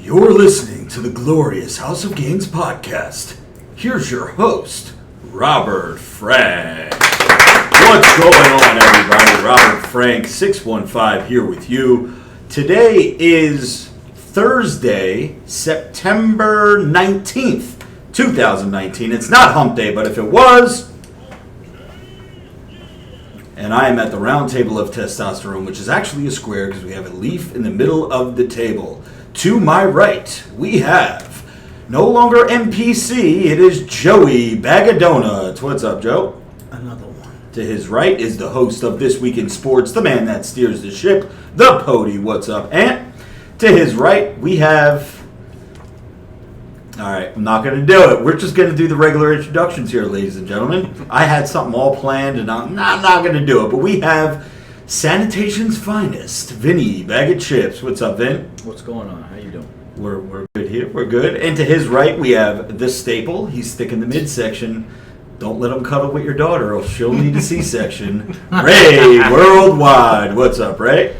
You're listening to the glorious House of Gains podcast. Here's your host, Robert Frank. What's going on, everybody? Robert Frank, 615 here with you. Today is Thursday, September 19th, 2019. It's not hump day, but if it was... And I am at the round table of testosterone, which is actually a square because we have a leaf in the middle of the table. To my right, we have no longer MPC, it is Joey Bag of Donuts. What's up, Joe? Another one. To his right is the host of This Week in Sports, the man that steers the ship, the Pody. What's up, Ant? To his right, we have... Alright, I'm not going to do it. We're just going to do the regular introductions here, ladies and gentlemen. I had something all planned, and I'm not going to do it. But we have Sanitation's finest, Vinny, Bag of Chips. What's up, Vin? What's going on? How you doing? We're good here. We're good. And to his right, we have the staple. He's thick in the midsection. Don't let him cuddle with your daughter, or she'll need a C-section. Ray Worldwide. What's up, Ray?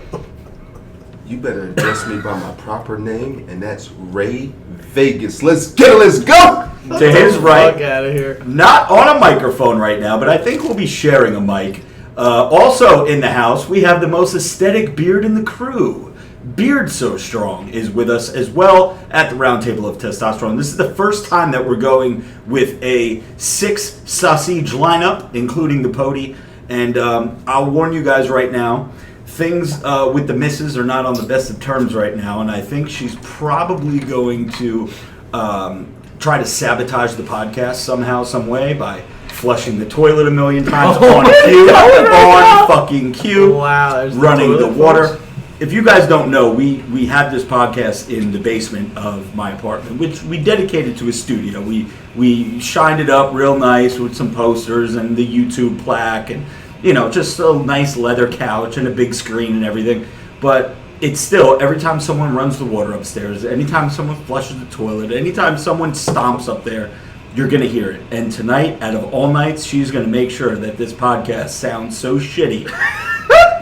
You better address me by my proper name, and that's Ray Vegas. Let's get it. Let's go. To his right, Fuck out of here. not on a microphone right now, but I think we'll be sharing a mic. Also in the house, we have the most aesthetic beard in the crew. Beard So Strong is with us as well at the round table of testosterone. This is the first time that we're going with a 6 sausage lineup, including the Pody. And I'll warn you guys right now, things with the missus are not on the best of terms right now, and I think she's probably going to try to sabotage the podcast somehow, some way by flushing the toilet a million times on cue, on fucking cue, Wow, running the water. If you guys don't know, we had this podcast in the basement of my apartment, which we dedicated to a studio. We shined it up real nice with some posters and the YouTube plaque and, you know, just a nice leather couch and a big screen and everything. But it's still, every time someone runs the water upstairs, anytime someone flushes the toilet, anytime someone stomps up there, you're going to hear it. And tonight, out of all nights, she's going to make sure that this podcast sounds so shitty.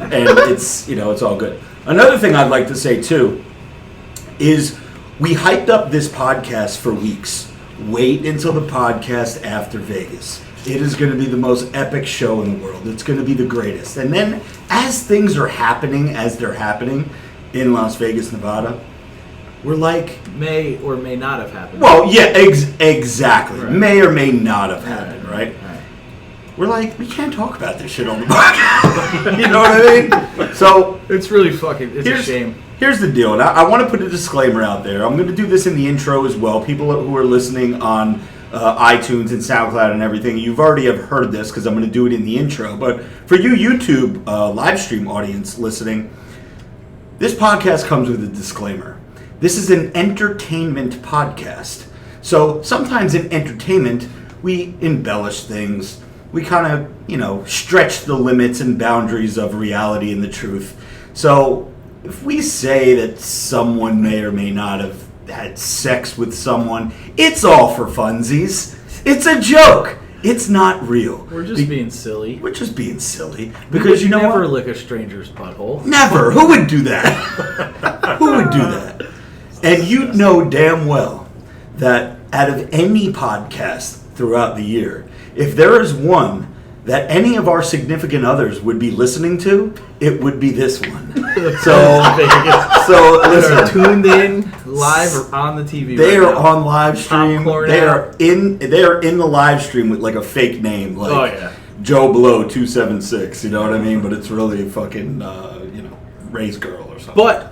And it's, you know, it's all good. Another thing I'd like to say, too, is we hyped up this podcast for weeks. Wait until the podcast after Vegas. It is going to be the most epic show in the world. It's going to be the greatest. And then, as things are happening, as they're happening in Las Vegas, Nevada, we're like... May or may not have happened. Well, yeah, exactly. Right. May or may not have happened, right? We're like, we can't talk about this shit on the podcast. You know what I mean? So... It's really fucking... It's a shame. Here's the deal, and I want to put a disclaimer out there. I'm going to do this in the intro as well. People who are listening on iTunes and SoundCloud and everything, you've already have heard this because I'm going to do it in the intro. But for you YouTube live stream audience listening, this podcast comes with a disclaimer. This is an entertainment podcast. So sometimes in entertainment, we embellish things. We kind of, you know, stretch the limits and boundaries of reality and the truth. So if we say that someone may or may not have had sex with someone, it's all for funsies. It's a joke. It's not real. We're just being silly. We're just being silly. Because you know never what? lick a stranger's butthole. Never. Who would do that? Who would do that? And you know damn well that out of any podcast throughout the year, if there is one that any of our significant others would be listening to, it would be this one. So listen, tuned in live or on the TV. They right are now. on live stream. Popcorn They out. are in the live stream with like a fake name, like Oh, yeah. Joe Blow 276. You know what I mean? But it's really fucking Ray's girl or something. But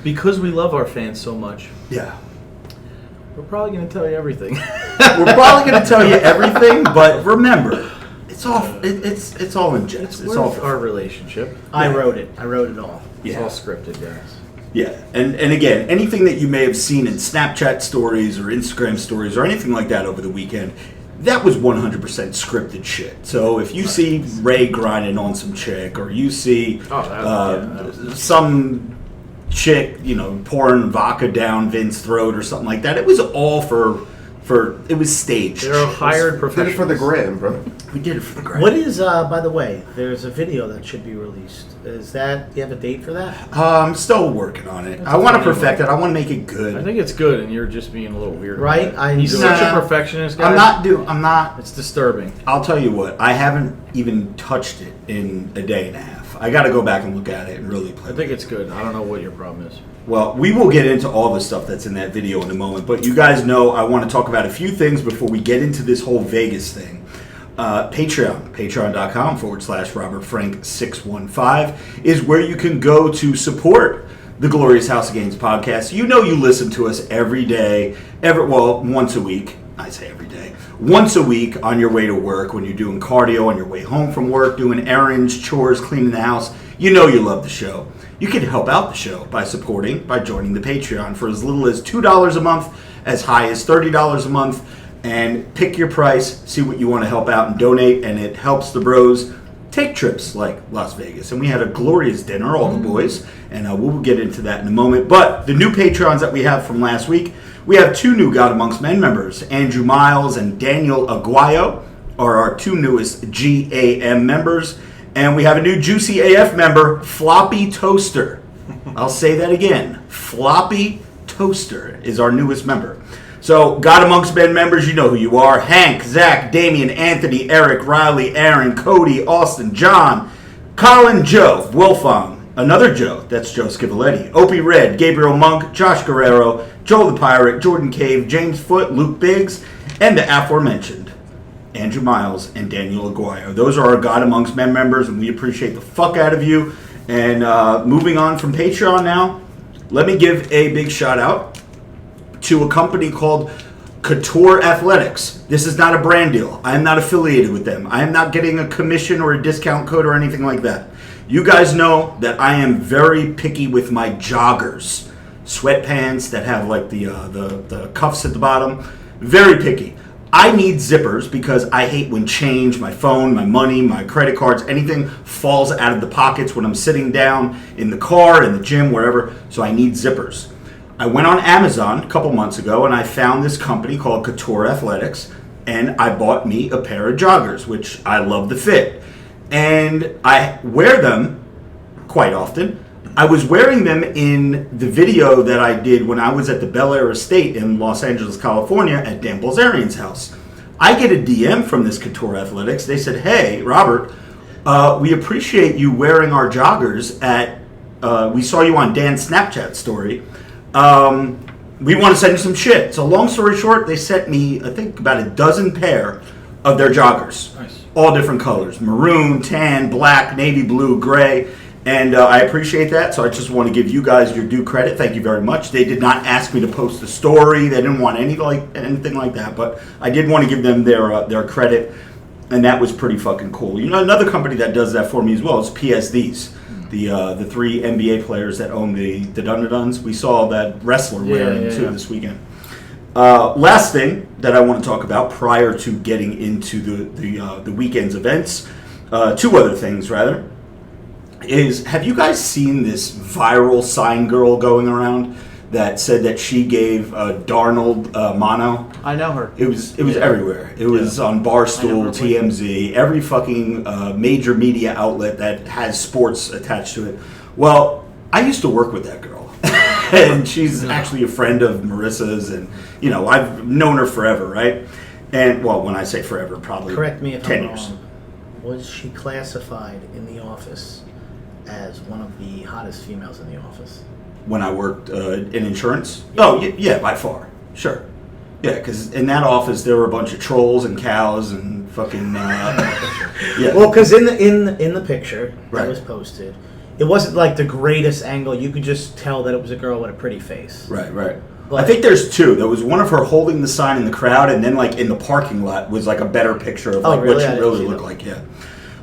because we love our fans so much, yeah. we're probably going to tell you everything. We're probably going to tell you everything, but remember, it's all it's all in jest. It's all our relationship. Yeah. I wrote it all. Yeah. It's all scripted, guys. Yeah, and again, anything that you may have seen in Snapchat stories or Instagram stories or anything like that over the weekend, that was 100% scripted shit. So if you see Ray grinding on some chick, or you see some chick, you know, pouring vodka down Vince's throat or something like that, it was all for It was staged. They're hired Did professionals. it for the gram, bro. We did it for the gram. What is, by the way, there's a video that should be released. Is that, do you have a date for that? I'm still working on it. I want to perfect it. I want to make it good. I think it's good, and you're just being a little weird. Right? about it. He's Nah. such a perfectionist, guys. I'm not. It's disturbing. I'll tell you what. I haven't even touched it in a day and a half. I got to go back and look at it and really play. I think it's good. I don't know what your problem is. Well, we will get into all the stuff that's in that video in a moment, but you guys know I want to talk about a few things before we get into this whole Vegas thing. Patreon, patreon.com/RobertFrank615 is where you can go to support the Glorious House of Gains podcast. You know you listen to us every day, once a week. I say every day. Once a week on your way to work, when you're doing cardio, on your way home from work, doing errands, chores, cleaning the house. You know you love the show. You can help out the show by joining the Patreon for as little as $2 a month, as high as $30 a month, and pick your price, see what you want to help out and donate, and it helps the bros take trips like Las Vegas. And we had a glorious dinner, all the boys, and we'll get into that in a moment. But the new Patrons that we have from last week, we have 2 new God Amongst Men members. Andrew Miles and Daniel Aguayo are our 2 newest GAM members. And we have a new Juicy AF member, Floppy Toaster. I'll say that again. Floppy Toaster is our newest member. So, God Amongst Men members, you know who you are. Hank, Zach, Damian, Anthony, Eric, Riley, Aaron, Cody, Austin, John, Colin, Joe, Wolfong, another Joe, that's Joe Scivoletti, Opie Red, Gabriel Monk, Josh Guerrero, Joel the Pirate, Jordan Cave, James Foote, Luke Biggs, and the aforementioned Andrew Miles and Daniel Aguayo. Those are our God Amongst Men members, and we appreciate the fuck out of you. And moving on from Patreon now, let me give a big shout out to a company called Couture Athletics. This is not a brand deal. I am not affiliated with them. I am not getting a commission or a discount code or anything like that. You guys know that I am very picky with my joggers. Sweatpants that have like the cuffs at the bottom. Very picky. I need zippers because I hate when change, my phone, my money, my credit cards, anything falls out of the pockets when I'm sitting down in the car, in the gym, wherever. So I need zippers. I went on Amazon a couple months ago and I found this company called Couture Athletics, and I bought me a pair of joggers, which I love the fit. And I wear them quite often. I was wearing them in the video that I did when I was at the Bel Air Estate in Los Angeles, California at Dan Bilzerian's house. I get a DM from this Couture Athletics. They said, "Hey, Robert, we appreciate you wearing our joggers at, we saw you on Dan's Snapchat story. We want to send you some shit." So long story short, they sent me, I think, about a dozen pair of their joggers. Nice. All different colors. Maroon, tan, black, navy blue, gray. And I appreciate that, so I just want to give you guys your due credit. Thank you very much. They did not ask me to post a story. They didn't want anything like that, but I did want to give them their credit, and that was pretty fucking cool. You know, another company that does that for me as well is PSDs, the 3 NBA players that own the Dun-Dun-Duns. We saw that wrestler wearing too this weekend. Last thing that I want to talk about prior to getting into the weekend's events, 2 other things rather. Have you guys seen this viral sign girl going around that said that she gave Darnold mono? I know her. It was everywhere. It was on Barstool, TMZ, every fucking major media outlet that has sports attached to it. Well, I used to work with that girl, and she's actually a friend of Marissa's, and you know I've known her forever, right? And well, when I say forever, probably Correct me if 10 I'm years. wrong. Was she classified in the office as one of the hottest females in the office? When I worked in insurance? Oh, yeah, by far. Sure. Yeah, because in that office there were a bunch of trolls and cows and fucking yeah. Well, because in the picture Right. that was posted, it wasn't like the greatest angle. You could just tell that it was a girl with a pretty face. Right. But- I think there's 2. There was one of her holding the sign in the crowd, and then like in the parking lot was like a better picture of like really? what I she didn't really see looked that. like. Yeah.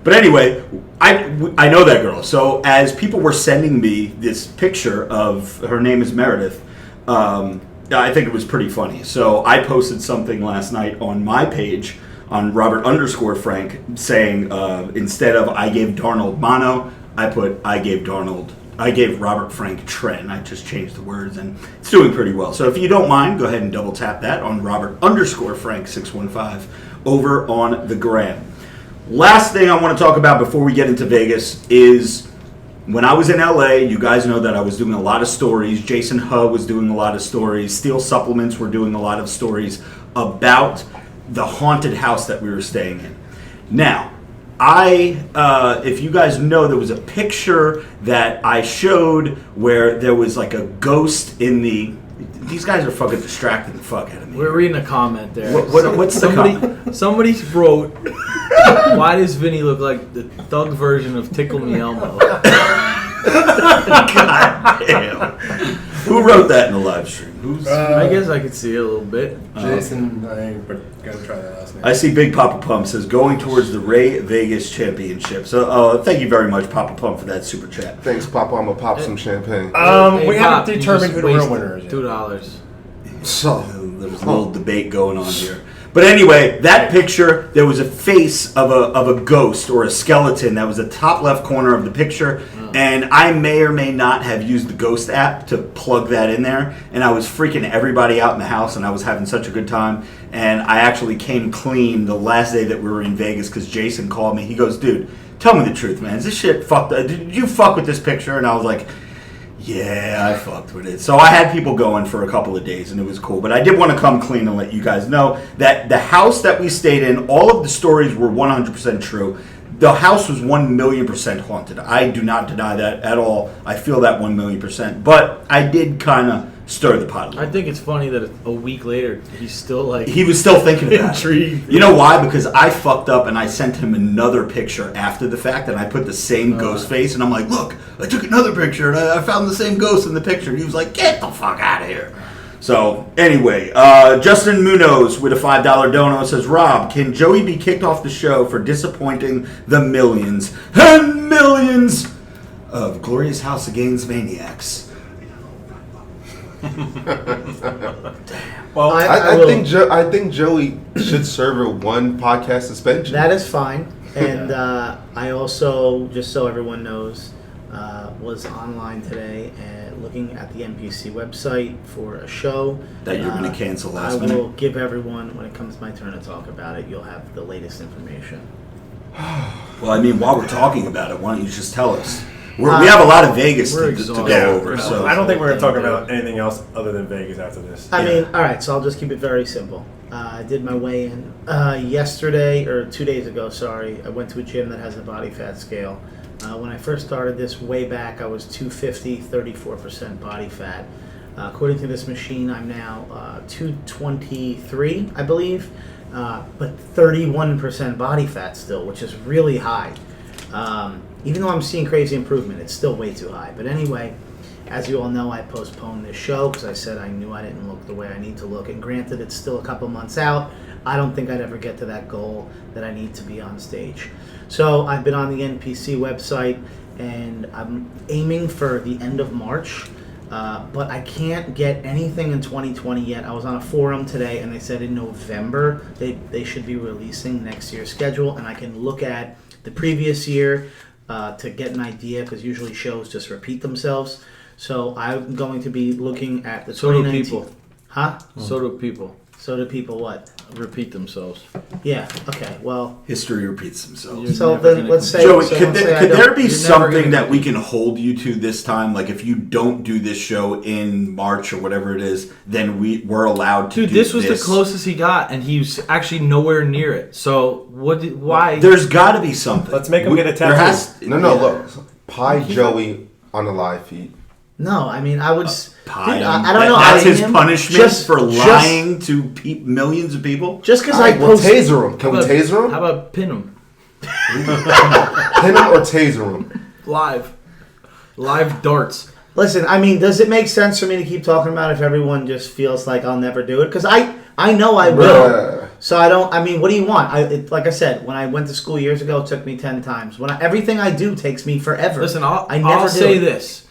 But anyway, I know that girl. So as people were sending me this picture of her name is Meredith, I think it was pretty funny. So I posted something last night on my page on Robert_Frank saying instead of I gave Darnold mono, I put I gave Darnold I gave Robert Frank Trent. I just changed the words, and it's doing pretty well. So if you don't mind, go ahead and double tap that on Robert_Frank615 over on the gram. Last thing I want to talk about before we get into Vegas is when I was in LA, you guys know that I was doing a lot of stories. Jason Huh was doing a lot of stories. Steel Supplements were doing a lot of stories about the haunted house that we were staying in. Now, if you guys know, there was a picture that I showed where there was like a ghost in the... These guys are fucking distracting the fuck out of me. We're reading a comment there. What's the comment? Somebody wrote, "Why does Vinny look like the thug version of Tickle Me Elmo?" God damn. Who wrote that in the live stream? I guess I could see it a little bit. Jason, I ain't gonna try that last name. I see Big Papa Pump says going towards the Ray Vegas Championship. So thank you very much, Papa Pump, for that super chat. Thanks, Papa. I'm gonna pop some champagne. Hey, We Pop, haven't you determined just who the real wasted winner is yet. $2. So There was a little debate going on here. But anyway, that picture, there was a face of a ghost or a skeleton that was the top left corner of the picture. And I may or may not have used the Ghost app to plug that in there. And I was freaking everybody out in the house, and I was having such a good time. And I actually came clean the last day that we were in Vegas because Jason called me. He goes, dude, tell me the truth, man. Is this shit fucked up? Did you fuck with this picture? And I was like, yeah, I fucked with it. So I had people going for a couple of days, and it was cool. But I did want to come clean and let you guys know that the house that we stayed in, all of the stories were 100% true. The house was 1,000,000% haunted. I do not deny that at all. I feel that 1,000,000%. But I did kind of stir the pot a I little. think it's funny that a week later he's still like He was still thinking about intrigued. it. You know why? Because I fucked up and I sent him another picture after the fact, and I put the same ghost face, and I'm like, look, I took another picture, and I found the same ghost in the picture. And he was like, get the fuck out of here. So, anyway, Justin Munoz with a $5 dono says, Rob, can Joey be kicked off the show for disappointing the millions and millions of Glorious House of Gains maniacs? Well, I think Joey should serve a 1 podcast suspension. That is fine. And I also, just so everyone knows, was online today and looking at the NPC website for a show That you're going to cancel last I minute? will give everyone, when it comes my turn to talk about it, you'll have the latest information. Well, I mean, while we're talking about it, why don't you just tell us? We have a lot of Vegas we're to exhausted. go over. So I don't think we're going to talk about anything else other than Vegas after this. I mean, all right, so I'll just keep it very simple. I did my weigh-in yesterday, or 2 days ago, sorry. I went to a gym that has a body fat scale. When I first started this way back, I was 250, 34% body fat. According to this machine, I'm now 223, I believe, but 31% body fat still, which is really high. Even though I'm seeing crazy improvement, it's still way too high. But anyway, as you all know, I postponed this show because I said I knew I didn't look the way I need to look. And granted, it's still a couple months out. I don't think I'd ever get to that goal that I need to be on stage. So I've been on the NPC website, and I'm aiming for the end of March. But I can't get anything in 2020 yet. I was on a forum today, and they said in November they should be releasing next year's schedule, and I can look at the previous year to get an idea, because usually shows just repeat themselves. So I'm going to be looking at the So do 2019. people. Huh? So do people. So do people what? Repeat themselves. Yeah. Okay. Well. history repeats themselves. You're So never then gonna let's say. Joey, so could let's say there, I could don't- there be you're never something gonna that we compete. can hold you to this time? Like if you don't do this show in March or whatever it is, then we're allowed to Dude, do this was the closest he got, and he was actually nowhere near it. So why? There's got to be something. Let's make him get a There tattoo. No, look. Pie Joey on the live feed. No, I mean I would. Pie Dude, him. I don't know. That's I his am punishment just- for just- lying to millions of people. Just because Alright, I well, post. taser him. Can we taser How him? about pin him Pin him or taser him? live darts? Listen, I mean, does it make sense for me to keep talking about it if everyone just feels like I'll never do it? Because I know I will. Yeah. So I don't. I mean, what do you want? Like I said, when I went to school years ago, it took me 10 times. Everything I do takes me forever. Listen, I never I'll do say it. this.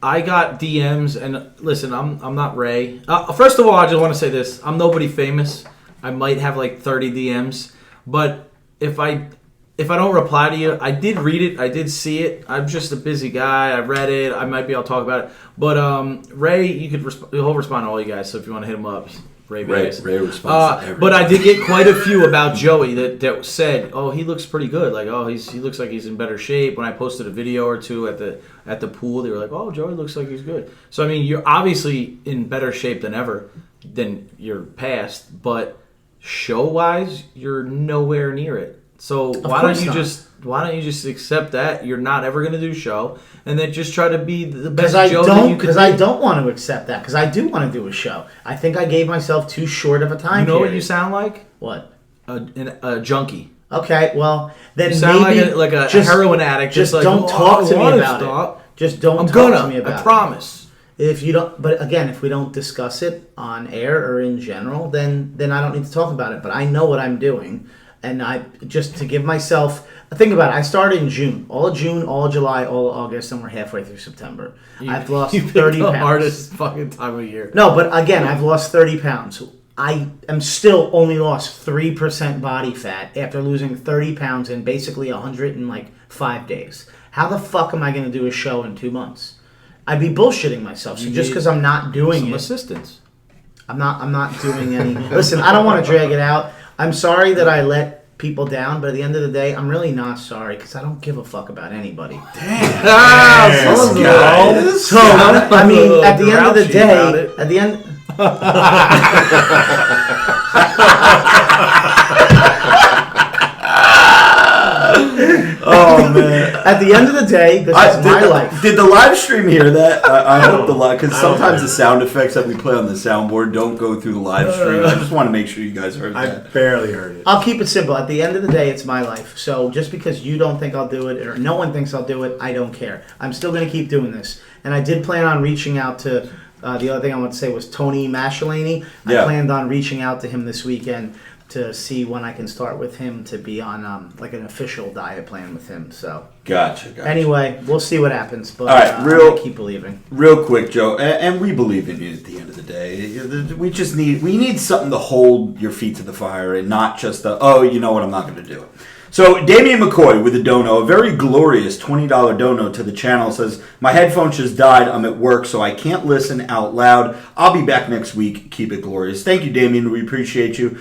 I got DMs, and listen, I'm not Ray. First of all, I just want to say this. I'm nobody famous. I might have like 30 DMs, but if if I don't reply to you, I did read it. I did see it. I'm just a busy guy. I read it. I might be able to talk about it. But Ray, he'll respond to all you guys. So if you want to hit him up, Ray Vegas. Ray responds to everything. But I did get quite a few about Joey that said, "Oh, he looks pretty good. Like, oh, he looks like he's in better shape." When I posted a video or two at the pool, they were like, "Oh, Joey looks like he's good." So I mean, you're obviously in better shape than ever than your past, but show-wise, you're nowhere near it. So why don't you just accept that you're not ever going to do show, and then just try to be the best Joe that you can be? Because I don't want to accept that. Because I do want to do a show. I think I gave myself too short of a time. You know period. what you sound like? What? A junkie. Okay, well then You sound maybe like a heroin addict. Just like, don't talk to me about stop. it. Just don't I'm talk gonna. to me about it. I promise. If you don't, but again, if we don't discuss it on air or in general, then I don't need to talk about it. But I know what I'm doing, and I just to give myself. Think about it. I started in June, all of July, all of August, and we're halfway through September. I've lost 30 pounds. The hardest fucking time of year. No, but again, I've lost 30 pounds. I am still only lost 3% body fat after losing 30 pounds in basically 105 days. How the fuck am I going to do a show in 2 months? I'd be bullshitting myself. So just because I'm not doing some it, assistance. I'm not doing any. Listen, I don't want to drag it out. I'm sorry that I let people down, but at the end of the day, I'm really not sorry because I don't give a fuck about anybody. Damn. So I mean, at the end of the day, at the end. Oh man! At the end of the day, this is my life. Did the live stream hear that? I hope the live, because sometimes the sound effects that we play on the soundboard don't go through the live stream. I just want to make sure you guys heard I that. barely heard it. I'll keep it simple. At the end of the day, it's my life. So just because you don't think I'll do it or no one thinks I'll do it, I don't care. I'm still going to keep doing this. And I did plan on reaching out to, the other thing I want to say was Tony Mashalini. I planned on reaching out to him this weekend to see when I can start with him to be on like an official diet plan with him. So Gotcha. anyway, we'll see what happens. But all right, I'm gonna keep believing. Real quick, Joe, and we believe in you at the end of the day. We need something to hold your feet to the fire and not just you know what, I'm not going to do it. So Damian McCoy with a dono, a very glorious $20 dono to the channel, says, my headphones just died. I'm at work, so I can't listen out loud. I'll be back next week. Keep it glorious. Thank you, Damian. We appreciate you.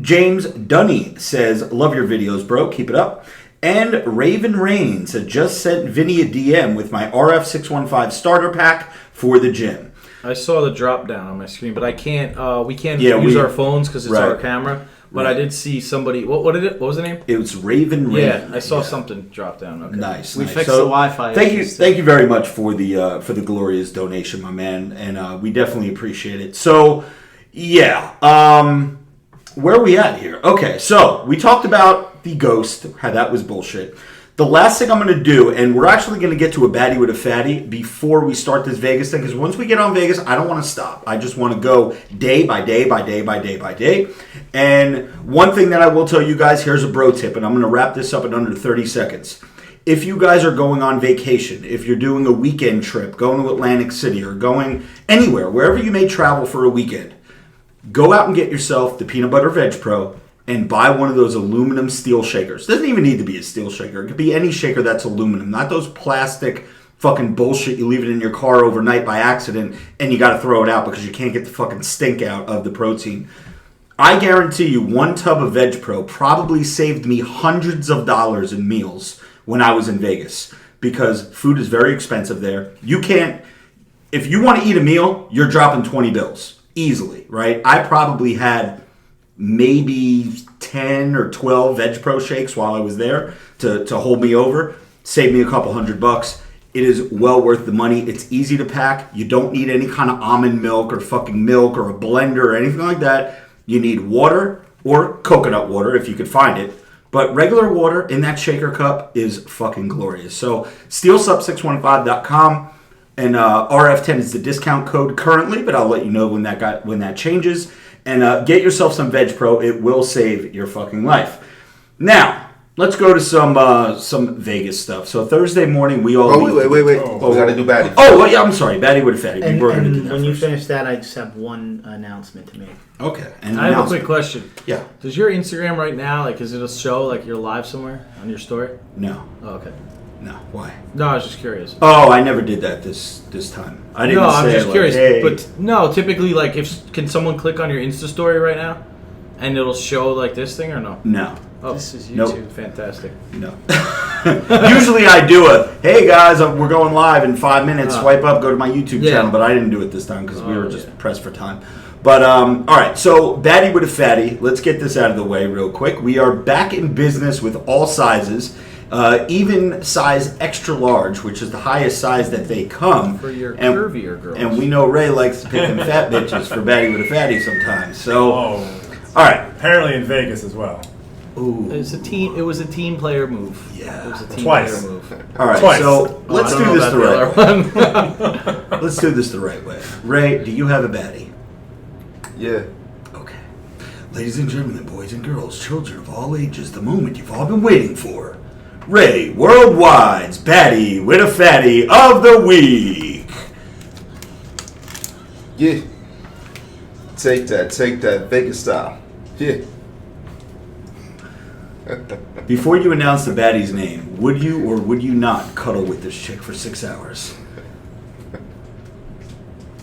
James Dunny says, love your videos, bro. Keep it up. And Raven Reigns had just sent Vinny a DM with my RF615 starter pack for the gym. I saw the drop down on my screen, but I can't. We can't use our phones because it's our camera. But I did see somebody. What was the name? It was Raven Reigns. Yeah, I saw something drop down. Okay. Nice. We fixed the Wi-Fi. Thank you very much for the glorious donation, my man, and we definitely appreciate it. So, yeah, where are we at here? Okay, so we talked about the ghost, how that was bullshit. The last thing I'm going to do, and we're actually going to get to a baddie with a fatty before we start this Vegas thing, because once we get on Vegas, I don't want to stop. I just want to go day by day by day by day by day. And one thing that I will tell you guys, here's a bro tip, and I'm going to wrap this up in under 30 seconds. If you guys are going on vacation, if you're doing a weekend trip, going to Atlantic City or going anywhere, wherever you may travel for a weekend, go out and get yourself the Peanut Butter Veg Pro and buy one of those aluminum steel shakers. Doesn't even need to be a steel shaker. It could be any shaker that's aluminum, not those plastic fucking bullshit you leave it in your car overnight by accident and you got to throw it out because you can't get the fucking stink out of the protein. I guarantee you one tub of Veg Pro probably saved me hundreds of dollars in meals when I was in Vegas because food is very expensive there. You can't, if you want to eat a meal, you're dropping 20 bills easily, right? I probably had maybe 10 or 12 Veg Pro shakes while I was there to hold me over. Saved me a couple $100. It is well worth the money. It's easy to pack. You don't need any kind of almond milk or fucking milk or a blender or anything like that. You need water or coconut water if you could find it. But regular water in that shaker cup is fucking glorious. So steelsup615.com and RF10 is the discount code currently, but I'll let you know when that changes. And get yourself some Veg Pro. It will save your fucking life. Now, let's go to some Vegas stuff. So Thursday morning, we all. Oh, wait. Oh. We gotta do Batty. Oh, well, yeah. I'm sorry, Batty with a fatty. And, We were gonna do and that when you first. finish that, I just have one announcement to make. Okay. And I have a announcement. quick question. Yeah. Does your Instagram right now, like, is it a show like you're live somewhere on your story? No. Oh, okay. No. Why? No, I was just curious. Oh, I never did that this time. I didn't No, say I'm just like, curious. hey. But no, typically, like, can someone click on your Insta story right now, and it'll show like this thing or no? No. Oh, This is Nope. YouTube. Fantastic. No. Usually I do a, hey guys, we're going live in 5 minutes. Oh. Swipe up, go to my YouTube Yeah. channel. But I didn't do it this time because we Oh, were just yeah. pressed for time. But all right, so Batty with a fatty. Let's get this out of the way real quick. We are back in business with all sizes, even size extra large, which is the highest size that they come. For your And- curvier girls. And we know Ray likes to pick them fat bitches for Batty with a fatty sometimes. So, all Oh, right. apparently in Vegas as well. Ooh. It was a team player move. Yeah. It was a team Twice. player move. All right, Twice. so let's I don't do know this the about right way. other one. Let's do this the right way. Ray, do you have a Batty? Yeah. Okay. Ladies and gentlemen, boys and girls, children of all ages, the moment you've all been waiting for. Ray Worldwide's Batty with a Fatty of the Week. Yeah. Take that Vegas style. Yeah. Before you announce the Batty's name, would you or would you not cuddle with this chick for 6 hours?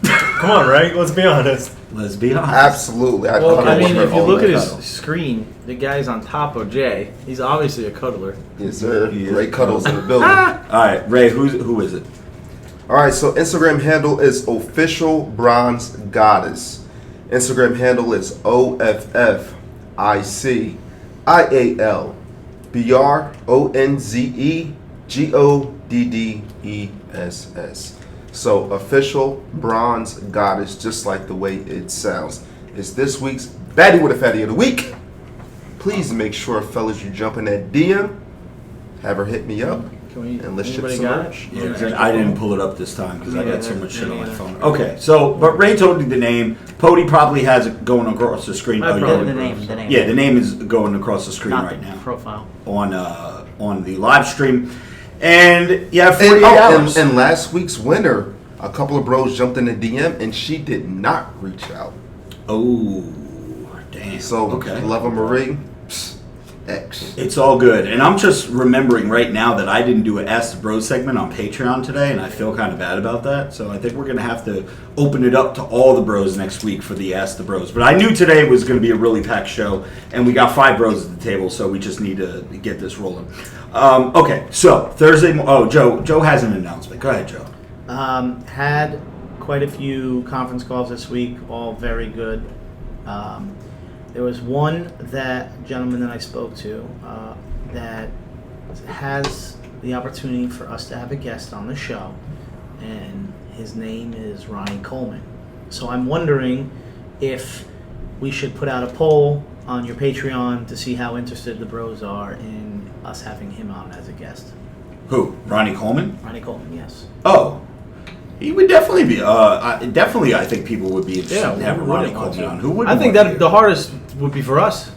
Come on, Ray. Let's be honest. Let's be honest. Absolutely. I Well, cuddle I with mean, her if you all look the at his time. screen, the guy's on top of Jay. He's obviously a cuddler. Yes, sir. He is. Ray Cuddles in the building. All right, Ray, who is it? All right, so Instagram handle is official bronze goddess. Instagram handle is OFFICIALBRONZEGODDESS. So official bronze goddess, just like the way it sounds. It's this week's Batty with a Fatty of the Week. Please make sure, fellas, you jump in that DM, have her hit me up, Can we? and let's ship Anybody some got merch. it? Yeah, I didn't pull it up this time because I Me got so neither. much shit Me on my neither. phone. Okay, so, but Ray told me the name. Pody probably has it going across the screen. I Oh, probably yeah. The name. Yeah, the name is going across the screen Not right the now profile. on the live stream. And you have And, 48 hours. and last week's winner, a couple of bros jumped in the DM and she did not reach out. Oh, damn. So, okay. Love Marie, X. It's all good. And I'm just remembering right now that I didn't do an Ask the Bros segment on Patreon today, and I feel kind of bad about that. So I think we're going to have to open it up to all the bros next week for the Ask the Bros. But I knew today was going to be a really packed show, and we got 5 bros at the table, so we just need to get this rolling. Okay, so Thursday. Oh, Joe has an announcement. Go ahead, Joe. Had quite a few conference calls this week, all very good. There was one gentleman that I spoke to that has the opportunity for us to have a guest on the show, and his name is Ronnie Coleman. So I'm wondering if we should put out a poll on your Patreon to see how interested the bros are in us having him on as a guest. Who? Ronnie Coleman? Ronnie Coleman, yes. Oh. He would definitely be. Definitely, I think people would be interested in who having Ronnie wouldn't want Coleman to? on. Who would? I think that the hardest would be for us.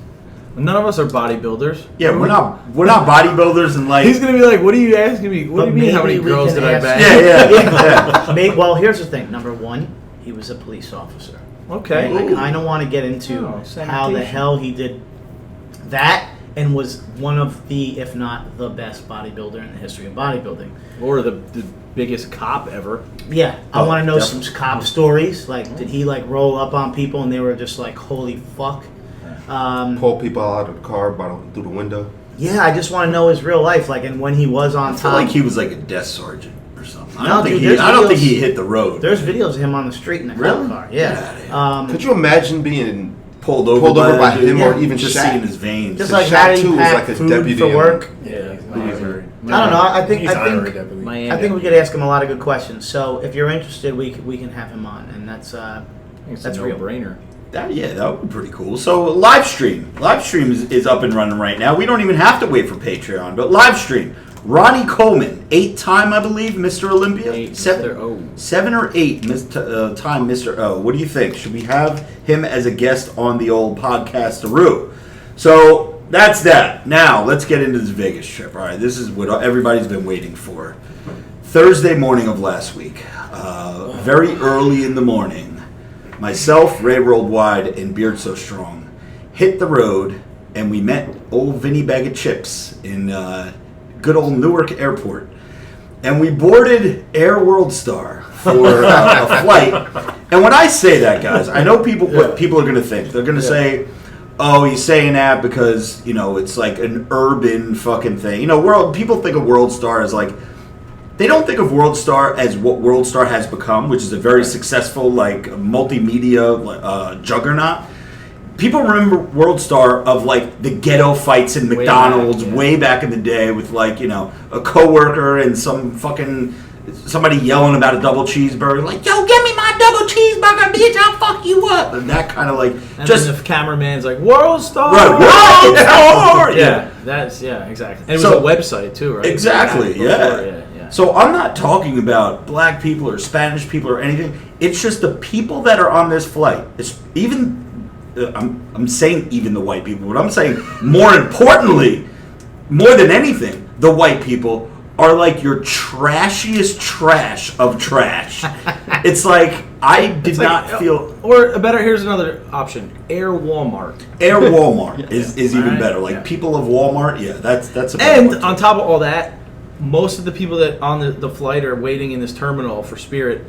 None of us are bodybuilders. Yeah, we're not bodybuilders and like. He's gonna be like, "What are you asking me? What do you mean? How many maybe we girls can did I ask- bang?" Yeah. Well, here's the thing. Number one, he was a police officer. Okay. I kind of want to get into Oh, how the sanitation. hell he did that and was one of the, if not the best bodybuilder in the history of bodybuilding. Or the biggest cop ever. Yeah, I Oh, want to know definitely. some cop stories. Like, did he like roll up on people and they were just like, "Holy fuck"? Pull people out of the car through the window. Yeah, I just want to know his real life. Like, and when he was on I feel top. like he was like a desk sergeant or something. I No, don't think dude, he. there's I don't think videos- he hit the road. There's videos of him on the street in a Really? cop car. Get outta Yeah. Could you imagine being pulled over pulled over by that dude. him or even just Shaq? seeing his veins. Just So like Shaq, how too, he was packed like a food deputy for in- work. Yeah, he's honorary. I don't know. I think He's honorary deputy. Miami. I think we could ask him a lot of good questions. So if you're interested, we can have him on, and that's It's that's a real. no-brainer. that would be pretty cool. So live stream is up and running right now. We don't even have to wait for Patreon, but live stream. Ronnie Coleman, 8-time, I believe, Mr. Olympia. 8, Seven, Mr. O. 7 or 8 time Mr. O. What do you think? Should we have him as a guest on the old podcast-aroo? So that's that. Now, let's get into this Vegas trip. All right, this is what everybody's been waiting for. Thursday morning of last week, very early in the morning, myself, Ray Worldwide, and Beard So Strong hit the road, and we met old Vinny Bag of Chips in good old Newark Airport. And we boarded Air World Star for a flight. And when I say that, guys, I know what people are going to think. They're going to say, oh, he's saying that because, it's like an urban fucking thing. People think of World Star as like, they don't think of World Star as what World Star has become, which is a very successful, like, multimedia juggernaut. People remember World Star of, like, the ghetto fights in McDonald's way back in the day with, like, a coworker and somebody yelling about a double cheeseburger, like, yo, give me my double cheeseburger, bitch, I'll fuck you up. And that kind of, like, and then the cameraman's like, World Star! Right, World Star! Exactly. And it was a website, too, right? Exactly, yeah. So I'm not talking about black people or Spanish people or anything. It's just the people that are on this flight. It's even... I'm saying even the white people, but I'm saying more importantly, more than anything, the white people are like your trashiest trash of trash. It's like I did not feel. Or here's another option: Air Walmart. Air Walmart is even better. Like people of Walmart, that's a better and one, on top of all that, most of the people that on the flight are waiting in this terminal for Spirit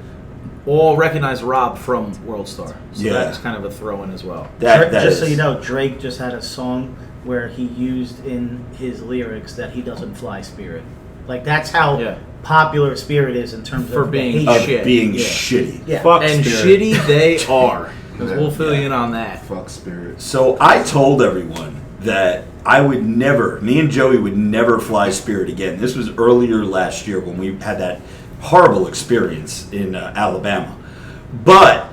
all recognize Rob from World Star. So that's kind of a throw-in as well. Just so you know, Drake just had a song where he used in his lyrics that he doesn't fly Spirit. Like, that's how popular Spirit is in terms of being shitty. Yeah. Fuck and Spirit. shitty they are. We'll fill you in on that. Fuck Spirit. So I told everyone that me and Joey would never fly Spirit again. This was earlier last year when we had that horrible experience in Alabama. But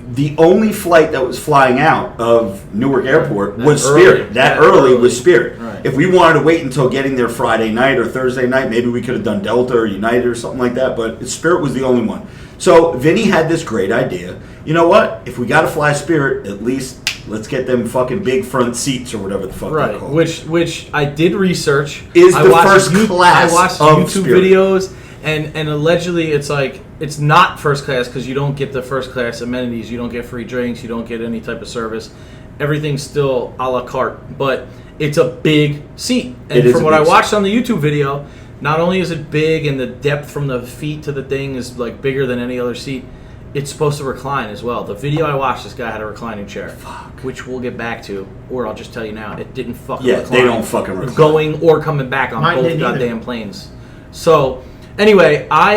the only flight that was flying out of Newark Airport was Spirit. That early was Spirit. Right. If we wanted to wait until getting there Friday night or Thursday night, maybe we could have done Delta or United or something like that, but Spirit was the only one. So Vinny had this great idea. You know what? If we got to fly Spirit, at least let's get them fucking big front seats or whatever the fuck they're called. Which I did research. Is the first class I watched of YouTube Spirit. videos. And allegedly it's not first class because you don't get the first class amenities. You don't get free drinks. You don't get any type of service. Everything's still a la carte. But it's a big seat. And from what I watched on the YouTube video, not only is it big and the depth from the feet to the thing is like bigger than any other seat, it's supposed to recline as well. The video I watched, this guy had a reclining chair. Which we'll get back to. Or I'll just tell you now, it didn't fucking recline. Yeah, they don't fucking recline. Going or coming back on both goddamn planes. So... Anyway, I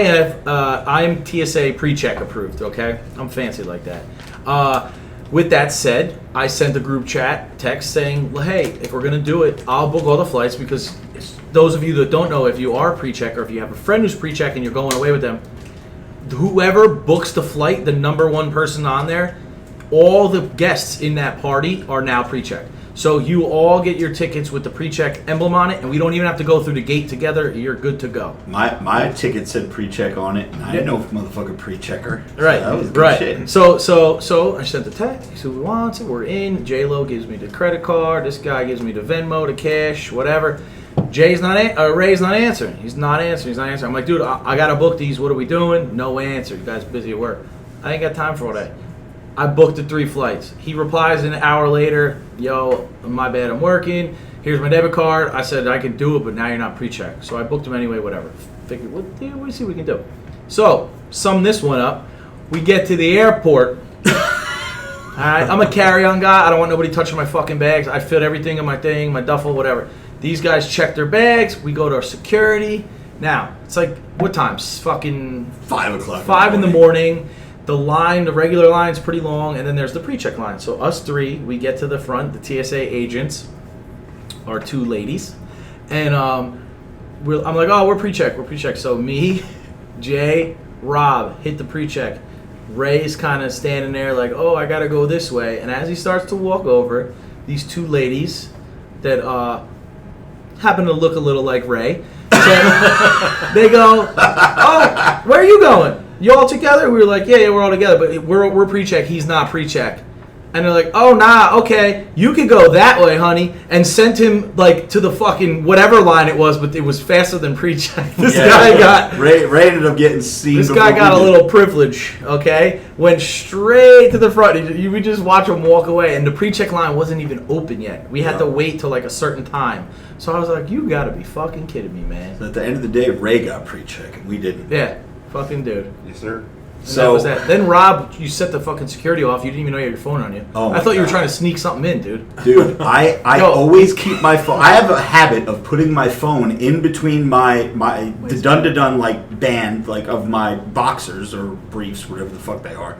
am TSA pre-check approved, okay? I'm fancy like that. With that said, I sent a group chat text saying, well, hey, if we're going to do it, I'll book all the flights because those of you that don't know, if you are pre-check or if you have a friend who's pre-check and you're going away with them, whoever books the flight, the number one person on there, all the guests in that party are now pre-check. So you all get your tickets with the pre-check emblem on it, and we don't even have to go through the gate together. You're good to go. My ticket said pre-check on it, and I didn't know if motherfucker pre-checker. Right, that was good shit. So I sent the text. Who wants it? We're in. J-Lo gives me the credit card. This guy gives me the Venmo, the cash, whatever. Ray's not answering. He's not answering. I'm like, dude, I gotta book these. What are we doing? No answer. You guys busy at work. I ain't got time for all that. I booked the 3 flights. He replies an hour later, yo, my bad, I'm working. Here's my debit card. I said I could do it, but now you're not pre-checked. So I booked them anyway, whatever. Figured, what do you see what we can do? So, sum this one up. We get to the airport. All right, I'm a carry-on guy. I don't want nobody touching my fucking bags. I fit everything in my thing, my duffel, whatever. These guys check their bags. We go to our security. Now, it's like, what time? Fucking 5 o'clock. 5 in the morning. The regular line's pretty long, and then there's the pre-check line. So us 3, we get to the front. The TSA agents are 2 ladies, and I'm like, oh, we're pre-check. So me, Jay, Rob hit the pre-check. Ray's kind of standing there like, oh, I gotta go this way. And as he starts to walk over, these 2 ladies that happen to look a little like Ray, they go, oh, where are you going? You all together? We were like, yeah, we're all together, but we're pre-check. He's not pre-check. And they're like, oh, nah, okay, you could go that way, honey. And sent him, like, to the fucking whatever line it was, but it was faster than pre-check. This guy got... Ray ended up getting seen. This guy got a little privilege, okay? Went straight to the front. You would just watch him walk away, and the pre-check line wasn't even open yet. We had to wait till, like, a certain time. So I was like, you gotta be fucking kidding me, man. So at the end of the day, Ray got pre-check, and we didn't. Yeah, fucking dude. Yes, sir. And So that was that. Then Rob, you set the fucking security off. You didn't even know you had your phone on you. Oh, I thought you were God. trying to sneak something in, dude. Dude, I Yo. always keep my phone. I have a habit of putting my phone in between the dun like band like of my boxers or briefs, whatever the fuck they are,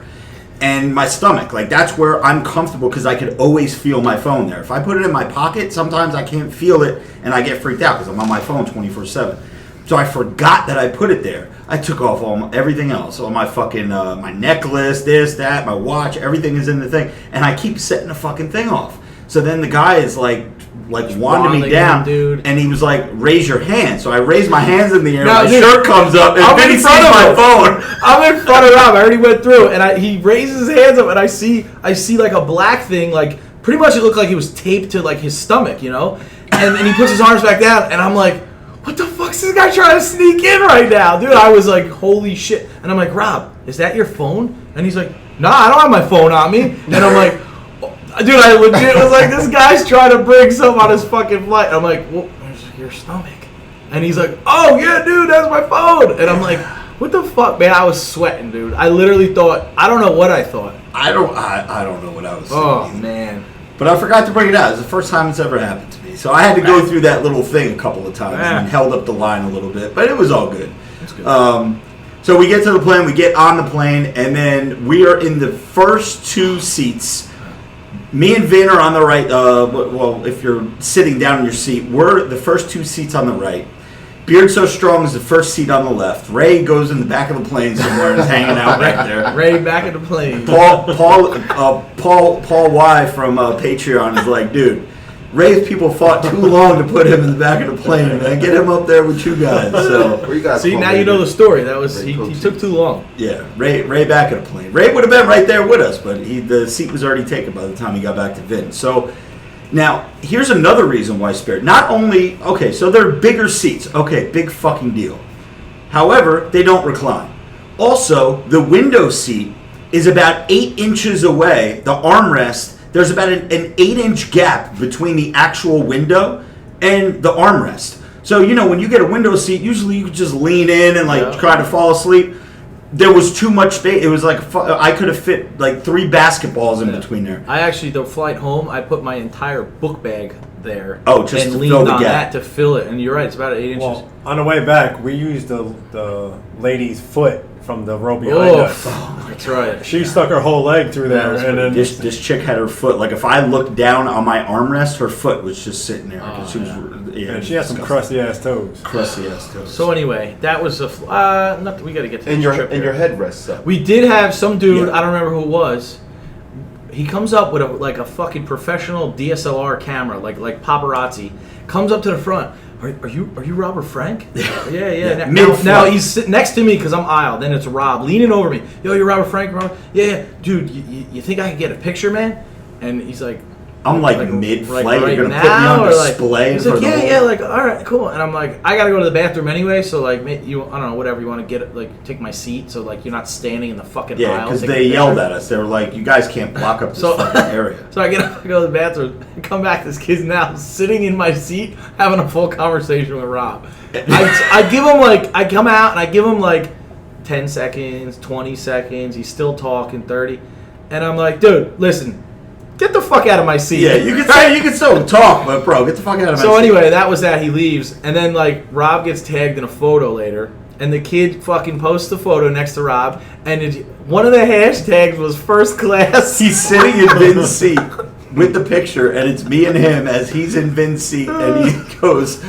and my stomach. Like that's where I'm comfortable because I could always feel my phone there. If I put it in my pocket, sometimes I can't feel it and I get freaked out because I'm on my phone 24/7. So I forgot that I put it there. I took off everything else, all my fucking my necklace, this, that, my watch, everything is in the thing, and I keep setting the fucking thing off. So then the guy is like wanding me down, dude. and he was like, "Raise your hand." So I raise my hands in the air. No, My dude, shirt comes up, and I'm then in he sees front of my him. phone. I'm in front of Rob. I already went through, and he raises his hands up, and I see like a black thing, like pretty much it looked like it was taped to like his stomach, you know. And he puts his arms back down, and I'm like, what the fuck's this guy trying to sneak in right now? Dude, I was like, holy shit. And I'm like, Rob, is that your phone? And he's like, nah, I don't have my phone on me. And I'm like, oh. Dude, I legit was like, this guy's trying to bring something on his fucking flight. I'm like, well, where's your stomach? And he's like, oh, yeah, dude, that's my phone. And I'm like, what the fuck, man? I was sweating, dude. I literally thought, I don't know what I thought. I don't know what I was thinking. Oh, man. But I forgot to bring it out. It's the first time it's ever happened to me. So I had to go through that little thing a couple of times and held up the line a little bit. But it was all good. That's good. So we get to the plane, we get on the plane, and then we are in the first two seats. Me and Vin are on the right. Well, if you're sitting down in your seat, we're the first two seats on the right. Beard So Strong is the first seat on the left. Ray goes in the back of the plane somewhere and is hanging out right there. Ray back in the plane. Paul Y from Patreon is like, dude, Ray's people fought too long to put him in the back of the plane, man. Get him up there with you guys. So Where you guys See, going, now you know baby? the story. That was he took too long. yeah, Ray back in the plane. Ray would have been right there with us, but the seat was already taken by the time he got back to Vin. So now here's another reason why Spirit. Not only so they're bigger seats. Okay, big fucking deal. However, they don't recline. Also, the window seat is about 8 inches away. The armrest, there's about an 8-inch gap between the actual window and the armrest. So, you know, when you get a window seat, usually you could just lean in and try to fall asleep. There was too much space. It was like I could have fit like 3 basketballs in between there. I actually, the flight home, I put my entire book bag there. Oh, just and to leaned fill the on gap. that to fill it. And you're right, it's about 8 inches. Well, on the way back, we used the lady's foot from the row behind us. Oh, that's right. She stuck her whole leg through there, was and then This chick had her foot. Like if I looked down on my armrest, her foot was just sitting there. 'Cause she was, and she has some crusty ass toes. crusty ass toes. So anyway, that was we got to get to And this your trip and your here. head rests up. We did have some dude, Yeah. I don't remember who it was. He comes up with a fucking professional DSLR camera, like paparazzi. Comes up to the front. Are you Robert Frank? Yeah. Now he's sitting next to me because I'm aisle. Then it's Rob leaning over me. Yo, you're Robert Frank, Robert? Yeah. Dude, you think I could get a picture, man? And he's like, I'm like mid-flight. right You're gonna now, put me on or like- display. He's for like, the whole- yeah, like, all right, cool. And I'm like, I gotta go to the bathroom anyway, so like, I don't know, whatever you want to get, like, take my seat, so like, you're not standing in the fucking Yeah, aisle. because taking they a yelled picture. at us. They were like, "You guys can't block up this So- fucking area." So I get up, I go to the bathroom, I come back. This kid's now sitting in my seat, having a full conversation with Rob. I give him I come out and I give him like 10 seconds, 20 seconds. He's still talking, 30, and I'm like, dude, listen. Get the fuck out of my seat. Yeah, you can still talk, but bro, get the fuck out of my So seat. anyway, that was that. He leaves, and then like Rob gets tagged in a photo later, and the kid fucking posts the photo next to Rob, and one of the hashtags was first class. He's sitting in Vin's seat with the picture, and it's me and him as he's in Vin's seat, and he goes,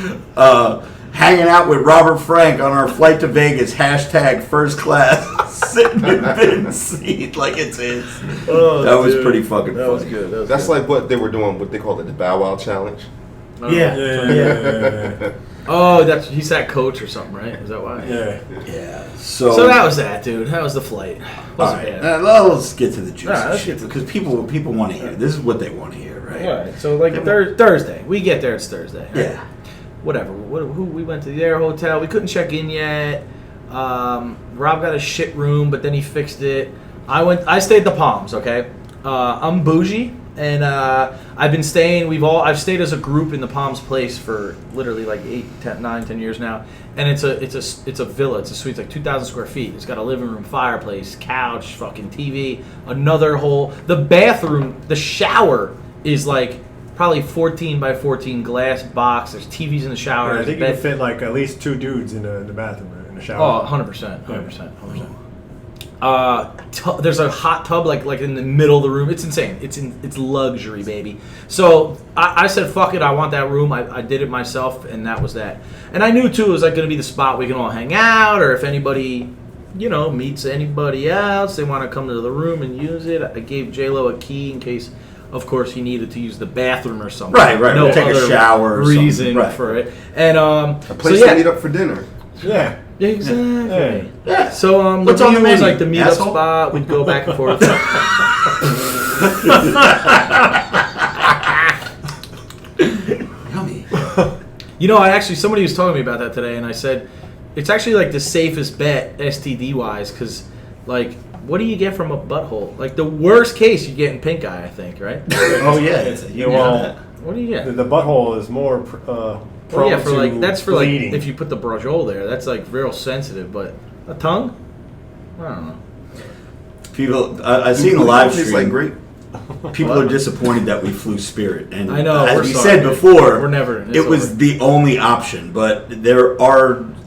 hanging out with Robert Frank on our flight to Vegas, hashtag first class, sitting in Vin's seat like it's his. Oh, That was dude. pretty fucking funny. That was good. That was That's good. like what they were doing. What they call it, the Bow Wow challenge. Yeah. Oh, he's that coach or something, right? Is that why? Yeah. So that was that, dude. That was the flight. All right. Let's get to the juicy let's shit get to because people want to hear. This is what they want to hear, right? All right. So like Thursday, we get there. It's Thursday. Right? Yeah. Whatever. Who we went to the Air Hotel. We couldn't check in yet. Rob got a shit room, but then he fixed it. I stayed at the Palms. Okay. I'm bougie. And I've been staying. I've stayed as a group in the Palms Place for literally like 9, 10 years now. And it's a villa. It's a suite. It's like 2,000 square feet. It's got a living room, fireplace, couch, fucking TV, another whole. The bathroom, the shower is like probably 14 by 14 glass box. There's TVs in the shower. I think you can fit like at least 2 dudes in the bathroom in the shower. Oh, 100%, 100%. There's a hot tub like in the middle of the room. It's insane. It's luxury, baby. So I said, fuck it. I want that room. I did it myself, and that was that. And I knew too it was like going to be the spot we can all hang out, or if anybody, meets anybody else, they want to come to the room and use it. I gave J-Lo a key in case, of course, he needed to use the bathroom or something. Right. No Take a shower or reason something. for it. And A place to meet up for dinner. Yeah. Exactly. Yeah. So What's the on the menu was menu, like the meetup asshole? spot. We'd go back and forth. Yummy. Somebody was telling me about that today, and I said it's actually like the safest bet STD wise, because like, what do you get from a butthole? Like the worst case, you get in pink eye, I think, right? Oh yeah. You know that. What do you get? The butthole is more prone Yeah, for like to for bleeding. like if you put the brajol there, that's like real sensitive. But a tongue, I don't know. People, I've seen the live It's stream. like great. People are disappointed that we flew Spirit, and I know, as we're we sorry. said before, We're never- it's It was over. the only option, but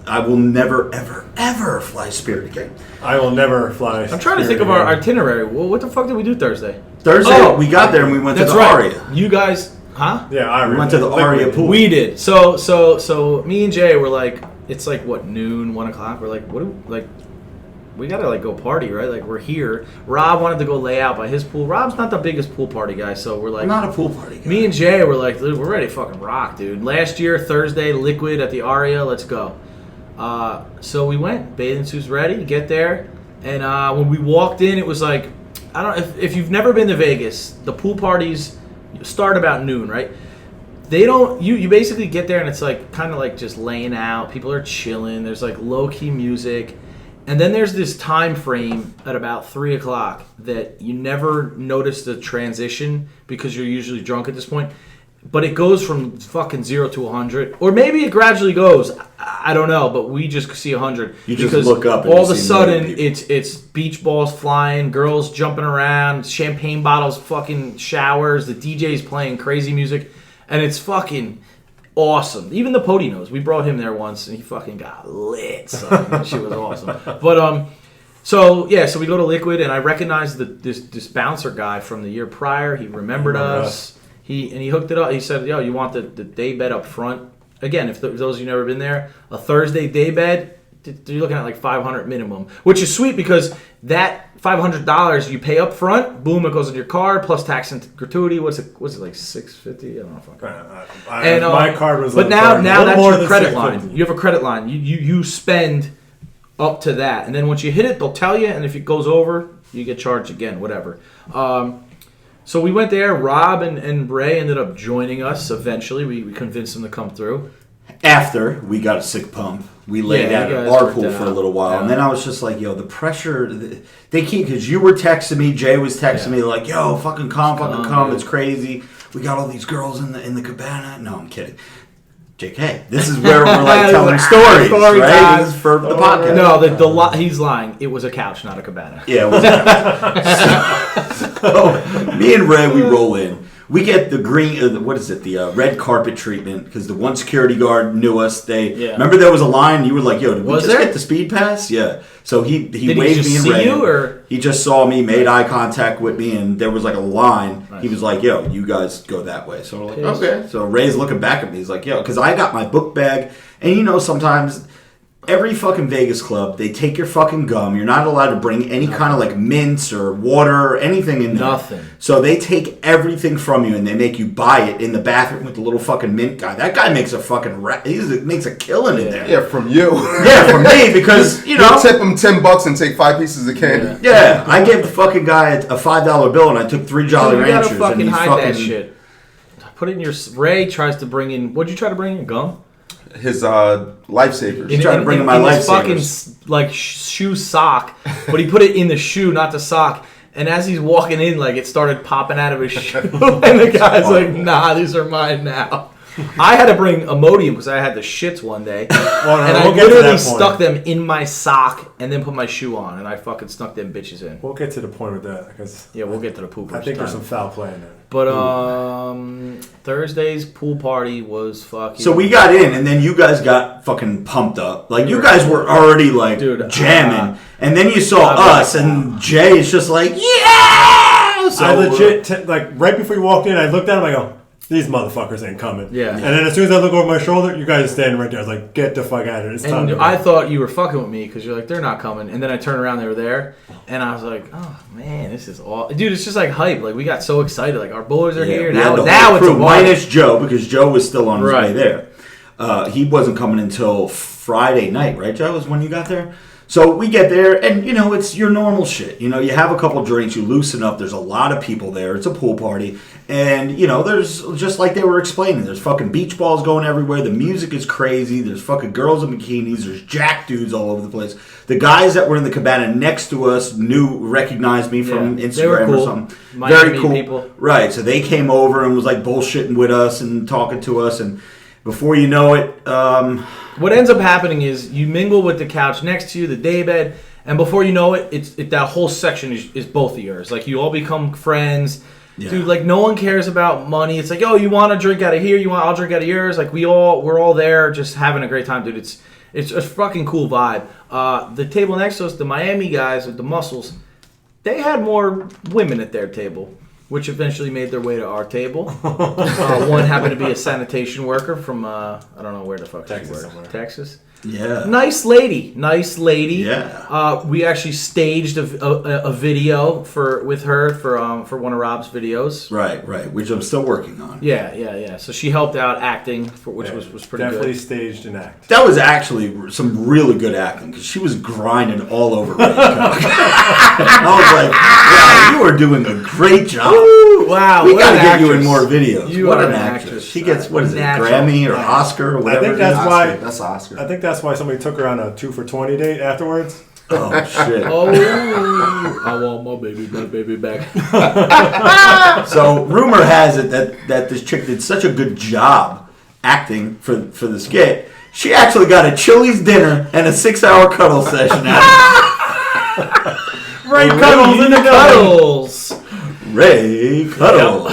I will never, ever, ever fly Spirit again. I will never fly. I'm trying to think of our itinerary. Well, what the fuck did we do Thursday? Thursday, we got there and we went to That's the right. Aria. You guys, huh? Yeah, We went to the Aria pool. We did. So me and Jay were like, it's like what, noon, 1 o'clock. We're like, we gotta like go party, right? Like we're here. Rob wanted to go lay out by his pool. Rob's not the biggest pool party guy, so we're like, I'm not a pool party guy. me and Jay were like, dude, we're ready to fucking rock, dude. Last year, Thursday, Liquid at the Aria, let's go. So we went, bathing suits ready, get there, and when we walked in, it was like, I don't know, if you've never been to Vegas, the pool parties start about noon, right? They don't, you basically get there and it's like, kind of like just laying out, people are chilling, there's like low-key music, and then there's this time frame at about 3 o'clock that you never notice the transition because you're usually drunk at this point. But it goes from fucking 0 to 100, or maybe it gradually goes. I don't know, but we just see 100. You just because look up and all you of a see sudden million people. it's beach balls flying, girls jumping around, champagne bottles, fucking showers. The DJ's playing crazy music, and it's fucking awesome. Even the Pody knows. We brought him there once, and he fucking got lit. Son. That shit was awesome. But so we go to Liquid, and I recognized this bouncer guy from the year prior. He remembered us. He hooked it up. He said, "Yo, you want the day bed up front?" Again, if those of you never been there, a Thursday day bed, you're looking at like $500 minimum, which is sweet because that $500 you pay up front, boom, it goes in your card plus tax and gratuity. What's it like $650? I don't know. Fuck. My card was. But a now little that's more your than credit $650. line. You have a credit line. You spend up to that, and then once you hit it, they'll tell you, and if it goes over, you get charged again. Whatever. So we went there. Rob and Bray ended up joining us eventually. We convinced them to come through. After we got a sick pump, we laid Yeah, out you at guys our worked pool it for a out. little while, Yeah. and then I was just like, "Yo, the pressure." They keep because you were texting me, Jay was texting me like, "Yo, fucking come, dude. it's crazy. We got all these girls in the cabana." No, I'm kidding. JK, this is where we're like telling stories, Story right? time. This is for the podcast. No, he's lying. It was a couch, not a cabana. Yeah, it was so, me and Ray, we roll in. We get the green, the red carpet treatment because the one security guard knew us. Remember there was a line. You were like, "Yo, did we Was just there? get the speed pass?" Yeah. So he Did he waved just me and see Ray. you, or? He just saw me, made eye contact with me, and there was like a line. Nice. He was like, "Yo, you guys go that way." So we're like, Yes. "Okay." So Ray's looking back at me. He's like, "Yo," because I got my book bag, and sometimes every fucking Vegas club, they take your fucking gum. You're not allowed to bring any kind of like mints or water or anything in there. Nothing. So they take everything from you and they make you buy it in the bathroom with the little fucking mint guy. That guy makes a fucking makes a killing in there. Yeah, from you. Yeah, from me because you know. You tip him $10 and take 5 pieces of candy. Yeah, I gave the fucking guy a $5 bill and I took 3 Jolly You Ranchers. gotta fucking and he's hide fucking that shit. Put it in your. Ray tries to bring in. What'd you try to bring in? Gum. His lifesavers. He's trying to bring in my his fucking lifesavers. like shoe sock, but he put it in the shoe, not the sock. And as he's walking in, like it started popping out of his shoe, and the guy's like, "Nah, these are mine now." I had to bring Imodium because I had the shits one day, and I literally stuck them in my sock and then put my shoe on, and I fucking snuck them bitches in. We'll get to the point with that because We'll get to the poopers. I think there's some foul play in there. But Thursday's pool party was fucking. So we got in, and then you guys got fucking pumped up. Like you guys were already like jamming, and then you saw us, and Jay is just like, yeah. So I legit like right before you walked in, I looked at him. I go, these motherfuckers ain't coming. Yeah. And then as soon as I look over my shoulder, you guys are standing right there. I was like, get the fuck out of here. It's time And to go. I thought you were fucking with me because you're like, they're not coming. And then I turned around, they were there. And I was like, oh, man, this is all. Dude, it's just like hype. Like, we got so excited. Like, our boys are here. we had the Now whole it's a crew, party. minus Joe, because Joe was still on his Right. way there. He wasn't coming until Friday night, right, Joe, is when you got there? So we get there, and, you know, it's your normal shit. You know, you have a couple drinks, you loosen up. There's a lot of people there. It's a pool party. And, you know, there's, just like they were explaining, there's fucking beach balls going everywhere. The music is crazy. There's fucking girls in bikinis. There's jack dudes all over the place. The guys that were in the cabana next to us recognized me from Yeah, Instagram they were cool. or something. Miami Very cool. people. Right. So they came over and was like bullshitting with us and talking to us. And before you know it, What ends up happening is you mingle with the couch next to you, the daybed, and before you know it, that whole section is both of yours. Like, you all become friends. Yeah. Dude, like, no one cares about money. It's like, oh, you want to drink out of here? I'll drink out of yours. Like, we're all there just having a great time, dude. It's a fucking cool vibe. The table next to us, the Miami guys with the muscles, they had more women at their table, which eventually made their way to our table. One happened to be a sanitation worker from, I don't know where the fuck Texas she works. somewhere. Texas? yeah. Nice lady. Yeah. We actually staged a video with her for one of Rob's videos. Right. Which I'm still working on. Yeah. So she helped out acting, which was pretty definitely good. staged an act. That was actually some really good acting because she was grinding all over Ray's cock. I was like, wow, you are doing a great job. Ooh, wow. We what gotta an get you in actress. more videos. You what are an an actress. actress. She gets, what is it, Natural. Grammy or Oscar or whatever. think it that's is. why- That's Oscar. I think that's why somebody took her on a 2 for $20 date afterwards. Oh, shit. Oh, I want my baby back. So rumor has it that this chick did such a good job acting for the skit. She actually got a Chili's dinner and a 6-hour cuddle session out of Ray Cuddles in the cuddle. Cuddles. Ray Cuddle.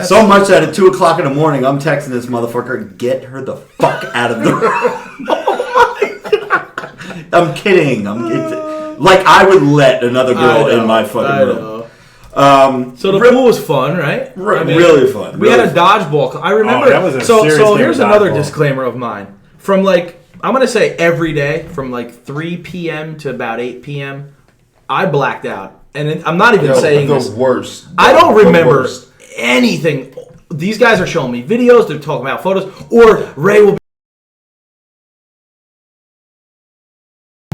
So much that at 2 o'clock in the morning, I'm texting this motherfucker, get her the fuck out of the room. Oh my God. I'm kidding. Like I would let another girl in my fucking room. So the pool was fun, right? Really fun. We had really a dodgeball. I remember. that was a so serious game here's of another dodgeball. disclaimer of mine. From like, I'm gonna say every day from like 3 p.m. to about 8 p.m. I blacked out, and I'm not even saying the this. worst. I don't The remember worst. anything. These guys are showing me videos. They're talking about photos, or Ray will be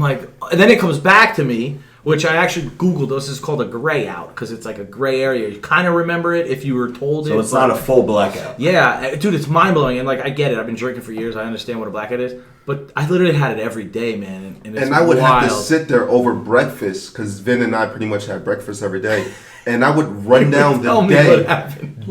like, and then it comes back to me, which I actually Googled. This is called a gray out because it's like a gray area. You kind of remember it if you were told it. So it's not a full blackout. Yeah, dude, it's mind blowing, and like I get it. I've been drinking for years. I understand what a blackout is, but I literally had it every day, man. And, it's And I would wild. have to sit there over breakfast because Vin and I pretty much had breakfast every day. And I would run down Tell the me day, what happened.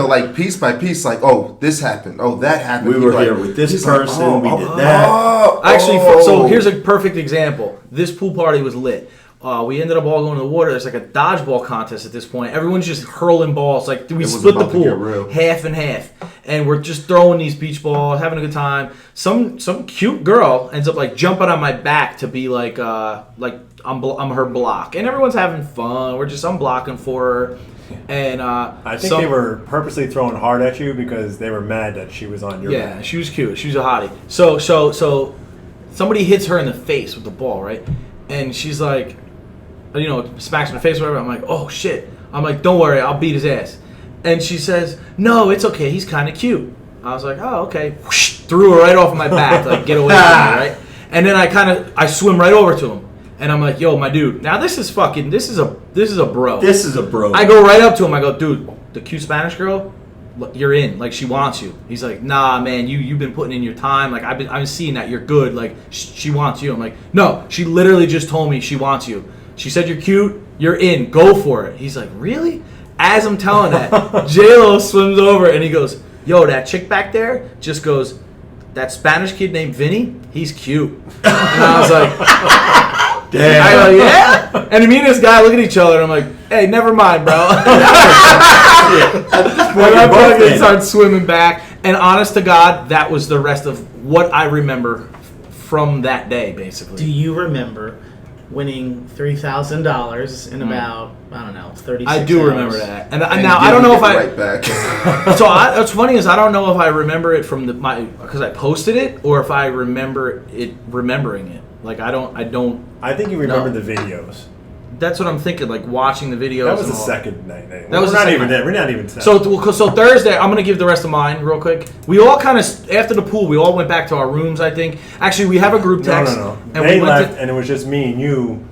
like piece by piece, like, oh, this happened, oh, that happened. We He'd were be like- here with this he's like, person, we did that. Actually, so here's a perfect example. This pool party was lit. We ended up all going to the water. There's like a dodgeball contest at this point. Everyone's just hurling balls. Like we was split the about to get pool real. half and half, and we're just throwing these beach balls, having a good time. Some cute girl ends up like jumping on my back to be like I'm her block, and everyone's having fun. I'm blocking for her, and I think they were purposely throwing hard at you because they were mad that she was on your yeah, back. she was cute. She was a hottie. So somebody hits her in the face with the ball, right? And she's like, smacks her in the face or whatever. I'm like, oh shit. I'm like, don't worry, I'll beat his ass. And she says, no, it's okay, he's kind of cute. I was like, oh, okay. Whoosh, threw her right off my back, like, get away from me, right? And then I swim right over to him. And I'm like, yo, my dude, now this is a bro. This is a bro. I go right up to him, I go, dude, the cute Spanish girl, you're in, like, she wants you. He's like, nah, man, you've been putting in your time, like, I've been seeing that, you're good, like, she wants you. I'm like, no, she literally just told me she wants you. She said you're cute, you're in, go for it. He's like, really? As I'm telling that, J-Lo swims over and he goes, yo, that chick back there just goes, that Spanish kid named Vinny, he's cute. And I was like, damn. I go, yeah? And me and this guy look at each other and I'm like, hey, never mind, bro. I fucking start swimming back. And honest to God, that was the rest of what I remember from that day, basically. Do you remember winning $3,000 in about, I don't know, 36 I do hours? remember that. And now I don't know if right back. So what's funny is I don't know if I remember it from because I posted it or if I remember it remembering it. Like I don't. I think you remember No. the videos. That's what I'm thinking. Like watching the videos. That was and the all. second night. That We're was the not second even night. there. We're not even. So Thursday, I'm gonna give the rest of mine real quick. We all kind of after the pool, we all went back to our rooms. I think actually we have a group text. No. And They we went left, and it was just me and you.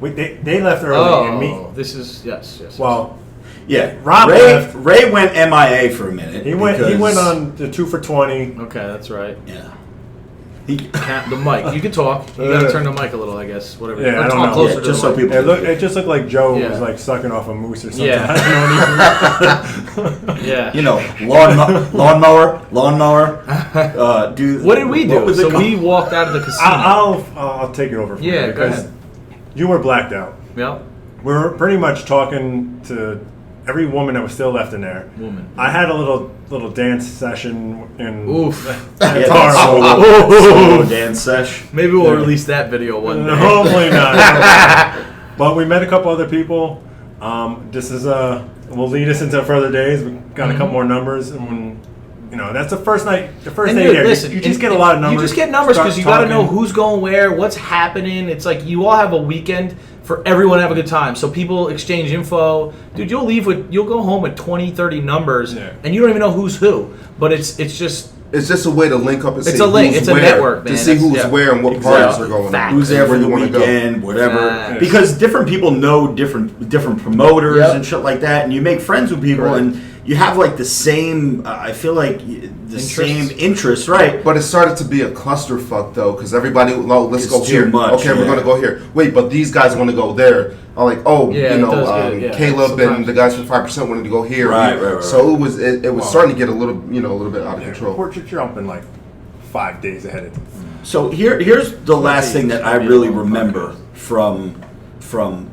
They left early, and me. This is yes. Well, Yeah, Rob Ray, left. Ray went MIA for a minute. he went because- on the 2 for 20. Okay, that's right. Yeah. The mic. You can talk. You gotta turn the mic a little, I guess. Whatever. Yeah, Or I don't talk know. closer Yeah, to just the so mic. people. It just looked like Joe Yeah. was like sucking off a moose or something. Yeah. I don't know. Yeah. You know, lawnmower. Do What did we do? What was it So called? we walked out of the casino. I'll take it over from Yeah, you go because ahead. you were blacked out. Yep. We were pretty much talking to every woman that was still left in there. Woman. I had a little dance session in. Oof. Yeah, It's that horrible. solo dance sesh. Maybe we'll release that video one day. Hopefully not. But we met a couple other people. This is will lead us into further days. We got a couple more numbers, and when that's the first night, the first And day dude, there. listen, You just get a lot of numbers. You just get numbers start because you got to know talking. who's going where, what's happening. It's like you all have a weekend for everyone to have a good time. So people exchange info. Dude, you'll go home with 20, 30 numbers, Yeah. and you don't even know who's who. But it's just It's just a way to link up and It's see a link. who's It's a where, network, man. to see That's- who's yeah. where and what Exactly. parties are going on. Facts. Who's there for Where the you wanna go. weekend, whatever. Facts. Because different people know different promoters Yep. and shit like that, and you make friends with people, Correct. and you have like the same. I feel like the Interests. same interests, right? But it started to be a clusterfuck though, because everybody, let's It's go too here. much, Okay, we're yeah. gonna go here. Wait, but these guys want to go there. I'm like, Yeah, it does get- yeah, Caleb sometimes. and the guys from 5% wanted to go here. Right. So it was starting to get a little bit out of control. We're jumping like 5 days ahead of time. So here's the last thing that I Maybe really a long remember from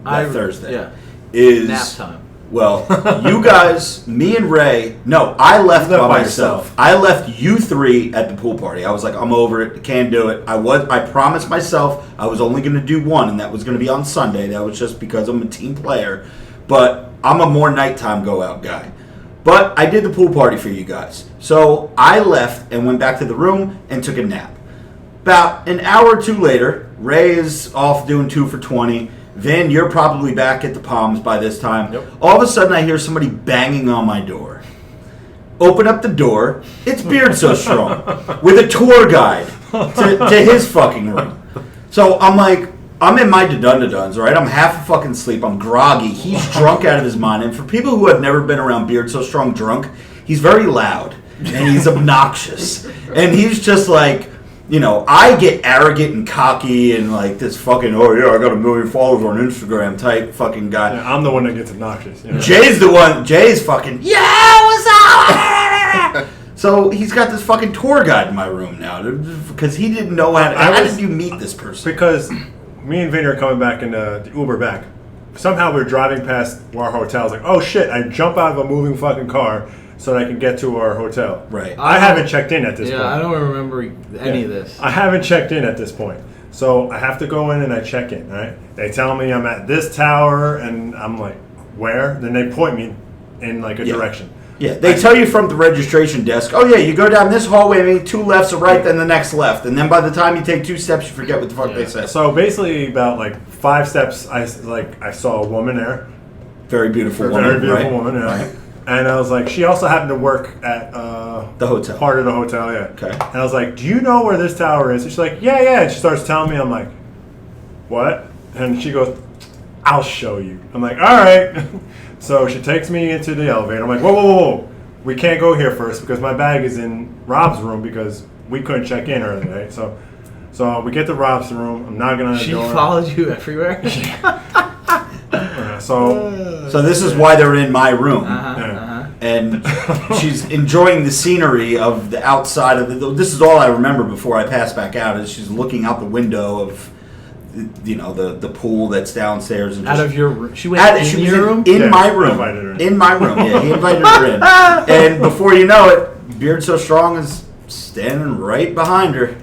that Thursday. Yeah. Is Nap time. Well, you guys, me and Ray. No, I left You left by by myself. yourself. I left you three at the pool party. I was like, I'm over it. Can't do it. I promised myself I was only going to do one, and that was going to be on Sunday. That was just because I'm a team player. But I'm a more nighttime go out guy. But I did the pool party for you guys. So I left and went back to the room and took a nap. About an hour or two later, Ray is off doing 2 for 20. Vin, you're probably back at the Palms by this time. Yep. All of a sudden, I hear somebody banging on my door. Open up the door. It's Beard So Strong with a tour guide to his fucking room. So I'm like, I'm in my dun-dun-duns, right? I'm half fucking asleep. I'm groggy. He's drunk out of his mind. And for people who have never been around Beard So Strong drunk, he's very loud and he's obnoxious. And he's just like, I get arrogant and cocky and like this fucking, oh yeah, I got 1 million followers on Instagram type fucking guy. Yeah, I'm the one that gets obnoxious. Jay's fucking, yeah, what's up? So he's got this fucking tour guide in my room now because he didn't know how did you meet this person? Because me and Vinny are coming back in the Uber back. Somehow we're driving past our hotel. It's like, oh shit, I jump out of a moving fucking car so that I can get to our hotel. Right. I haven't checked in at this point. Yeah, I don't remember any of this. I haven't checked in at this point. So I have to go in and I check in, right? They tell me I'm at this tower and I'm like, where? Then they point me in like a Yeah. direction. Yeah, they tell you from the registration desk, oh yeah, you go down this hallway, maybe 2 lefts, a right, then the next left. And then by the time you take 2 steps, you forget what the fuck they said. So basically, about like 5 steps, I saw a woman there. Very beautiful woman. Very beautiful right? woman, yeah. Right. And I was like, she also happened to work at The hotel. part of the hotel, yeah. Okay. And I was like, do you know where this tower is? And she's like, yeah. And she starts telling me, I'm like, what? And she goes, I'll show you. I'm like, all right. So she takes me into the elevator. I'm like, whoa. We can't go here first because my bag is in Rob's room because we couldn't check in earlier. So we get to Rob's room. I'm not going to She go. followed you everywhere. So this is why they're in my room. And she's enjoying the scenery of the outside of the. This is all I remember before I pass back out. Is she's looking out the window of, the pool that's downstairs. And Out of your room. She went she in was your room? in my room. Invited her in. In my room. Yeah, he invited her in. And before you know it, Beard So Strong is standing right behind her.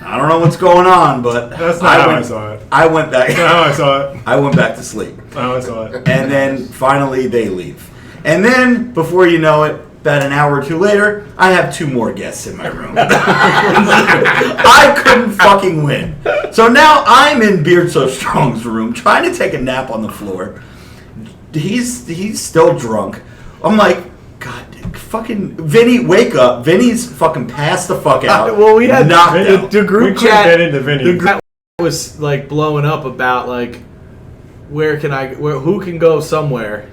I don't know what's going on, but That's not how I saw it. I went back. That's not how I saw it. I went back to sleep. That's not how I saw it. And then finally they leave. And then, before you know it, about an hour or 2 later, I have 2 more guests in my room. I couldn't fucking win. So now I'm in Beard So Strong's room trying to take a nap on the floor. He's still drunk. I'm like, God, fucking Vinny, wake up. Vinny's fucking passed the fuck out. Well, we had knocked the out. group We couldn't chat. get into Vinny. The group was like blowing up about like who can go somewhere.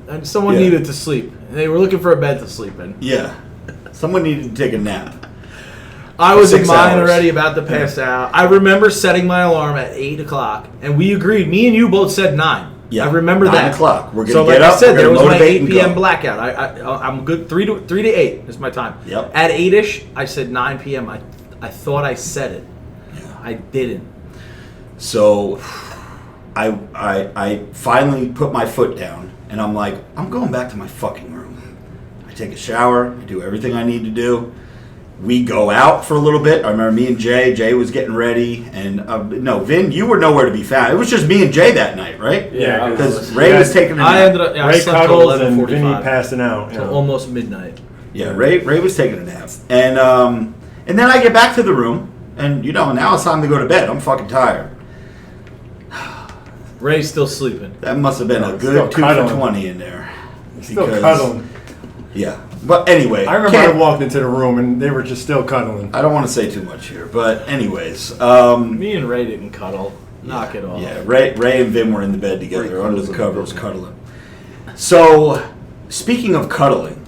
And someone Yeah. needed to sleep. They were looking for a bed to sleep in. Yeah. Someone needed to take a nap. I was in 6 mine hours. already, about to pass out. I remember setting my alarm at 8 o'clock, and we agreed. Me and you both said 9. Yeah, I remember 9 that. o'clock. We're gonna so get like up, I said, we're there gonna was my motivate 8 and p.m. go. blackout. I'm good. 3 to 8 is my time. Yep. At 8ish, I said 9 p.m. I thought I said it. Yeah. I didn't. So I finally put my foot down, and I'm like, I'm going back to my fucking room. I take a shower, I do everything I need to do. We go out for a little bit. I remember me and Jay was getting ready, and no, Vin, you were nowhere to be found. It was just me and Jay that night, right? Yeah, Because Ray was taking a nap. I ended up. I Ray slept till cuddles and Vinny 11:45. passing out. Till almost midnight. Yeah, Ray was taking a nap, and then I get back to the room, and now it's time to go to bed. I'm fucking tired. Ray's still sleeping. That must have been a Still good 2 for cuddling. 20 in there. Still Because- cuddling. Yeah, but anyway, I remember I walked into the room and they were just still cuddling. I don't want to say too much here, but anyways, Me and Ray didn't cuddle. Knock it off. yeah, Ray and Vim were in the bed together under the covers cuddling. So, speaking of cuddling,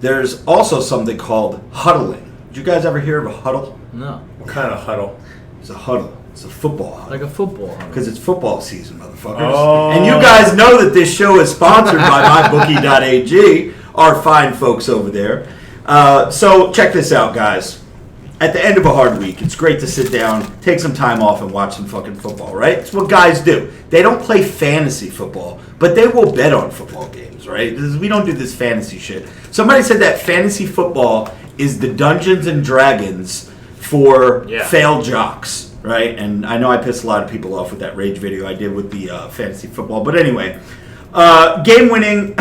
there's also something called huddling. Did you guys ever hear of a huddle? No. What kind of huddle? It's a huddle. It's a football huddle. Like a football. Because it's football season, motherfuckers. Oh. And you guys know that this show is sponsored by MyBookie.ag, our fine folks over there. So check this out, guys. At the end of a hard week, it's great to sit down, take some time off, and watch some fucking football, right? It's what guys do. They don't play fantasy football, but they will bet on football games, right? We don't do this fantasy shit. Somebody said that fantasy football is the Dungeons and Dragons for failed jocks, right? And I know I pissed a lot of people off with that rage video I did with the fantasy football, but anyway, game-winning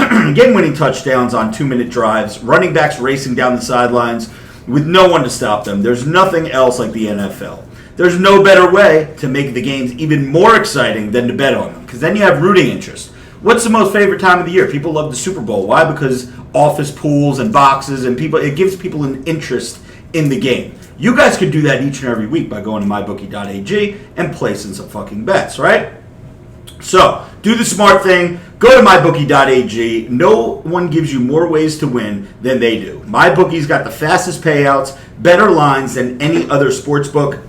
touchdowns on 2-minute drives, running backs racing down the sidelines with no one to stop them. There's nothing else like the NFL. There's no better way to make the games even more exciting than to bet on them, because then you have rooting interest. What's the most favorite time of the year? People love the Super Bowl. Why? Because office pools and boxes and it gives people an interest in the game. You guys could do that each and every week by going to mybookie.ag and placing some fucking bets, right? So, do the smart thing. Go to mybookie.ag. No one gives you more ways to win than they do. MyBookie's got the fastest payouts, better lines than any other sports book.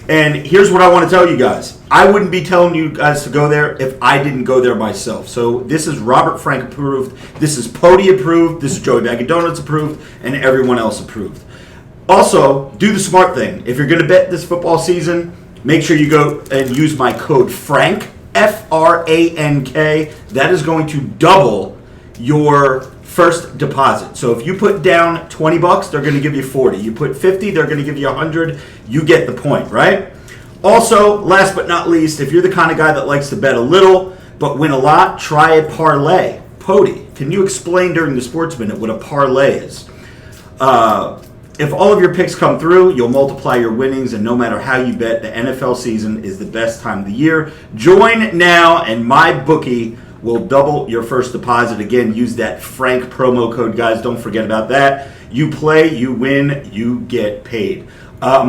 And here's what I want to tell you guys. I wouldn't be telling you guys to go there if I didn't go there myself. So this is Robert Frank approved. This is Pody approved. This is Joey Bag of Donuts approved. And everyone else approved. Also, do the smart thing. If you're going to bet this football season, make sure you go and use my code FRANK, F-R-A-N-K. That is going to double your first deposit. So if you put down $20, they're going to give you 40. You put 50, they're going to give you 100. You get the point, right? Also, last but not least, if you're the kind of guy that likes to bet a little but win a lot, try a parlay. Pody, can you explain during the Sports Minute what a parlay is? If all of your picks come through, you'll multiply your winnings, and no matter how you bet, the NFL season is the best time of the year. Join now, and MyBookie will double your first deposit. Again, use that Frank promo code, guys. Don't forget about that. You play, you win, you get paid.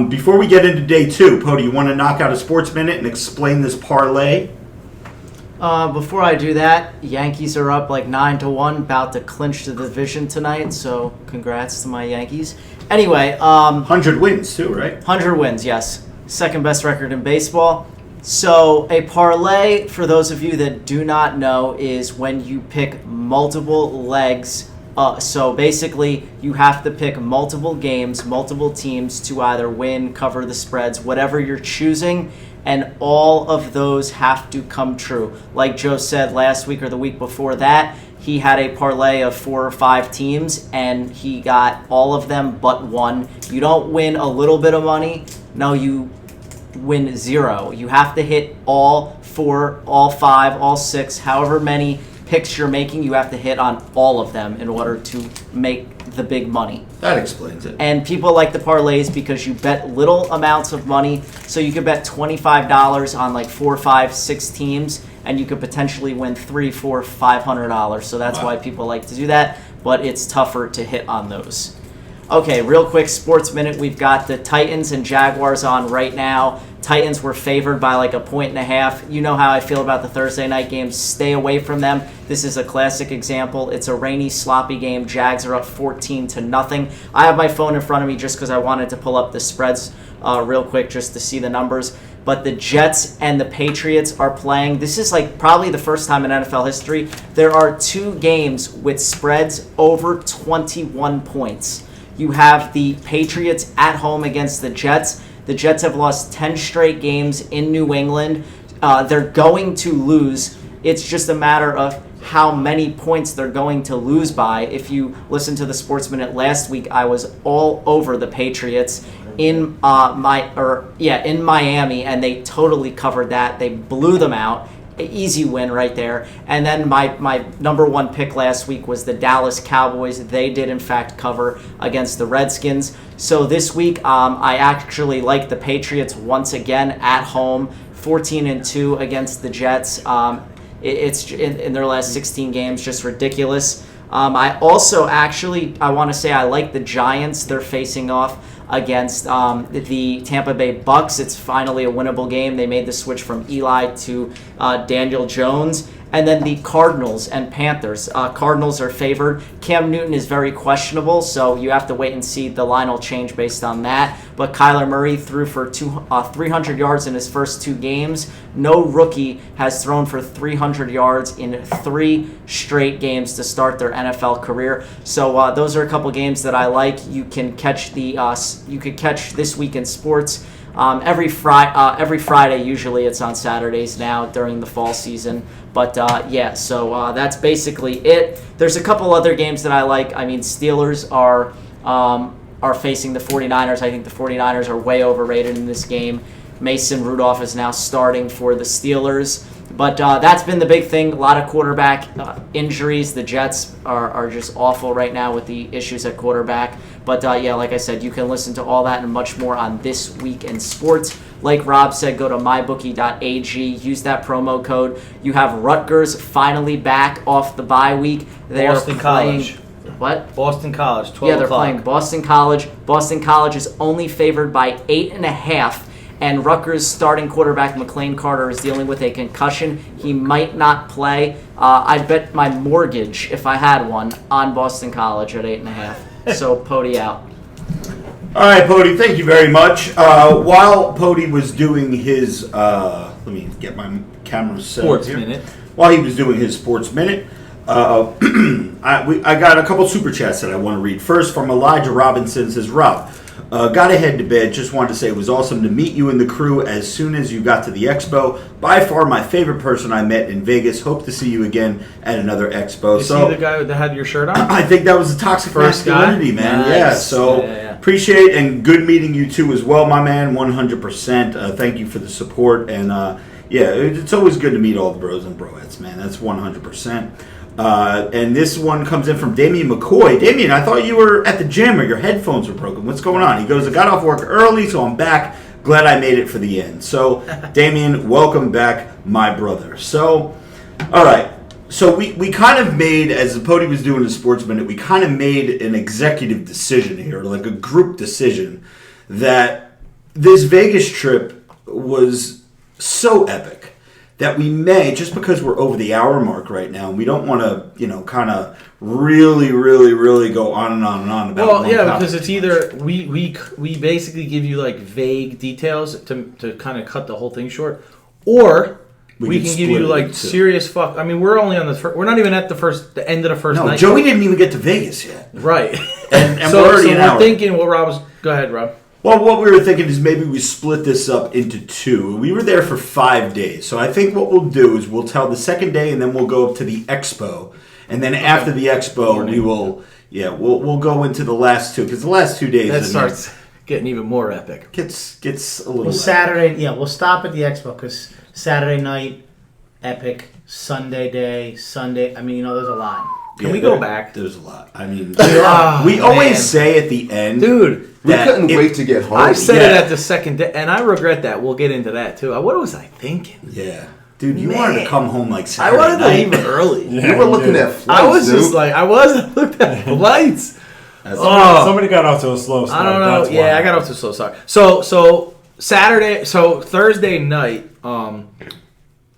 Before we get into day 2, Pody, you want to knock out a Sports Minute and explain this parlay? Before I do that, Yankees are up like 9-1, about to clinch the division tonight. So congrats to my Yankees. Anyway, 100 wins too, right? 100 wins, yes. Second best record in baseball. So a parlay, for those of you that do not know, is when you pick multiple legs. So basically, you have to pick multiple games, multiple teams to either win, cover the spreads, whatever you're choosing, and all of those have to come true. Like Joe said last week or the week before that, he had a parlay of 4 or 5 teams, and he got all of them but one. You don't win a little bit of money. No, you win 0. You have to hit all 4, all 5, all 6, however many picks you're making, you have to hit on all of them in order to make the big money. That explains it. And people like the parlays because you bet little amounts of money. So you could bet $25 on like 4, 5, 6 teams, and you could potentially win $300, $400, $500. So that's why people like to do that, but it's tougher to hit on those. Okay, real quick, Sports Minute. We've got the Titans and Jaguars on right now. Titans were favored by like 1.5. You know how I feel about the Thursday night games. Stay away from them. This is a classic example. It's a rainy, sloppy game. Jags are up 14-0. I have my phone in front of me just because I wanted to pull up the spreads real quick just to see the numbers. But the Jets and the Patriots are playing. This is like probably the first time in NFL history. There are 2 games with spreads over 21 points. You have the Patriots at home against the Jets. The Jets have lost 10 straight games in New England. They're going to lose. It's just a matter of how many points they're going to lose by. If you listen to the Sports Minute last week, I was all over the Patriots in Miami, and they totally covered that. They blew them out. Easy win right there. And then my number 1 pick last week was the Dallas Cowboys. They did, in fact, cover against the Redskins. So this week, I actually like the Patriots once again at home, 14-2 against the Jets. It's in their last 16 games, just ridiculous. I also I want to say I like the Giants. They're facing off against the Tampa Bay Bucks. It's finally a winnable game. They made the switch from Eli to Daniel Jones. And then the Cardinals and Panthers. Cardinals are favored. Cam Newton is very questionable, so you have to wait and see. The line will change based on that. But Kyler Murray threw for 300 yards in his first 2 games. No rookie has thrown for 300 yards in 3 straight games to start their NFL career. So those are a couple games that I like. You can catch you could catch This Week in Sports every Friday. Usually it's on Saturdays now during the fall season. But so that's basically it. There's a couple other games that I like. I mean, Steelers are facing the 49ers. I think the 49ers are way overrated in this game. Mason Rudolph is now starting for the Steelers. But that's been the big thing. A lot of quarterback injuries. The Jets are just awful right now with the issues at quarterback. But like I said, you can listen to all that and much more on This Week in Sports. Like Rob said, go to mybookie.ag. Use that promo code. You have Rutgers finally back off the bye week. They Boston are playing. College. What? Boston College, 12 Yeah, they're o'clock. playing Boston College. Boston College is only favored by 8.5. And Rutgers starting quarterback McLean Carter is dealing with a concussion. He might not play. I'd bet my mortgage, if I had one, on Boston College at 8.5. So Pody out. All right, Pody, thank you very much. While Pody was doing his, let me get my camera set Sports here. Minute. While he was doing his Sports Minute, I got a couple super chats that I want to read. First, from Elijah Robinson, says, Rob, gotta head to bed. Just wanted to say it was awesome to meet you and the crew as soon as you got to the expo. By far my favorite person I met in Vegas. Hope to see you again at another expo. Is he the guy that had your shirt on? I think that was the toxic First guy? masculinity, man. Nice. Yeah, so Yeah. appreciate and good meeting you too as well, my man. 100%. Thank you for the support. And it's always good to meet all the bros and broettes, man. That's 100%. And this one comes in from Damian McCoy. Damian, I thought you were at the gym or your headphones were broken. What's going on? He goes, I got off work early, so I'm back. Glad I made it for the end. So, Damian, welcome back, my brother. So, all right. So we kind of made, as Pody was doing the Sports Minute, we kind of made an executive decision here, like a group decision, that this Vegas trip was so epic that we may, just because we're over the hour mark right now, and we don't want to, kind of really go on and on and on about. Well, yeah, because it's either we basically give you like vague details to kind of cut the whole thing short, or we can give you like serious fuck. I mean, we're only on the we're not even at the end of the first night. No, Joey didn't even get to Vegas yet. Right. And so we're already we're thinking. Well, Rob was. Go ahead, Rob. Well, what we were thinking is maybe we split this up into 2. We were there for 5 days. So I think what we'll do is we'll tell the second day and then we'll go up to the expo. And then after the expo, we will, we'll go into the last 2. Because the last 2 days... That starts getting even more epic. Gets a little... Well, Saturday, we'll stop at the expo because Saturday night, epic. Sunday, I mean, there's a lot. Can we go back? There's a lot. I mean, we always say at the end... Dude... We couldn't wait to get home. I said it at the second day, and I regret that. We'll get into that, too. What was I thinking? Yeah. Dude, you wanted to come home like Saturday I wanted night. to leave early. Yeah, you were looking at flights, I was dude. just like, I looked at flights. Somebody got off to a slow start. I don't know. That's why. I got off to a slow start. So Thursday night,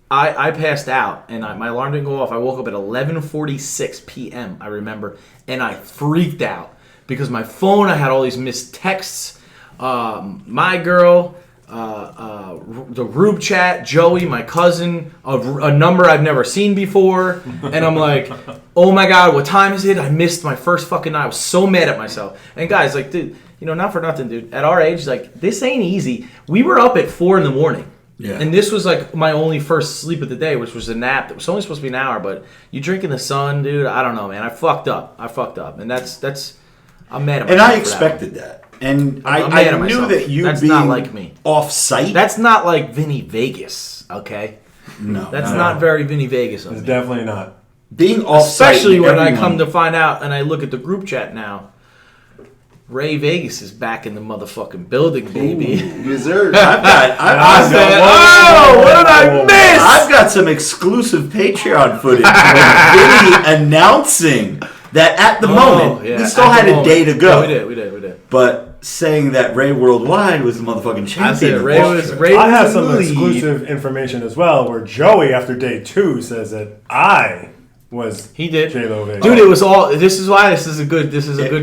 I passed out, and my alarm didn't go off. I woke up at 11:46 p.m., I remember, and I freaked out. Because my phone, I had all these missed texts. My girl, the group chat, Joey, my cousin, a number I've never seen before. And I'm like, oh my God, what time is it? I missed my first fucking night. I was so mad at myself. And guys, like, dude, not for nothing, dude. At our age, like, this ain't easy. We were up at 4 a.m. Yeah. And this was like my only first sleep of the day, which was a nap that was only supposed to be an hour. But you drink in the sun, dude, I don't know, man. I fucked up. And that's I'm mad at myself. And I expected that. And I knew that you That's being not like me. off-site. That's not like Vinny Vegas, okay? No. That's not very Vinny Vegas of It's me. definitely not. Being off-site. Especially when I come to find out and I look at the group chat now. Ray Vegas is back in the motherfucking building, baby. Yes, sir. I've said, what did I miss? I've got some exclusive Patreon footage of Vinny announcing that at the moment, we still had a day to go. Yeah, we did. But saying that Ray Worldwide was the motherfucking champion. I said Ray I have was some in the lead. exclusive information as well, where Joey, after day 2, says that I was He did. J-Lo Vegas. Dude, it was all. This is why this is a good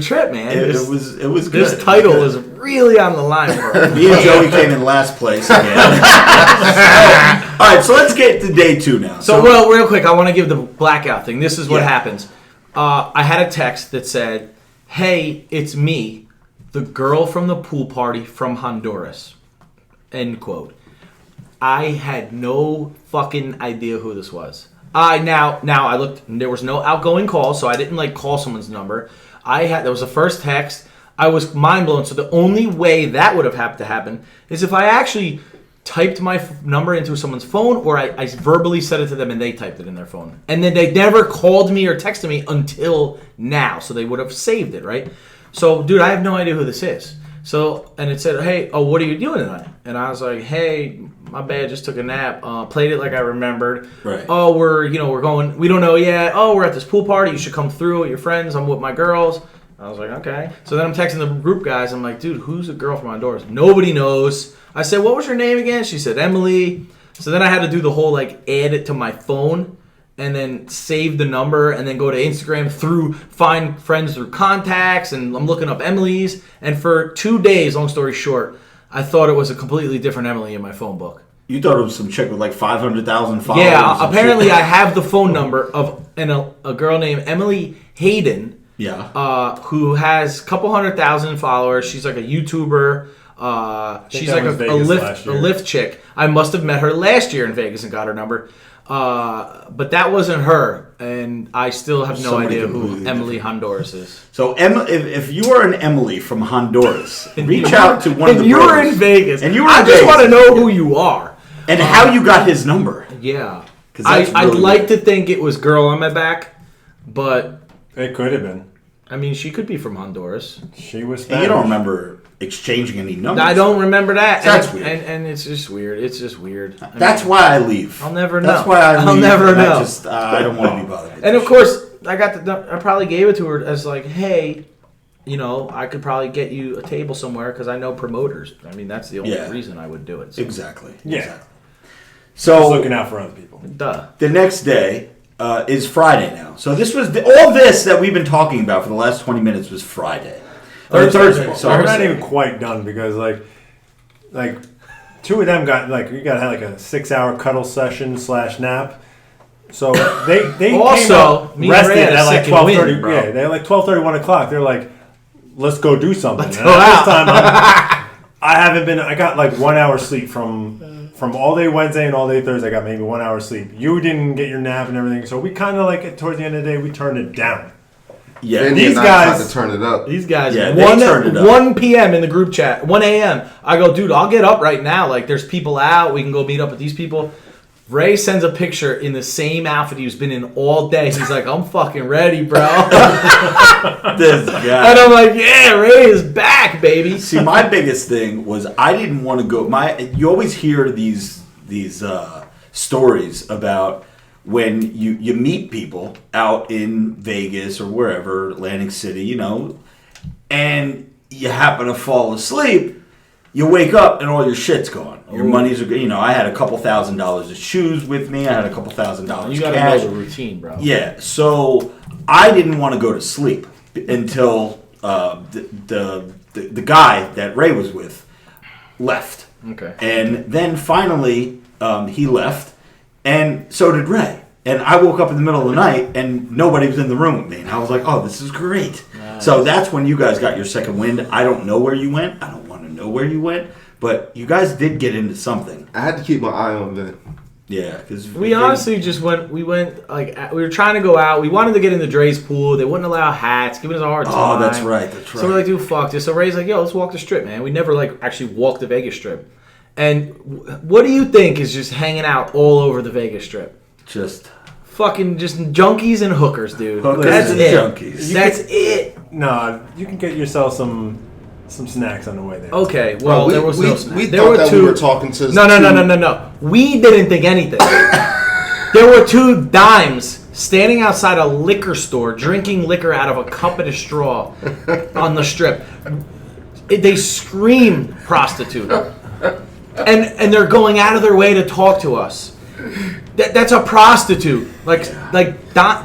trip, man. It was good. This title is really on the line for us. Me and Joey came in last place again. All right, so let's get to day 2 now. So, well, real quick, I want to give the blackout thing. This is what happens. I had a text that said, "Hey, it's me, the girl from the pool party from Honduras." End quote. I had no fucking idea who this was. Now I looked. There was no outgoing call, so I didn't call someone's number. That was the first text. I was mind blown. So the only way that would have had to happen is if I actually typed my number into someone's phone, or I verbally said it to them and they typed it in their phone. And then they never called me or texted me until now. So they would have saved it, right? So, dude, I have no idea who this is. So, and it said, hey, what are you doing tonight? And I was like, hey, my bad, just took a nap. Played it like I remembered. Right. Oh, we're going, we don't know yet. Oh, we're at this pool party. You should come through with your friends. I'm with my girls. I was like, okay. So then I'm texting the group guys. I'm like, dude, who's a girl from Honduras? Nobody knows. I said, what was your name again? She said, Emily. So then I had to do the whole, add it to my phone and then save the number and then go to Instagram find friends through contacts. And I'm looking up Emily's. And for 2 days, long story short, I thought it was a completely different Emily in my phone book. You thought it was some chick with 500,000 followers. Yeah, apparently I have the phone number of a girl named Emily Hayden. Yeah. Who has a couple 100,000 followers. She's like a YouTuber. She's like a Lyft chick. I must have met her last year in Vegas and got her number. But that wasn't her, and I still have no idea who Emily Honduras is. So if you are an Emily from Honduras, reach out to one of the And you were bros. in Vegas. And you were I in just Vegas. want to know who you are. And how you got his number. Yeah. That's I'd really like to think it was girl on my back. but It could have been. I mean, she could be from Honduras. She was And Spanish. you don't remember exchanging any numbers. I don't remember that. That's and, weird. And it's just weird. It's just weird. I That's mean, why I leave. I'll never know. That's why I leave. I'll never and know. I don't want to be bothered with And this of course, I probably gave it to her as like, hey, you know, I could probably get you a table somewhere because I know promoters. I mean, that's the only Yeah. reason I would do it. So. shit. Exactly. Yeah. Exactly. Just So looking out for other people. Duh. the next day is Friday now. So this was all this that we've been talking about for the last 20 minutes was Friday. Or Thursday. So Sorry. we're not even quite done because like two of them got we got to have like a 6-hour cuddle session / nap. So they Also, came me up, and Ray rested had a at like second 12:30. wind, bro. Yeah, they're like 12:30, 1 o'clock. They're like, let's go do something. Let's And go at out. this time, I haven't been. I got like 1 hour sleep from all day Wednesday and all day Thursday. I got maybe 1 hour sleep. You didn't get your nap and everything, so we kind of like towards the end of the day we turned it down. Yeah. Then These and I guys- tried to turn it up. These guys, Yeah, they turned it up. 1 p.m. in the group chat, 1 a.m. I go, dude, I'll get up right now. Like, there's people out. We can go meet up with these people. Ray sends a picture in the same outfit he's been in all day. He's like, I'm fucking ready, bro. This guy. And I'm like, yeah, Ray is back, baby. See, my biggest thing was I didn't want to go. You always hear these stories about when you meet people out in Vegas or wherever, Atlantic City, you know, and you happen to fall asleep. You wake up and all your shit's gone. Your money's, you know, I had a couple $1,000s of shoes with me. I had a couple $1,000s You gotta cash. know the routine, bro. Yeah, so I didn't want to go to sleep until the guy that Ray was with left. Okay. And then finally he left, and so did Ray. And I woke up in the middle of the night, and nobody was in the room with me. And I was like, oh, this is great. Nice. So that's when you guys got your second wind. I don't know where you went. I don't want to know where you went. But you guys did get into something. I had to keep my eye on that. Yeah, because We honestly just went. We went like we were trying to go out. We wanted to get into Dre's pool. They wouldn't allow hats, giving us a hard time. Oh, that's right. That's right. So we're like, dude, fuck this. So Ray's like, yo, let's walk the strip, man. We never like actually walked the Vegas Strip. And what do you think is just hanging out all over the Vegas Strip? just Fucking just junkies and hookers, dude. hookers That's and it. junkies. That's it. No, you can get yourself some snacks on the way there. Okay, well, there was no snack. We There thought were that two. we were talking to No. We didn't think anything. There were two dimes standing outside a liquor store drinking liquor out of a cup and a straw on the strip. They scream prostitute. And they're going out of their way to talk to us. That's a prostitute.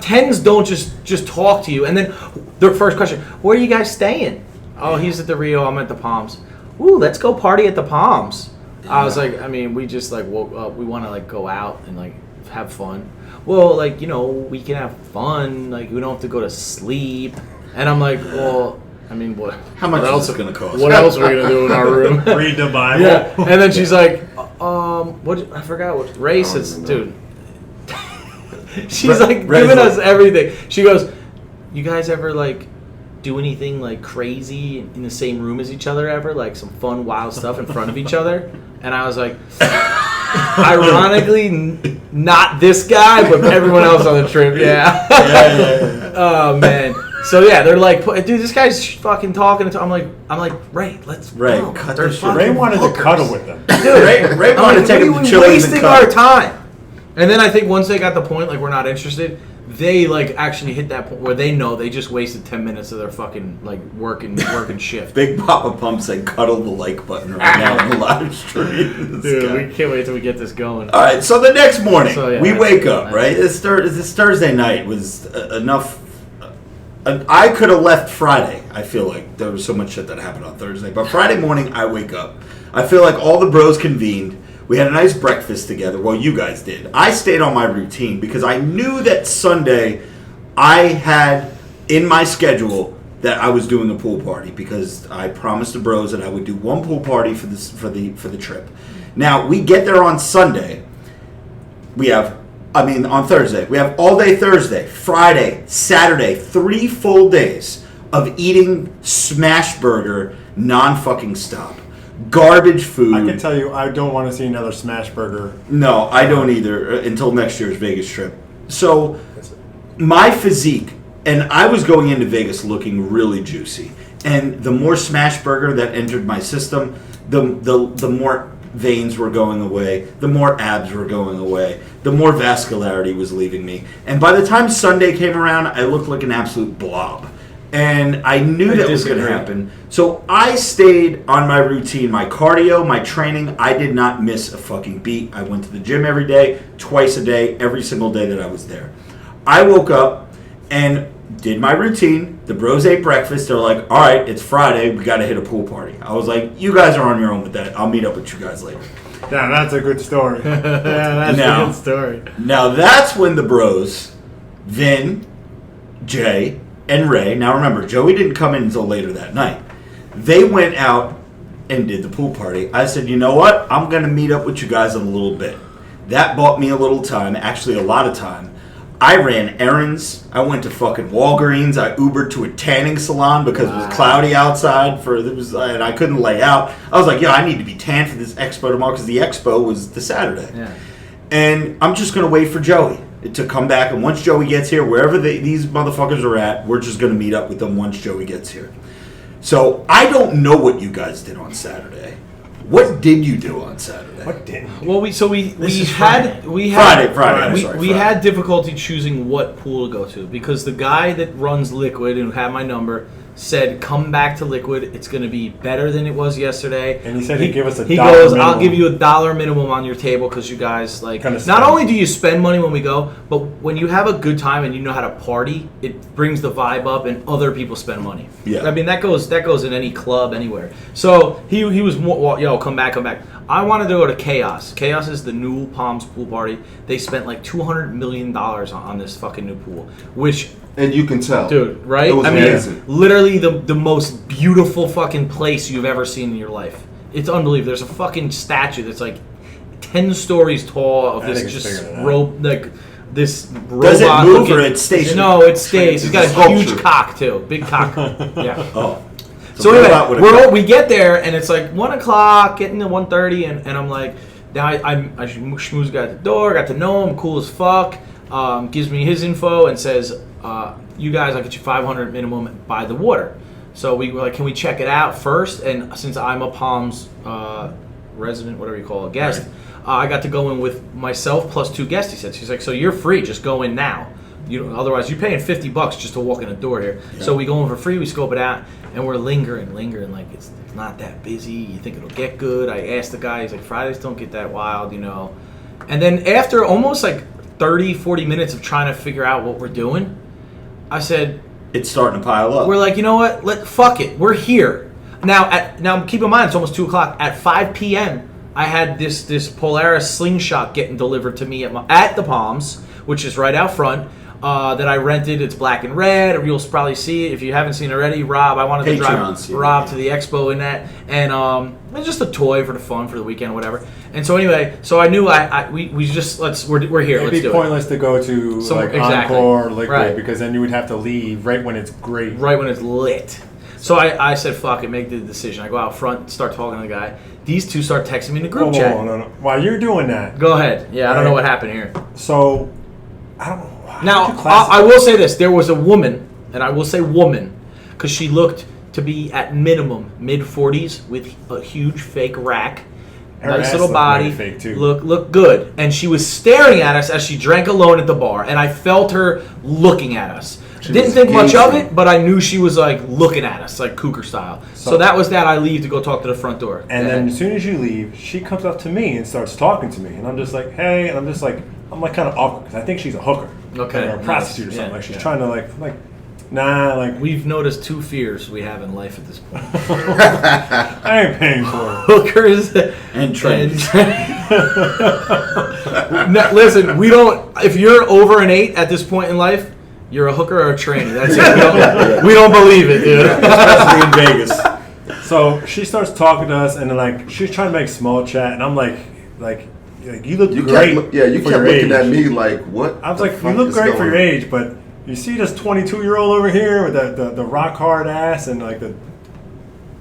Tens don't just talk to you. And then their first question, where are you guys staying? Oh, he's at the Rio, I'm at the Palms. Ooh, let's go party at the Palms. I was like, I mean, we just like woke up. We want to like go out and like have fun. Well, like, you know, we can have fun. Like, we don't have to go to sleep. And I'm like, well, I mean, what? How much what is else this going to cost? What else are we gonna do in our room? Read the Bible. Yeah. And then she's like, what? I forgot what Ray says, dude. She's like Ray's giving like- us everything. She goes, you guys ever like do anything like crazy in the same room as each other ever? Like some fun, wild stuff in front of each other? And I was like, ironically, not this guy, but everyone else on the trip. Yeah. Yeah. Oh man. So yeah, they're like, dude, this guy's fucking talking. I'm like, Ray, let's Ray, go. cut They're this shit. fucking Ray wanted to hookers. cuddle with them. Ray I'm wanted like, to take him what to are we Chili's and wasting cut. our time? And then I think once they got the point, like we're not interested, they like actually hit that point where they know they just wasted 10 minutes of their fucking like working shift. Big Papa Pump said cuddle the like button right now on the live stream. This guy. Dude, we can't wait till we get this going. All right, so the next morning, So, yeah, we that's wake it. up, That's right? it. This Thursday night was enough. I could have left Friday. I feel like there was so much shit that happened on Thursday. But Friday morning, I wake up. I feel like all the bros convened. We had a nice breakfast together. Well, you guys did. I stayed on my routine because I knew that Sunday I had in my schedule that I was doing the pool party because I promised the bros that I would do one pool party for the trip. Now, we get there on Sunday. On Thursday. We have all day Thursday, Friday, Saturday, 3 full days of eating smash burger non-fucking stop. Garbage food. I can tell you, I don't want to see another smash burger. No, I don't either until next year's Vegas trip. So my physique, and I was going into Vegas looking really juicy. And the more smash burger that entered my system, the more veins were going away, the more abs were going away, the more vascularity was leaving me. And by the time Sunday came around, I looked like an absolute blob. And I knew that was going to happen. So I stayed on my routine, my cardio, my training. I did not miss a fucking beat. I went to the gym every day, twice a day, every single day that I was there. I woke up and did my routine. The bros ate breakfast. They're like, all right, it's Friday. We got to hit a pool party. I was like, you guys are on your own with that. I'll meet up with you guys later. Yeah, that's a good story. That's a good story. Now that's when the bros, Vin, Jay, and Ray, now remember, Joey didn't come in until later that night. They went out and did the pool party. I said, you know what? I'm going to meet up with you guys in a little bit. That bought me a little time, actually a lot of time. I ran errands. I went to fucking Walgreens. I Ubered to a tanning salon because it was cloudy outside. And I couldn't lay out. I was like, yeah, I need to be tan for this expo tomorrow because the expo was the Saturday. Yeah. And I'm just going to wait for Joey to come back. And once Joey gets here, wherever these motherfuckers are at, we're just going to meet up with them once Joey gets here. So I don't know what you guys did on Saturday. What did you do on Saturday? What didn't? Well, we Friday. I'm sorry, we Friday. had difficulty choosing what pool to go to because the guy that runs Liquid and had my number said, "Come back to Liquid. It's going to be better than it was yesterday." And he said he'd give us a He dollar goes, minimum. "I'll give you $1 minimum on your table because you guys like." Kinda Not spend. only do you spend money when we go, but when you have a good time and you know how to party, it brings the vibe up, and other people spend money. Yeah. I mean that goes in any club anywhere. So he was more, yo, come back. I wanted to go to Chaos. Chaos is the new Palms pool party. They spent like $200 million on this fucking new pool, which. And you can tell. Dude, right? It was amazing. Mean, literally the most beautiful fucking place you've ever seen in your life. It's unbelievable. There's a fucking statue that's like 10 stories tall of I this think it's just bigger than that. this robot. Does it move looking- or it stays? No, it stays. He's got a Sculpture. huge cock too. Big cock. Yeah. Oh. So robot with a anyway, cock. we get there and it's like 1 o'clock, getting to 1:30, and I'm like, now I schmooze guy at the door, got to know him, cool as fuck. Gives me his info and says, you guys, I'll get you 500 minimum by the water. So we were like, can we check it out first? And since I'm a Palms resident, whatever you call it, guest, I got to go in with myself plus 2 guests. He said, she's like, so you're free, just go in now. Otherwise, you're paying $50 just to walk in the door here. Yeah. So we go in for free, we scope it out, and we're lingering. Like it's not that busy. You think it'll get good? I asked the guy. He's like, Fridays don't get that wild, And then after almost like 30, 40 minutes of trying to figure out what we're doing, I said, It's starting to pile up. we're like, you know what? Fuck it. We're here. Now keep in mind, it's almost 2 o'clock. At 5 p.m., I had this Polaris slingshot getting delivered to me at the Palms, which is right out front, that I rented. It's black and red. You'll probably see it. If you haven't seen it already, Rob, I wanted to drive Rob to the expo in that. And it's just a toy for the fun for the weekend or whatever. And so anyway, I knew we just, we're here. It'd Let's be do pointless to go to Exactly. Encore or Liquid Right. because then you would have to leave right when it's great. it. Right when it's lit. So I said, fuck it, make the decision. I go out front, start talking to the guy. These two start texting me in the group chat. No. While you're doing that, Go ahead. Yeah, I don't know what happened here. so I don't know. Now, how would you classify- I will say this. There was a woman, and I will say woman, because she looked to be at minimum mid-40s with a huge fake rack. Her Nice ass little looked body. very fake, too. Look good. And she was staring at us as she drank alone at the bar, and I felt her looking at us. Didn't was think much of gazing. it, but I knew she was like looking at us, like cougar style. So that was that. I leave to go talk to the front door. And then as soon as you leave, she comes up to me and starts talking to me, and I'm just like, hey, and I'm like kind of awkward because I think she's a hooker, Okay, or a prostitute or nice. something. Yeah, Like she's yeah. trying to like, nah, like We've noticed 2 fears we have in life at this point. I ain't paying for it. Hookers And trains. No, listen, we don't. If you're over an 8 at this point in life, you're a hooker or a trainee. That's it. We don't believe it, dude. Especially in Vegas. So she starts talking to us, and then like she's trying to make small chat, and I'm like you look You great. kept, you for kept your looking age. at me like, what? I was the like, you fuck look is great for going your on? age, but you see this 22-year-old over here with the rock hard ass and like the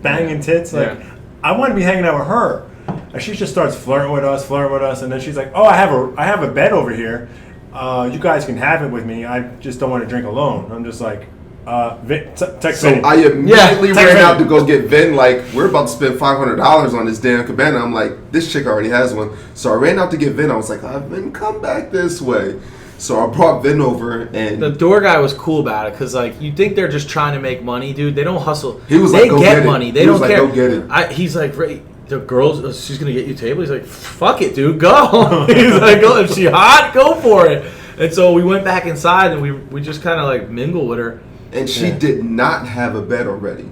banging tits. Like, Yeah. I want to be hanging out with her, and she just starts flirting with us, and then she's like, oh, I have a bed over here, you guys can have it with me. I just don't want to drink alone. I'm just like, text So Vinny. I immediately text ran Vinny. out to go get Vin. Like, we're about to spend $500 on this damn cabana. I'm like, this chick already has one. So I ran out to get Vin. I was like, Vin, come back this way. So I brought Vin over, and The door guy was cool about it because, like, you think they're just trying to make money, dude. They don't hustle. He was they like, "Go get get it." money. They He don't was like, care. "Go get it." He's like, "Ray, the girl's, she's gonna get you a table." He's like, "Fuck it, dude, go." He's like, "Go, if she hot, go for it." And so we went back inside and we just kind of like mingle with her. and she did not have a bed already.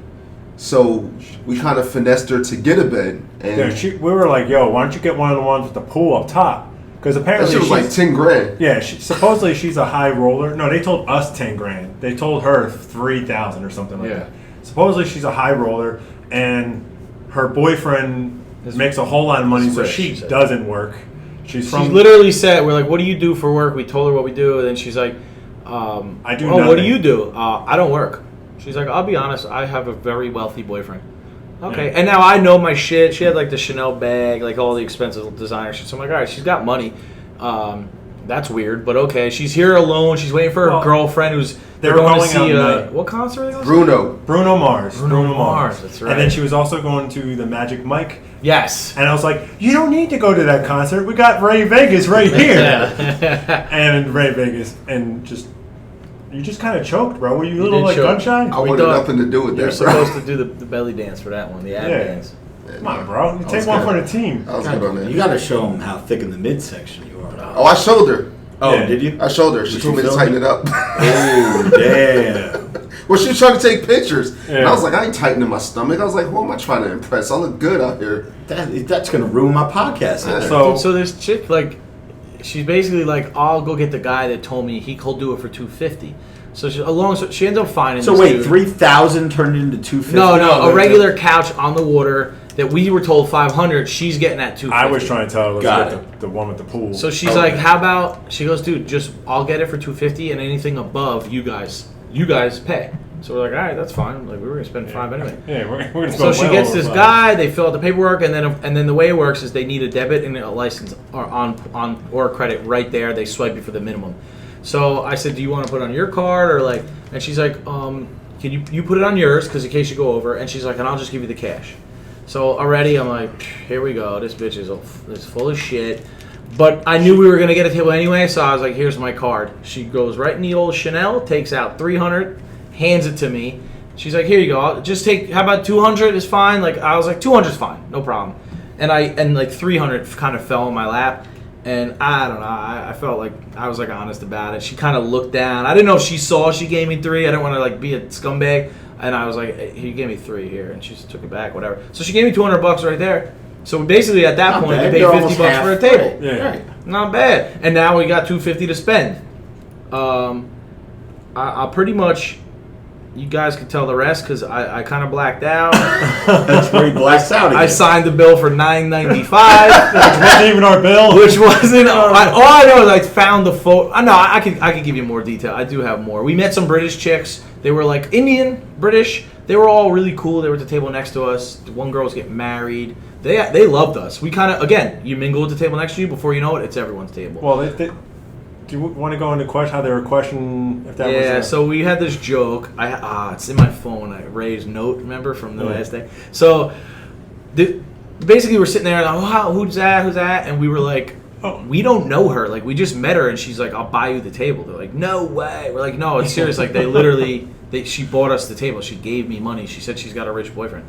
So we kind of finessed her to get a bed, and Yeah, we were like, yo, why don't you get one of the ones with the pool up top? Because that apparently shit was like 10 grand. yeah, supposedly she's a high roller. No, they told us 10 grand. They told her 3,000 or something like Yeah. that. Supposedly she's a high roller, and her boyfriend makes a whole lot of money, so rich, she she said. doesn't work. She's She from literally said, "We're like, what do you do for work?" We told her what we do, and then she's like, I do "Oh, what do nothing." you do?" I don't work. She's like, "I'll be honest, I have a very wealthy boyfriend." Okay, Yeah. and now I know my shit. She had like the Chanel bag, like all the expensive designer shit. So I'm like, all right, she's got money. That's weird, but okay. She's here alone. She's waiting for her Well, girlfriend who's they were going to going see out tonight. what concert are they going to Bruno. Mars. Bruno Mars, that's right. And then she was also going to the Magic Mike. see? Yes. And I was like, you don't need to go to that concert. We got Ray Vegas right here. And Ray Vegas, and you just kind of choked, bro. Were you a little did like choke. gun shy? I We wanted thought nothing to do with You're that, bro. supposed to do the belly dance for that one, the ab Yeah. dance. Come on, bro. You was take one good. for the team. I was good on that. You got to show them how thick in the midsection you are. Oh, I showed her. Oh, Yeah. did you? I showed her. She Did told you me to film tighten it? it up. Oh, damn. Well, she was trying to take pictures. And Yeah. I was like, I ain't tightening my stomach. I was like, who am I trying to impress? I look good out here. That's going to ruin my podcast. So, So this chick, like, she's basically like, I'll go get the guy that told me he'll do it for $250. So she ends up finding. So this wait, dude. 3,000 turned into 250? No, a regular couch on the water that we were told 500. She's getting at 250. I was trying to tell her, let's Got get the one with the pool. So she's Okay. like, how about? She goes, dude, just I'll get it for 250, and anything above, you guys pay. So we're like, all right, that's fine. Like we were gonna spend $5 anyway. yeah, we're going to So spend she well gets over this $5. guy. They fill out the paperwork, and then the way it works is they need a debit and a license or on or a credit right there. They swipe you for the minimum. So I said, do you want to put it on your card or like? And she's like, can you put it on yours because in case you go over. And she's like, and I'll just give you the cash. So already I'm like, here we go. This bitch is full of shit. But I knew we were gonna get a table anyway, so I was like, here's my card. She goes right in the old Chanel, takes out $300, hands it to me. She's like, here you go. I'll just take. How about 200 is fine? Like I was like, 200 is fine, no problem. And like 300 kind of fell in my lap, and I don't know. I felt like I was like honest about it. She kind of looked down. I didn't know if she saw she gave me 3. I didn't want to like be a scumbag, and I was like, hey, you gave me 3 here, and she just took it back, whatever. So she gave me $200 right there. So basically at that Not point, bad. we paid You're $50 almost for a half. table. Yeah. Right. Not bad. And now we got $250 to spend. I'll pretty much. You guys can tell the rest because I kind of blacked out. That's where he blacks out again. I signed the bill for $9.95, Which wasn't even our bill. which wasn't. All I know is I found the photo. No, I could give you more detail. I do have more. We met some British chicks. They were like Indian, British. They were all really cool. They were at the table next to us. One girl was getting married. They loved us. We kind of again, you mingle at the table next to you. Before you know it, it's everyone's table. Well, do you want to go into how they were questioning if that was Yeah, a, so we had this joke. It's in my phone. Ray's note, remember from the Yeah. last day. So, basically, we're sitting there like, "Oh, who's that? Who's that?" And we were like, Oh. "We don't know her. Like, we just met her." And she's like, "I'll buy you the table." They're like, "No way." We're like, "No, it's serious." Like, they literally, she bought us the table. She gave me money. She said she's got a rich boyfriend.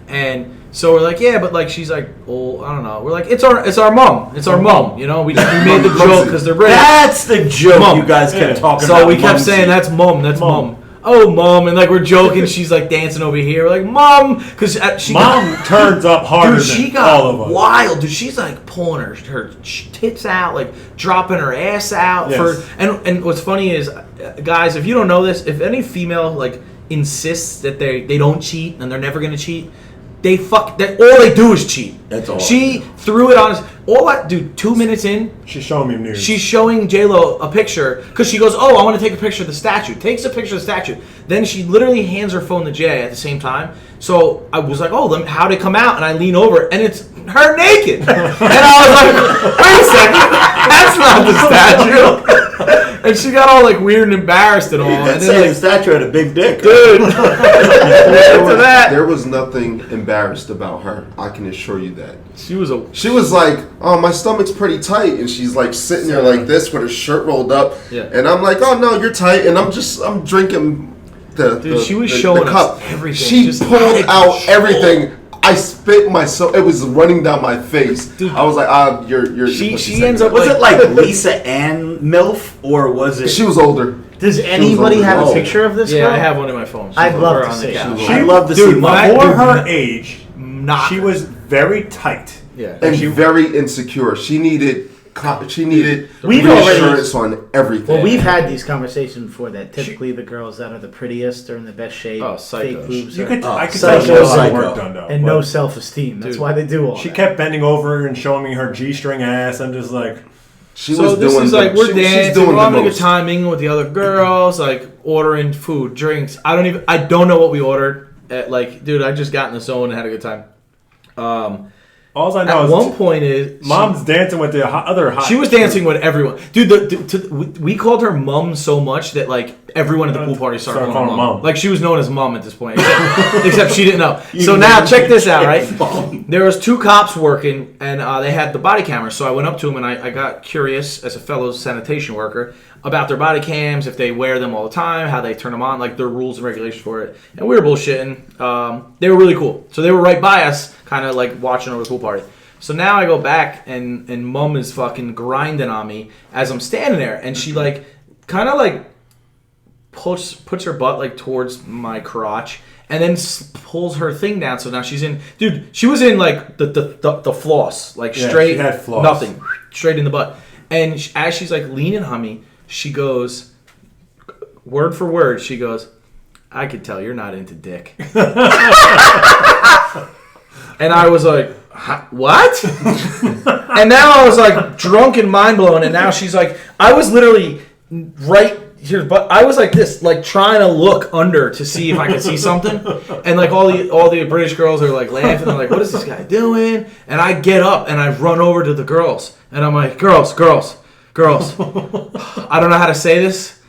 And so we're like, yeah, but like she's like, oh, I don't know. We're like, it's our mom. It's our mom. You know, we made the joke because they're British. That's the joke Mom. you guys kept Yeah. talking So about. we kept Mum saying, seat. that's mom, that's Mom. mom. Oh, mom. And like we're joking. She's like dancing over here. We're like, mom. Because she Mom turns up harder Dude, she than got all of us. wild. Dude, she's like pulling her tits out, like dropping her ass out. Yes. And what's funny is, guys, if you don't know this, if any female like insists that they don't cheat and they're never gonna cheat, all they do is cheat. That's all. She threw it on us. Dude, 2 minutes in, She's showing me news. she's showing J-Lo a picture because she goes, oh, I want to take a picture of the statue. Takes a picture of the statue. Then she literally hands her phone to Jay at the same time. So I was like, oh, how'd it come out? And I lean over, and it's her naked. And I was like, wait a second, that's not the statue. And she got all like weird and embarrassed and all. And That then, same statue had a big dick. dude, There was nothing embarrassed about her. I can assure you that. she was like, "Oh, my stomach's pretty tight," and she's like sitting there like this with her shirt rolled up. Yeah. And I'm like, "Oh no, you're tight," and I'm drinking she was showing the us cup. everything. She Just pulled added out sugar. everything. I spit myself. It was running down my face. Dude. I was like, you're She ends up Was it like Lisa Ann MILF, or was it? She was older. Does anybody have a older. picture of this Yeah, girl? I have one in my phone. I'd She's love over to on the see. couch. I'd love to Dude, see when I- mine. For dude, her age, Knock she her. was very tight. Yeah. And very insecure. She needed We've already- reassurance on everything. Well, we've had these conversations before that typically the girls that are the prettiest are in the best shape. Oh, fake psychos. boobs You are- could, I could Psycho, tell she had a lot of psycho. work done though. and but no self-esteem. That's Dude. why they do all She that. kept bending over and showing me her G-string ass. I'm just like, she So was this doing is like we're she's dancing, doing we're the having a good most. time mingling with the other girls, like ordering food, drinks. I don't know what we ordered. Like, dude, I just got in the zone and had a good time. all I know At is one point is mom's dancing with the other hot. she was dancing with everyone, dude. We called her mom so much that like everyone at the pool party started calling her mom. Like she was known as mom at this point, except she didn't know. So now check this out, right? There was 2 cops working, and they had the body cameras. So I went up to them and I got curious as a fellow sanitation worker about their body cams, if they wear them all the time, how they turn them on, like their rules and regulations for it. And we were bullshitting. They were really cool. So they were right by us, kind of like watching over the pool party. So now I go back and mom is fucking grinding on me as I'm standing there, and she like kind of like puts her butt like towards my crotch, and then pulls her thing down. So now she's in, dude. She was in like the floss, like Yeah, straight, she had floss. nothing, straight in the butt. And as she's like leaning on me, she goes, word for word, she goes, "I could tell you're not into dick." And I was like, what? And now I was like drunk and mind blown. And now she's like, I was literally right here, but I was like this, like trying to look under to see if I could see something. And like all the British girls are like laughing. They're like, what is this guy doing? And I get up and I run over to the girls. And I'm like, girls. I don't know how to say this,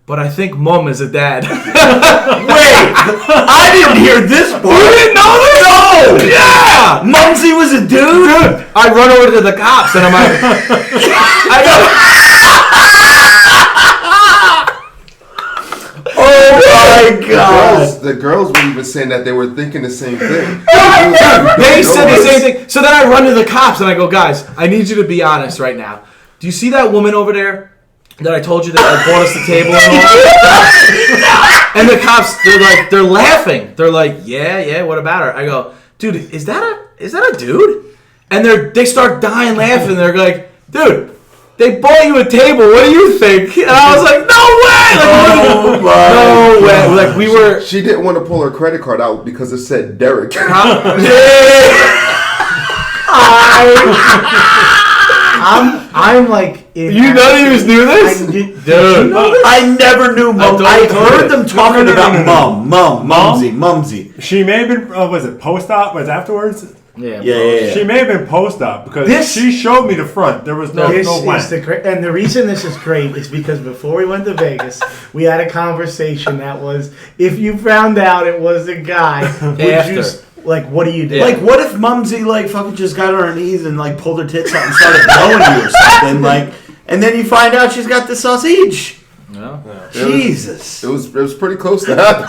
but I think mom is a dad. Wait, I didn't hear this part. You didn't know this? No! Yeah! Mumsy was a dude? I run over to the cops and I'm like, I go, Oh my god. The girls were even saying that they were thinking the same thing. they said the same thing. So then I run to the cops and I go, guys, I need you to be honest right now. Do you see that woman over there that I told you that like, bought us the table and all? And the cops, they're laughing. They're like, yeah, what about her? I go, dude, is that a dude? And they start dying laughing. They're like, dude, they bought you a table. What do you think? And I was like, no way! Like, no way! Like we were. She didn't want to pull her credit card out because it said Derek. I'm like, You none knew this? Dude, I never knew mum. I heard them talking No, about mumsy. she may have been. Was it post-op? Was it afterwards? Yeah. She may have been post-op because This- she showed me the front. There was no This wet. is and the reason this is great is because before we went to Vegas, we had a conversation that was, if you found out it was a guy, would you After. like, what do you do? Yeah. Like, what if Mumsy, like, fucking just got on her knees and, like, pulled her tits out and started blowing you or something, like, and then you find out she's got the sausage. No. Jesus. It was pretty close to happen.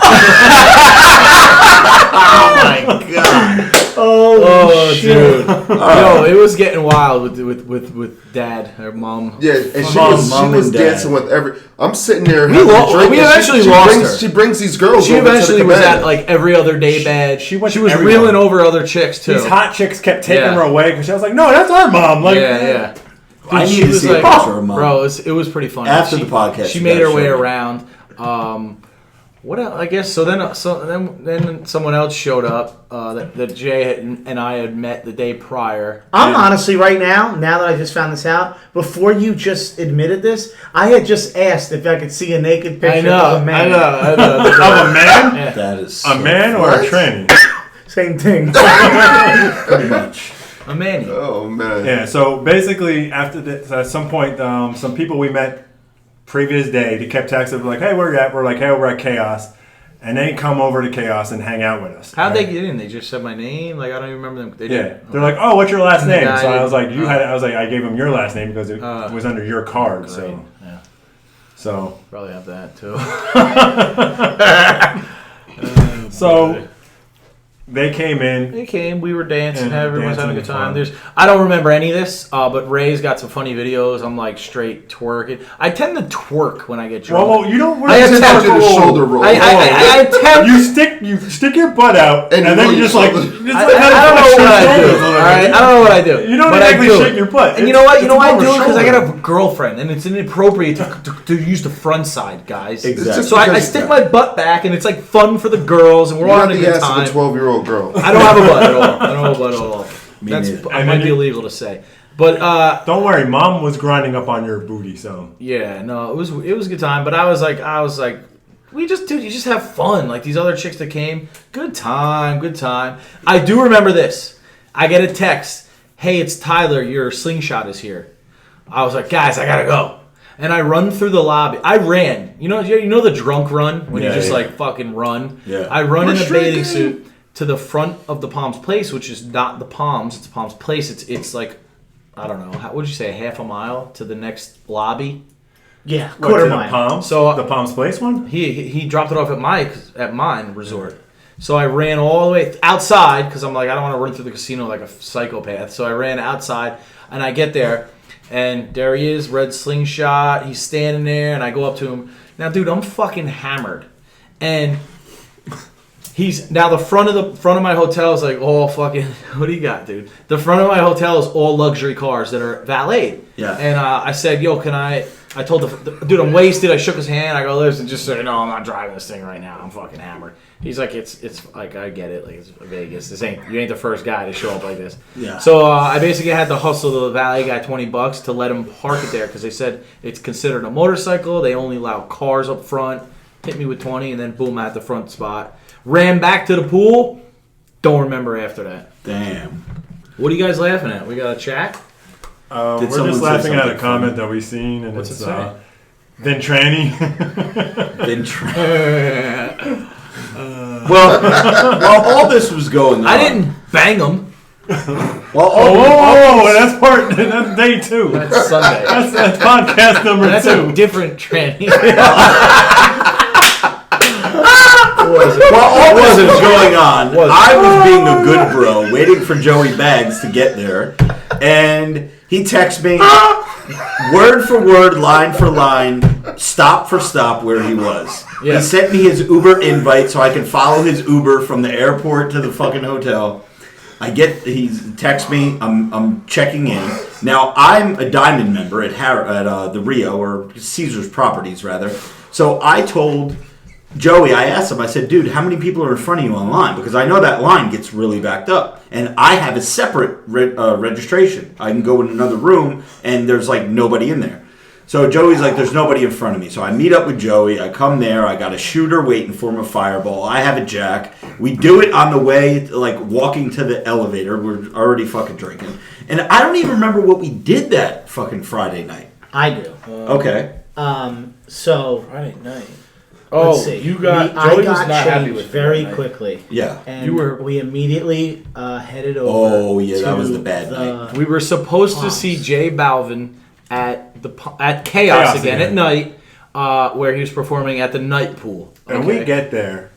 Oh, my God. Oh, shit. dude. Yo, it was getting wild with dad or mom. Yeah, and she Mom, was mom and dad. dancing with I'm sitting there. We having a lo- drink, we and eventually she lost brings, her. She brings these girls. She over to the eventually was cabana. at like every other day bed. She went She to was everyone. reeling over other chicks too. These hot chicks kept taking Yeah. her away because she was like, "No, that's our mom." Like, yeah. I She need to was see like, a picture of mom. bro, it was pretty funny. After the podcast, she you made gotta her way show me. around. What else? I guess so. Then someone else showed up that Jay and I had met the day prior. I'm honestly right now that I just found this out, before you just admitted this, I had just asked if I could see a naked picture of a man. I know. of a man, That is a man or a What? tranny. Same thing. pretty much. A Manny. Oh man. Yeah, so basically, after this, at some point, some people we met previous day, they kept texting, like, hey, where you at? We're like, hey, we're at Chaos. And they come over to Chaos and hang out with us. How'd right? they get in? They just said my name? Like, I don't even remember them. They Yeah. did. They're like, oh, what's your last name? guy So I was like, didn't- I gave them your last name because it was under your card. Great. So, Yeah. so, Probably have that, too. so they came in. They came, we were dancing, And everyone's dancing having a and good time. fun. I don't remember any of this, but Ray's got some funny videos. I'm like straight twerking. I tend to twerk when I get drunk. Well, you don't. I Just attempt- do the shoulder roll. I attempt. You stick your butt out, And and, you then roll you your just like. shoulders. Just I like how don't to know flex what your I do. shoulders a All little right, bit. I don't know what I do. You don't but I exactly do shake it. your butt. And you know what? You know why I It's do it? Because I shoulder. got a girlfriend, and it's inappropriate to use the front side, guys. Exactly. So I because- stick my butt back, and it's like fun for the girls, and we're You're all not having a the good ass of time. a 12-year-old girl. I don't have a butt at all. I don't have a butt at all. Me That's neither. I And might then be you- illegal to say, but Don't worry, Mom was grinding up on your booty, so. yeah, no, it was a good time. But I was like, you just have fun. Like these other chicks that came, good time. I do remember this. I get a text, hey, it's Tyler. Your slingshot is here. I was like, guys, I gotta go. And I run through the lobby. I ran. You know the drunk run when you Yeah, just yeah. like fucking run. Yeah. I run in a We're bathing streaking. suit to the front of the Palms Place, which is not the Palms. It's Palms Place. It's like, I don't know. What would you say? Half a mile to the next lobby. Yeah, What, quarter to the mile. Palms? So- the Palms Place one? He dropped it off at mine resort. So I ran all the way outside because I'm like, I don't want to run through the casino like a psychopath. So I ran outside and I get there and there he is, red slingshot. He's standing there and I go up to him. Now, dude, I'm fucking hammered. And he's now the front of my hotel is like all fucking. What do you got, dude? The front of my hotel is all luxury cars that are valeted. Yeah. And I said, yo, can I told the dude I'm wasted. I shook his hand. I go, listen, just say no. I'm not driving this thing right now. I'm fucking hammered. He's like, it's like I get it. Like it's Vegas. You ain't the first guy to show up like this. Yeah. So I basically had to hustle the valet guy $20 to let him park it there because they said it's considered a motorcycle. They only allow cars up front. Hit me with 20 and then boom at the front spot. Ran back to the pool. Don't remember after that. Damn. What are you guys laughing at? We got a chat. Did We're someone just say laughing at a something comment that we seen, and What's it's it say? Ventranny. Been well, all this was going on. I didn't bang him. Well, all Oh, that's that's day two. That's Sunday. That's podcast number That's two. a different tranny. While all this was going on, I was being a good bro, waiting for Joey Bags to get there, and he texts me, word for word, line for line, stop for stop where he was. Yeah. He sent me his Uber invite so I can follow his Uber from the airport to the fucking hotel. He texts me, I'm checking in. Now, I'm a Diamond member at the Rio, or Caesar's Properties, rather. So I told Joey, I asked him, I said, dude, how many people are in front of you online? Because I know that line gets really backed up. And I have a separate registration. I can go in another room, and there's, like, nobody in there. So Joey's like, there's nobody in front of me. So I meet up with Joey. I come there. I got a shooter waiting for him, a fireball. I have a jack. We do it on the way, like, walking to the elevator. We're already fucking drinking. And I don't even remember what we did that fucking Friday night. I do. Okay. So Friday night. let's see. You got. I Joey was got not happy changed with very Friday night. quickly. Yeah. And we immediately headed over. Oh, yeah, that to was the bad night. We were supposed to Palms. see Jay Balvin at Chaos again at night, where he was performing at the night pool. And okay? we get there,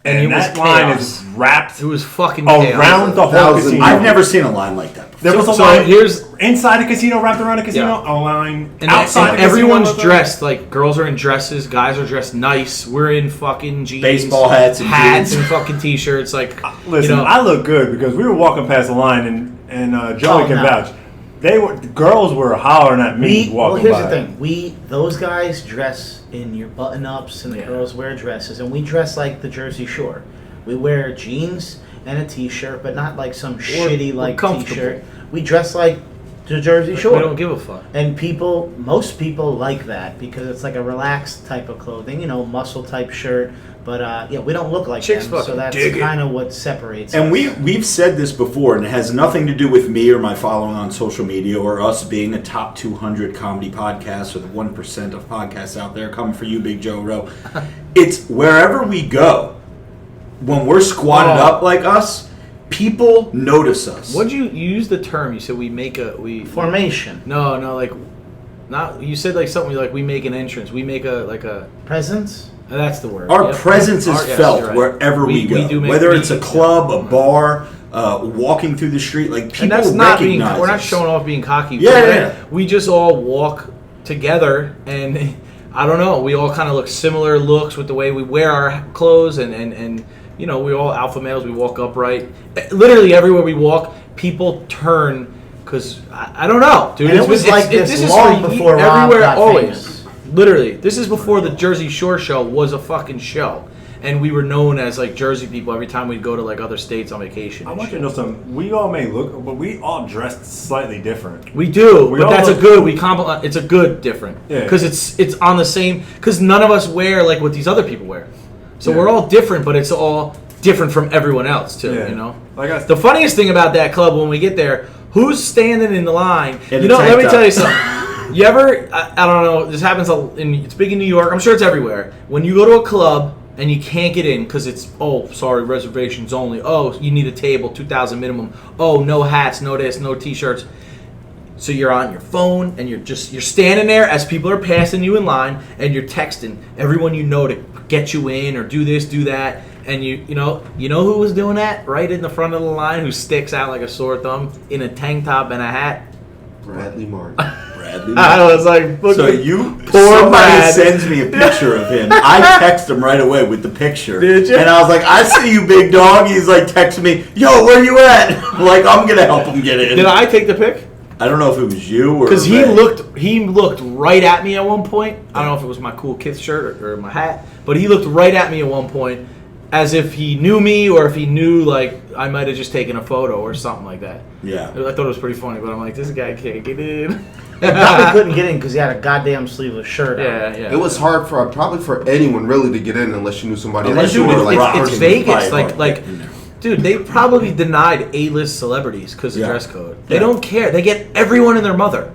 And and it was that line chaos. is wrapped It was fucking around chaos. the whole 1,000. casino. I've never seen a line like that before. There was a So line here's inside a casino, wrapped around a casino, Yeah. a line and, outside and the casino. everyone's wrapped around- dressed like girls are in dresses, guys are dressed nice. We're in fucking jeans, Baseball hats and jeans. and fucking t-shirts. Like Listen, you know, I look good because we were walking past the line, and Joey Oh, can no. vouch. The girls were hollering at me Well, walking here's by. the thing. Those guys dress in your button-ups, and the Yeah. girls wear dresses, and we dress like the Jersey Shore. We wear jeans and a t-shirt, but not like some shitty like comfortable. t-shirt. We dress like to Jersey Shore. We don't give a fuck. And most people like that because it's like a relaxed type of clothing, muscle type shirt. But we don't look like Chicks them, so fucking that's dig it. kind of what separates And us. we've said this before, and it has nothing to do with me or my following on social media or us being a top 200 comedy podcast or the 1% of podcasts out there coming for you, Big Joe Rowe. It's wherever we go, when we're squatted up like us, people notice us. What'd you use the term? You said we make a Formation. No, like not. You said like something like we make an entrance. We make a. Presence? That's the word. Our Yep. presence is Yes, felt you're right. wherever we go. do make- Whether it's a club, a bar, walking through the street, like people and that's not being. recognize We're not us. showing off being cocky. Yeah. We just all walk together, and I don't know. We all kind of look similar looks with the way we wear our clothes, and we're all alpha males. We walk upright. Literally everywhere we walk, people turn because I don't know, dude. And it was like this long before Rob everywhere, got always. famous. Literally, this is before the Jersey Shore show was a fucking show, and we were known as like Jersey people every time we'd go to like other states on vacation. I and want you shit. to know something. We all may look, but we all dressed slightly different. We do, We but all that's a look- good. We compliment. It's a good different Yeah. because it's on the same. Because none of us wear like what these other people wear, so Yeah. we're all different, but it's all different from everyone else too. Yeah. You know. Like I The funniest thing about that club when we get there, who's standing in the line? In You a know, tank let me top. tell you something. You ever? I don't know. This happens. It's big in New York. I'm sure it's everywhere. When you go to a club and you can't get in because it's sorry, reservations only. Oh, you need a table, 2,000 minimum. Oh, no hats, no this, no t-shirts. So you're on your phone and you're standing there as people are passing you in line and you're texting everyone you know to get you in or do this, do that. And you know who was doing that right in the front of the line who sticks out like a sore thumb in a tank top and a hat? Bradley Martin. Bradley. I was like, So you, Poor somebody Brad. sends me a picture of him. I text him right away with the picture. Did you? And I was like, I see you, big dog. He's like texting me, yo, where you at? I'm like, I'm going to help him get in. did I take the pic? I don't know if it was you or Because he Ray. looked right at me at one point. I don't know if it was my cool Kith shirt or my hat, but he looked right at me at one point as if he knew me or if he knew like I might have just taken a photo or something like that. Yeah. I thought it was pretty funny, but I'm like, this guy can't get in. Probably couldn't get in because he had a goddamn sleeveless shirt on. Yeah. It was hard probably for anyone really to get in unless you knew somebody. Unless that you were were like, rock- it's Rocky Vegas. was probably Like, hard to get in there. dude, they probably denied A-list celebrities because of Yeah. dress code. They Yeah. don't care. They get everyone and their mother.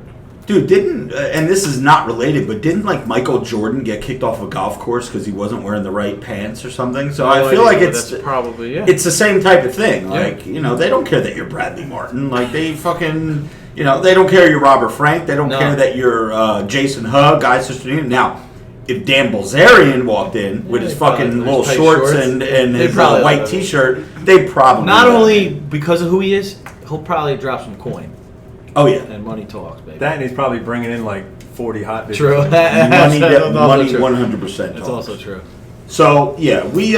Dude, and this is not related, but didn't like Michael Jordan get kicked off a golf course because he wasn't wearing the right pants or something? So I feel like it's that's probably it's the same type of thing. Yeah. Like, they don't care that you're Bradley Martin. Like, they fucking, they don't care you're Robert Frank. They don't No. care that you're Jason Hugg, Guy Sister. Now, if Dan Bilzerian walked in with his they probably- fucking with little his tight shorts shorts, and they his probably white love it. T-shirt, they probably Not would. only because of who he is, he'll probably drop some coin. Oh, yeah. And money talks, baby. That and he's probably bringing in like 40 hot bitches. True. Money, That's also money, true. 100%. That's talks. also true. So yeah, we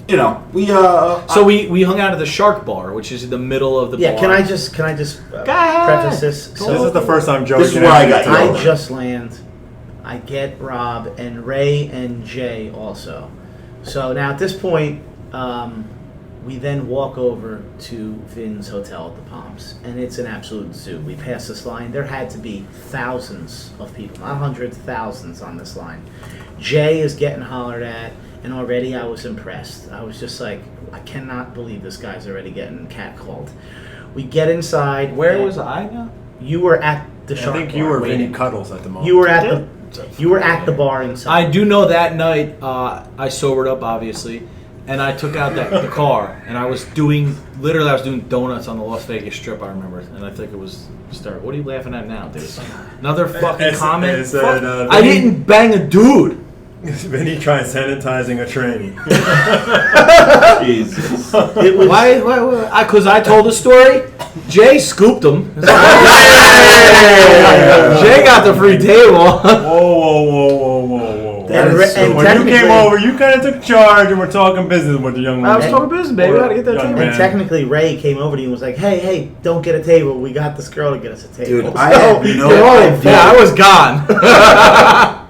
So we hung out at the Shark Bar, which is in the middle of the Yeah, bar. can I just ahead. preface this? This is the first time Joey This is can where I actually got tell yelled I at. just land. I get Rob and Ray and Jay also. So now at this point, we then walk over to Vin's hotel at the Palms, and it's an absolute zoo. We pass this line. There had to be thousands of people, not hundreds, thousands on this line. Jay is getting hollered at, and already I was impressed. I was just like, I cannot believe this guy's already getting catcalled. We get inside. Where and was I now? You were at the I Shark think Bar you were waiting. Vinny Cuddles at the moment. You were at the bar inside. I do know that night I sobered up, obviously, and I took out the car, and I was doing donuts on the Las Vegas Strip, I remember, and I think it was start. What are you laughing at now, dude? Another fucking It's- comment? it's, Fuck. I I didn't bang a dude. Vinny trying sanitizing a train. Jesus. It was, Why? Because I told the story. Jay scooped him. Jay got the free table. Whoa. That And is Ra- so- and When you came technically- over, you kind of took charge and we're talking business with the young I was lady. talking business, baby. I gotta get that Young table. man. and technically, Ray came over to you and was like, "Hey, don't get a table. We got this girl to get us a table." Dude, I had no idea. Yeah, I was gone.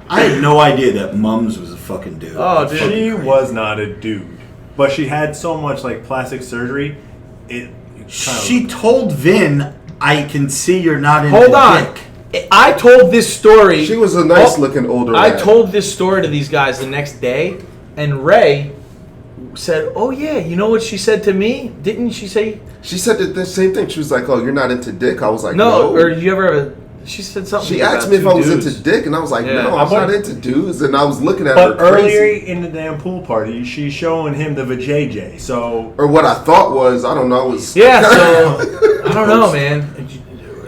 I had no idea that Mums was a fucking dude. Oh, That's dude. fucking She crazy. was not a dude, but she had so much like plastic surgery. It kind She told Vin, I can see you're not into Hold on. dick. I told this story. She was a nice looking older I lad. told this story to these guys the next day, and Ray said, "Oh yeah, you know what she said to me? Didn't she say?" She said the same thing. She was like, "Oh, you're not into dick." I was like, No. "No." Or you ever have a? She said something. She about asked me if two I was dudes. into dick, and I was like, Yeah. "No, I'm not into dudes." And I was looking at But her earlier crazy. in the damn pool party, she's showing him the vajayjay. So Or what I thought was, I don't know, was Yeah. So I don't know, man.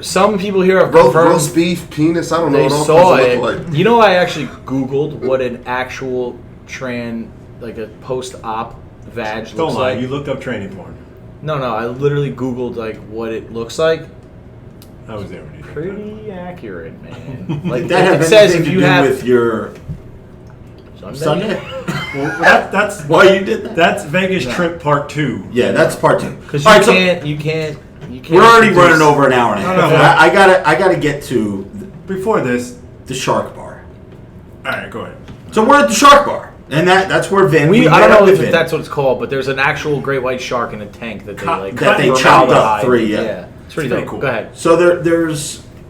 Some people here have confirmed roast beef, penis. I don't know they what all saw kinds it. of look like. You know, I actually Googled what an actual like a post-op vag don't looks lie, like. you looked up training porn. No, I literally Googled like what it looks like. I was there when you did that. Pretty accurate, man. Like Did that have it says anything if to you do have with your Sunday? Well, that's Why you did that? that's Vegas trip part 2. Yeah, that's part 2. because All you right, so can't. we're already produce- running over an hour and a half. No, no, I gotta get to Before this, the Shark Bar. all right, go ahead. So we're at the Shark Bar, and that's where Vin. I met don't up know with if Vin. that's what it's called, but there's an actual great white shark in a tank that they like that they formaldehyde. chopped up 3. Yeah. It's pretty pretty dope. cool. Go ahead. So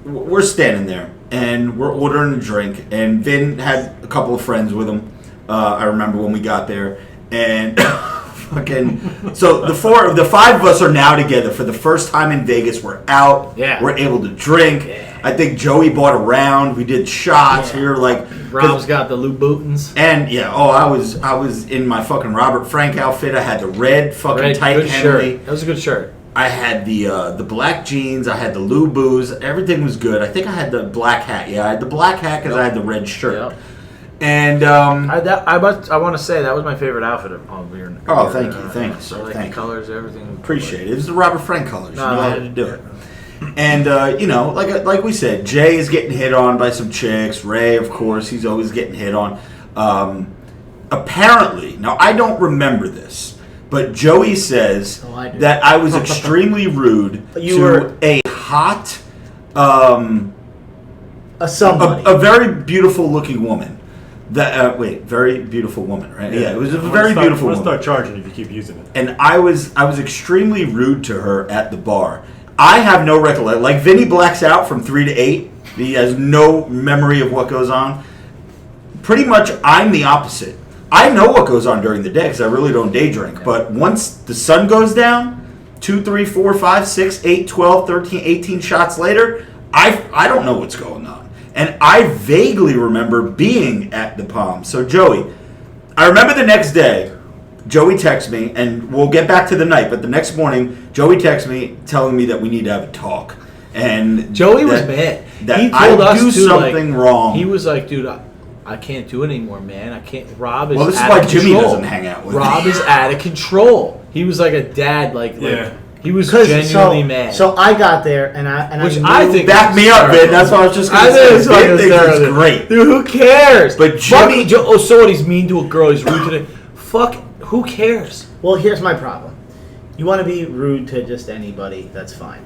we're standing there, and we're ordering a drink, and Vin had a couple of friends with him. I remember when we got there, and fucking. So the 5 of us are now together for the first time in Vegas. We're out. Yeah. We're able to drink. Yeah. I think Joey bought a round. We did shots. Yeah. We were like, Rob's got the Louboutins. and yeah, I was in my fucking Robert Frank outfit. I had the red fucking Red, tight good Henley. shirt. That was a good shirt. I had the black jeans. I had the Lubus. Everything was good. I think I had the black hat. Yeah, I had the black hat because I had the red shirt. Yep. And I want to say that was my favorite outfit of your. Oh, thank you, sir. I like Thank the you. colors, everything. Appreciate it. It was the Robert Frank colors. No, You know how yeah. to do it. And like we said, Jay is getting hit on by some chicks. Ray, of course, he's always getting hit on. Apparently, now I don't remember this, but Joey says Oh, I do. that I was extremely rude You to were- a hot, Somebody. a very beautiful looking woman. Very beautiful woman, right? Yeah, it was a very beautiful I'm gonna woman. start charging if you keep using it. And I was extremely rude to her at the bar. I have no recollection. Like Vinny blacks out from 3 to 8. He has no memory of what goes on. Pretty much, I'm the opposite. I know what goes on during the day because I really don't day drink. But once the sun goes down, 2, 3, 4, 5, 6, 8, 12, 13, 18 shots later, I don't know what's going on. And I vaguely remember being at the Palm. So Joey, I remember the next day, Joey texts me, and we'll get back to the night, but the next morning, Joey texts me telling me that we need to have a talk. And Joey was that- mad. that He I told us do too, something wrong. He was like, "Dude, I can't do it anymore, man. I can't." Rob is Well, this is out why of Jimmy control. doesn't hang out with Rob me. is out of control. He was like a dad, like Yeah. he was 'Cause- genuinely mad. So I got there and Which I I think Back me up, Vin. That's what I was just going I to think say. it's fucking Vin thinks it's hysterical. great. Dude, who cares? But Fuck, Jimmy- so what? He's mean to a girl. He's rude to the. Fuck. Who cares? Well, here's my problem. You want to be rude to just anybody, that's fine.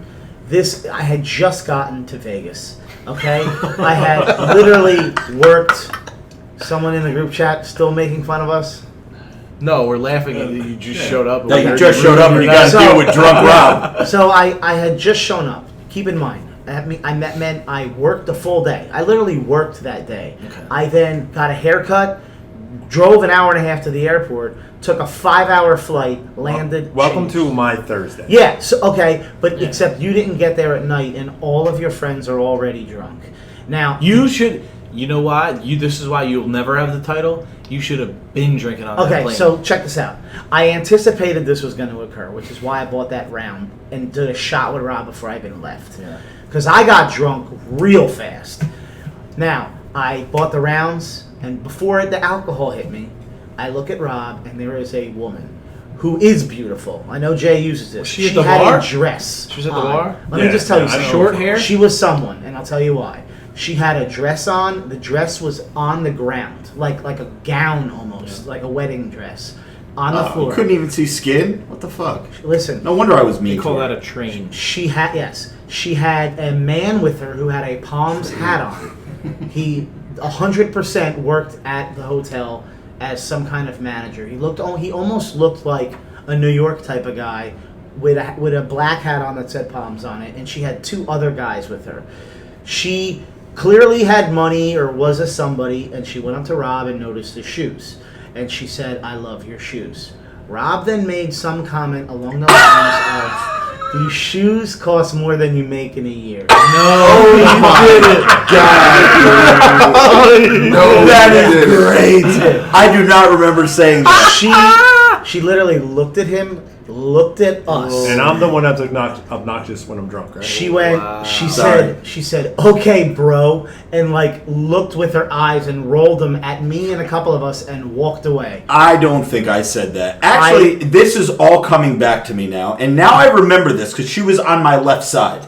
I had just gotten to Vegas, okay? I had literally worked. Someone in the group chat still making fun of us. No, we're laughing at you. You just showed up. That you just showed up and you got to So- deal with drunk Rob. So I had just shown up. Keep in mind, I met I worked the full day. I literally worked that day. Okay. I then got a haircut, drove an hour and a half to the airport, took a 5-hour flight, landed. Welcome changed. to my Thursday. Yeah, so, okay, but except you didn't get there at night, and all of your friends are already drunk. Now, You should. You know why? This is why you'll never have the title. You should have been drinking on that okay, plane. so check this out. I anticipated this was going to occur, which is why I bought that round and did a shot with Rob before I even left. Yeah. Because I got drunk real fast. Now, I bought the rounds, and before the alcohol hit me, I look at Rob, and there is a woman who is beautiful. I know Jay uses this. Was she at the had bar? a dress. She was at the on. bar? Let me Yeah, just tell you yeah, I something. know. Short hair? She was someone, and I'll tell you why. She had a dress on. The dress was on the ground, like a gown almost, like a wedding dress, on the floor. Couldn't even see skin? What the fuck? Listen, No wonder I was mean You call to her. that a train. she had a man with her who had a Palms hat on. He 100% worked at the hotel as some kind of manager. He almost looked like a New York type of guy with a black hat on that said Palms on it, and she had 2 other guys with her. She clearly had money or was a somebody, and she went up to Rob and noticed his shoes. And she said, "I love your shoes." Rob then made some comment along the lines of, "These shoes cost more than you make in a year." No, he didn't. No, That he is didn't. great. I do not remember saying that. She literally looked at him, looked at us. And I'm the one that's obnoxious when I'm drunk, right? She went. Wow. She said, "Okay, bro," and like looked with her eyes and rolled them at me and a couple of us and walked away. I don't think I said that. Actually, this is all coming back to me now. And now I remember this because she was on my left side.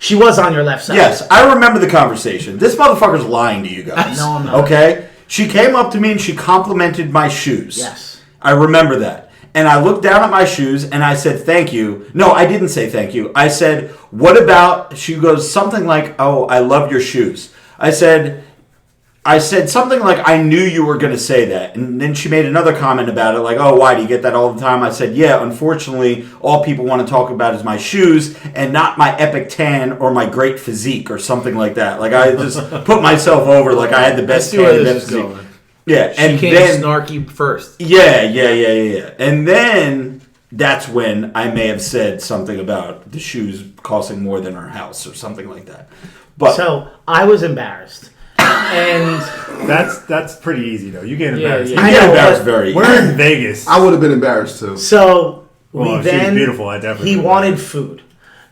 She was on your left side. Yes, I remember the conversation. This motherfucker's lying to you guys. No, I'm not. Okay? She came up to me and she complimented my shoes. Yes. I remember that. And I looked down at my shoes and I said, "Thank you." No, I didn't say thank you. I said, "What about," she goes something like, "Oh, I love your shoes." I said something like, "I knew you were going to say that." And then she made another comment about it, like, "Oh, why do you get that all the time?" I said, "Yeah, unfortunately, all people want to talk about is my shoes and not my epic tan or my great physique or something like that." Like, I just put myself over like I had the best I see tan where and this best is physique. going. Yeah, She and came then snarky first. yeah. And then that's when I may have said something about the shoes costing more than her house or something like that. But So I was embarrassed, and That's pretty easy though. You get embarrassed. yeah. I I get know, embarrassed but very. We're in Vegas. I would have been embarrassed too. so Well, we she was then beautiful. I definitely he would. wanted food,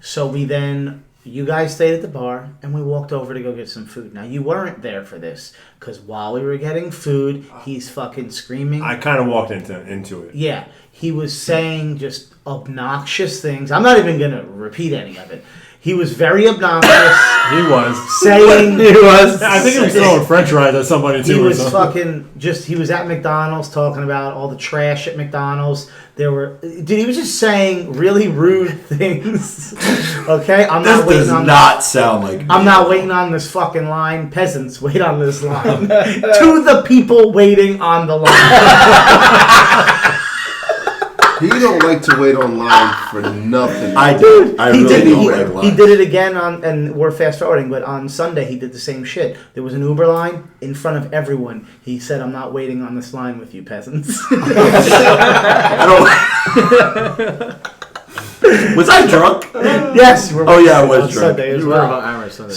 so we then. You guys stayed at the bar, and we walked over to go get some food. Now, you weren't there for this, because while we were getting food, he's fucking screaming. I kind of walked into it. Yeah, he was saying just obnoxious things. I'm not even going to repeat any of it. He was very obnoxious, He was. saying... He was. I think he was throwing French fries at somebody too. He or was something. fucking just. He was at McDonald's talking about all the trash at McDonald's. There were, dude. He was just saying really rude things. Okay, I'm This not waiting does on. not sound like. I'm not waiting on this fucking line. Peasants, wait on this line. To the people waiting on the line. He don't like to wait online for nothing. I do. I He really did. don't he- like He lines. did it again on, and we're fast forwarding. But on Sunday, he did the same shit. There was an Uber line in front of everyone. He said, "I'm not waiting on this line with you, peasants." Was I drunk? Yes. You were Oh, yeah, I was on drunk. Sunday as You were well. about Irish Sunday.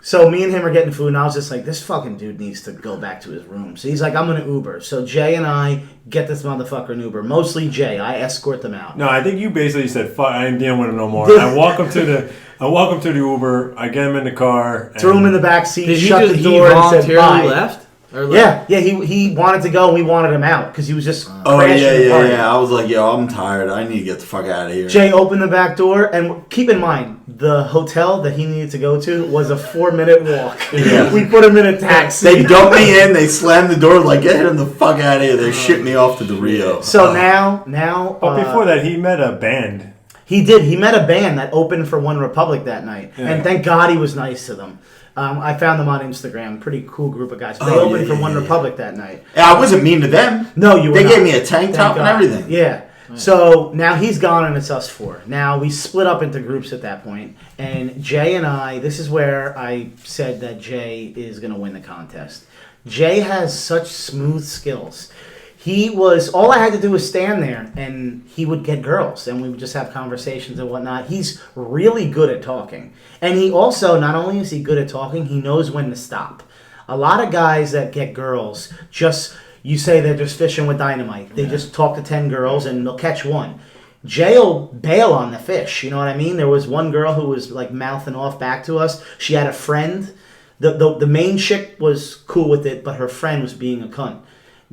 So me and him are getting food, and I was just like, this fucking dude needs to go back to his room. So he's like, I'm gonna Uber. So Jay and I get this motherfucker an Uber. Mostly Jay. I escort them out. No, I think you basically said, "Fuck, I ain't dealing with him no more." I walk him to the Uber. I get him in the car. And Threw him in the back seat, Did he shut just the door, and said voluntarily bye. left? Or left? Yeah, he wanted to go, and we wanted him out because he was just Oh crashing the party. yeah. I was like, yo, I'm tired. I need to get the fuck out of here. Jay opened the back door, and keep in mind, the hotel that he needed to go to was a 4-minute walk. Yeah. We put him in a taxi. They dumped me in. They slammed the door. Like, get him the fuck out of here. They shipped me off to the Rio. So now, But before that, he met a band. he did. He met a band that opened for One Republic that night, Yeah. and thank God he was nice to them. I found them on Instagram. Pretty cool group of guys. They Oh, opened yeah, for One yeah. Republic that night. I wasn't mean to them. No, you were They not. gave me a tank top Thank and God. everything. Yeah. So now he's gone and it's us four. Now we split up into groups at that point, and Jay and I. This is where I said that Jay is going to win the contest. Jay has such smooth skills. He was, all I had to do was stand there and he would get girls and we would just have conversations and whatnot. He's really good at talking. And he also, not only is he good at talking, he knows when to stop. A lot of guys that get girls just, you say they're just fishing with dynamite. They just talk to 10 girls and they'll catch one. Jay will bail on the fish, you know what I mean? There was one girl who was like mouthing off back to us. She had a friend. The main chick was cool with it, but her friend was being a cunt.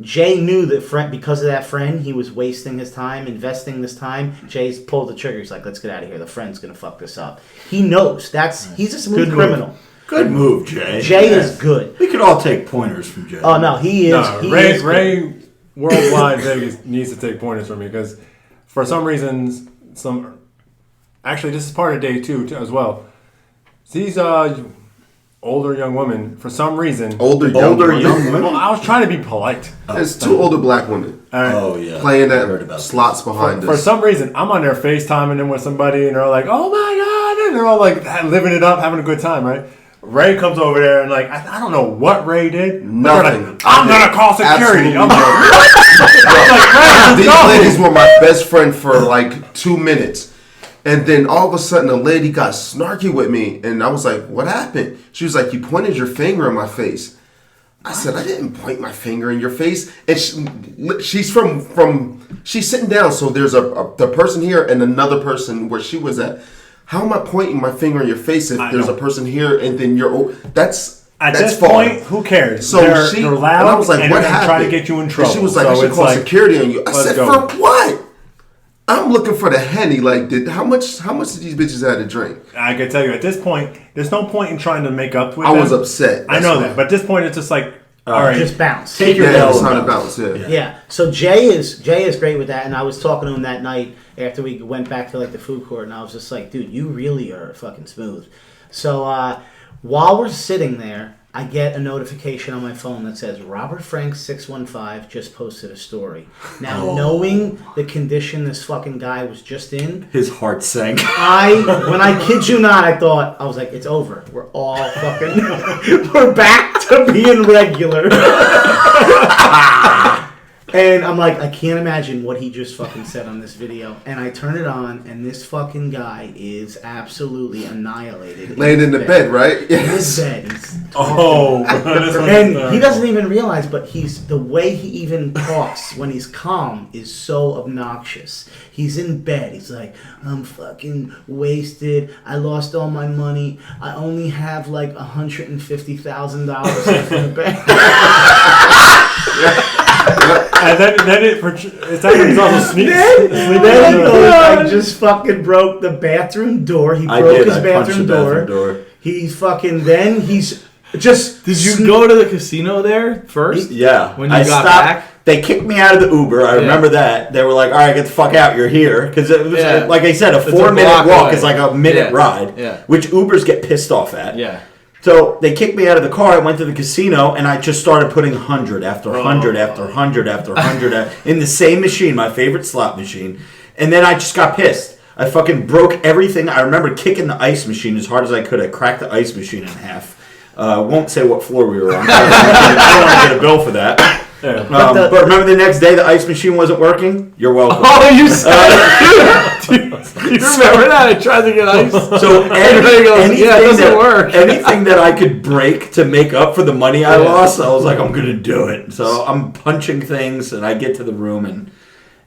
Jay knew that because of that friend, he was wasting his time, investing this time. Jay's pulled the trigger. He's like, let's get out of here. The friend's going to fuck this up. He knows. He's a smooth Good criminal. move. Good move, Jay. Jay Yeah. is good. We could all take pointers from Jay. Oh, no, he is. No, he Ray, is good. Ray Worldwide Vegas needs to take pointers from me because for some reasons, actually this is part of day two as well. These older young woman for some reason. Older young women. Well, I was trying to be polite. There's 2 older black women All right. Oh yeah, playing I heard about at slots behind For us. some reason, I'm on there FaceTiming them with somebody, and they're like, "Oh my god!" and they're all like living it up, having a good time, right? Ray comes over there and like I don't know what Ray did. But they're Nothing. like, I'm gonna call security. Absolutely I'm like, Ray, These let's go. ladies were my best friend for like 2 minutes. And then all of a sudden, a lady got snarky with me. And I was like, what happened? She was like, you pointed your finger in my face. I said, I didn't point my finger in your face. And she's she's sitting down. So there's the person here and another person where she was at. How am I pointing my finger in your face if there's a person here and then you're... That's this far. point, who cares? So they're loud, and I was like, and what they're gonna happened? try to get you in trouble. And she was like, So I should it's call like, security on you. I said, go. for what? I'm looking for the Henny. Like, how much did these bitches have to drink? I can tell you, at this point, there's no point in trying to make up with I them. was upset. I know That's that, but at this point, it's just like, all right, Just bounce. Take your Yeah, L it's and not a bounce. bounce. Yeah. Yeah. So Jay is great with that, and I was talking to him that night after we went back to like the food court, and I was just like, dude, you really are fucking smooth. So while we're sitting there, I get a notification on my phone that says Robert Frank 615 just posted a story. Now, knowing the condition this fucking guy was just in, His heart sank. when I kid you not, I was like, it's over. We're all fucking, we're back to being regular. And I'm like, I can't imagine what he just fucking said on this video. And I turn it on, and this fucking guy is absolutely annihilated. Laying in the bed, right? In his bed. and And he doesn't even realize, but the way he even talks when he's calm is so obnoxious. He's in bed. He's like, I'm fucking wasted. I lost all my money. I only have like $150,000 left in the bank. And then it's like he's also sleeping. Then he goes, I just fucking broke the bathroom door. He I broke did. his I punched bathroom the door. bathroom door. He's just. Did you go to the casino there first? Yeah. When you I got stopped, back? They kicked me out of the Uber. I remember that. They were like, all right, get the fuck out. You're here. Because it was, Yeah. like I said, a It's 4-minute block walk away. is like a minute ride. Yeah. Which Ubers get pissed off at. Yeah. So they kicked me out of the car. I went to the casino and I just started putting 100 after 100 after 100 after 100 in the same machine, my favorite slot machine. And then I just got pissed. I fucking broke everything. I remember kicking the ice machine as hard as I could. I cracked the ice machine in half. Won't say what floor we were on. I don't want to get a bill for that. But remember the next day the ice machine wasn't working? You're welcome. Oh, you said you remember that? I tried to get ice. So Everybody goes, yeah, it doesn't work. anything that I could break to make up for the money I lost, I was like, I'm gonna do it. So I'm punching things, and I get to the room, and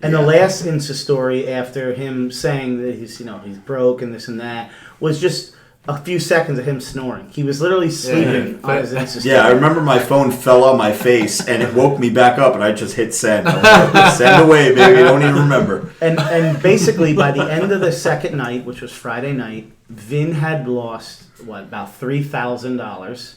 The last Insta story after him saying that he's broke and this and that was just a few seconds of him snoring. He was literally sleeping on his Insta story. yeah, I remember my phone fell on my face, and it woke me back up, and I just hit send. I was like, send away, baby. I don't even remember. And basically by the end of the second night, which was Friday night, Vin had lost about $3,000.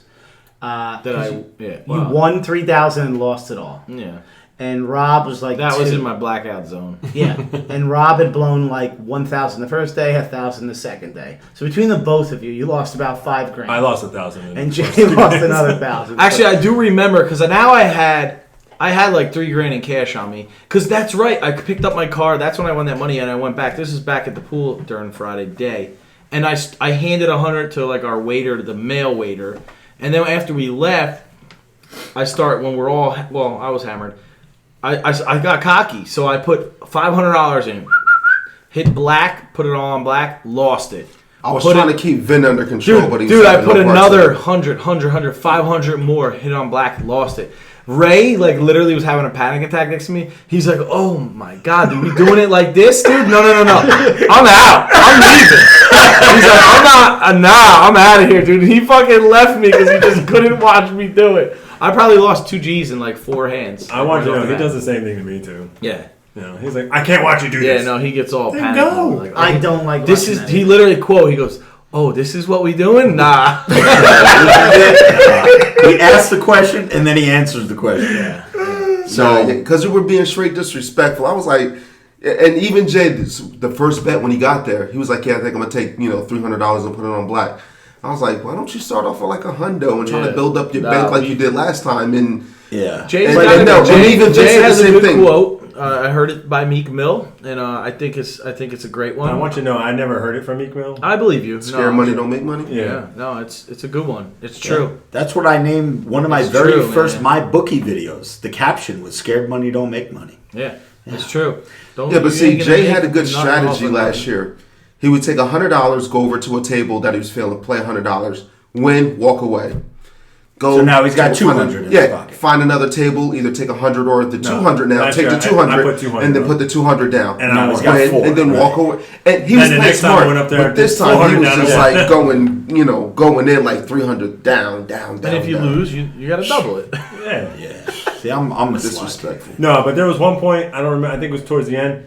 You won $3,000 and lost it all. Yeah. And Rob was like, That was in my blackout zone. Yeah, and Rob had blown like 1,000 the first day, 1,000 the second day. So between the both of you, you lost about $5,000. I lost 1,000. and Jay lost another 1,000. Actually, I do remember because now I had like $3,000 in cash on me. Because that's right, I picked up my car. That's when I won that money, and I went back. This is back at the pool during Friday day, and I handed 100 to like our waiter, the male waiter, and then after we left, I was hammered. I got cocky, so I put $500 in, hit black, put it all on black, lost it. I was trying to keep Vin under control, but he was Dude, I having put no parts another of it. 100, 500 more, hit on black, lost it. Ray, like, literally was having a panic attack next to me. He's like, oh my God, dude, we doing it like this, dude? No. I'm out. I'm leaving. He's like, I'm out of here, dude. He fucking left me because he just couldn't watch me do it. I probably lost 2 G's in like 4 hands. I want you to know, he does the same thing to me too. Yeah. He's like, I can't watch you do this. Yeah, no, he gets all Then panicked. go. Like, I don't like this watching is that. he literally he goes, oh, this is what we doing? Nah. He asks the question, and then he answers the question. Yeah. So, because we were being straight disrespectful, I was like, and even Jay, the first bet when he got there, he was like, yeah, I think I'm going to take, $300 and put it on black. I was like, why don't you start off with like a hundo and try Yeah. to build up your Nah, bank like you did last time? And Yeah. Jay's And- got and a- no, Jay- and even Jay Vince said has the a same good thing. quote. I heard it by Meek Mill, and I think it's a great one. I want you to know I never heard it from Meek Mill. I believe you. scare No, money don't make money. Yeah, no, it's a good one. It's true. That's what I named one of my It's very true, first man. My Bookie videos. The caption was "Scared money don't make money." Yeah, it's true. Don't, Yeah, but you see, ain't gonna Jay make had a good nothing off strategy of last nothing. year. He would take $100, go over to a table that he was feeling, play $100, win, walk away. Go. So now he's got to 200 in his Yeah, pocket. find another table, either take 100 or the 200 now. last Take year the 200, I put 200 and then on. put the 200 down. And I Now was he's got win, 4, and then right? walk away. And he was And the playing next time I smart. went up there, but this did time he 400 was down just again. like going in like 300 down. And if you lose, you got to double it. Yeah. Yeah. See, I'm a slut. disrespectful. No, but there was one point, I don't remember, I think it was towards the end.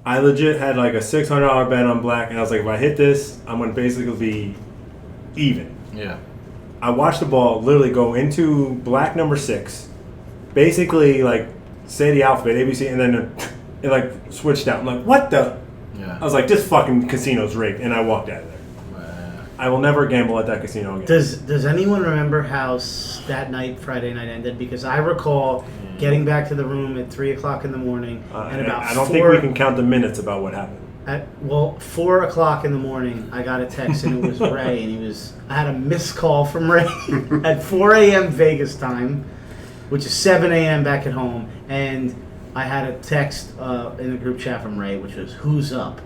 I legit had like a $600 bet on black, and I was like, if I hit this, I'm going to basically be even. Yeah. I watched the ball literally go into black number 6, basically like say the alphabet, ABC, and then it like switched out. I'm like, what the? Yeah. I was like, this fucking casino's rigged, and I walked out of there. I will never gamble at that casino again. Does anyone remember how that night, Friday night, ended? Because I recall getting back to the room at 3 o'clock in the morning, and about I don't 4, think we can count the minutes about what happened. At 4 o'clock in the morning, I got a text, and it was Ray, and I had a missed call from Ray at 4 a.m. Vegas time, which is 7 a.m. back at home, and I had a text in the group chat from Ray, which was, "Who's up?"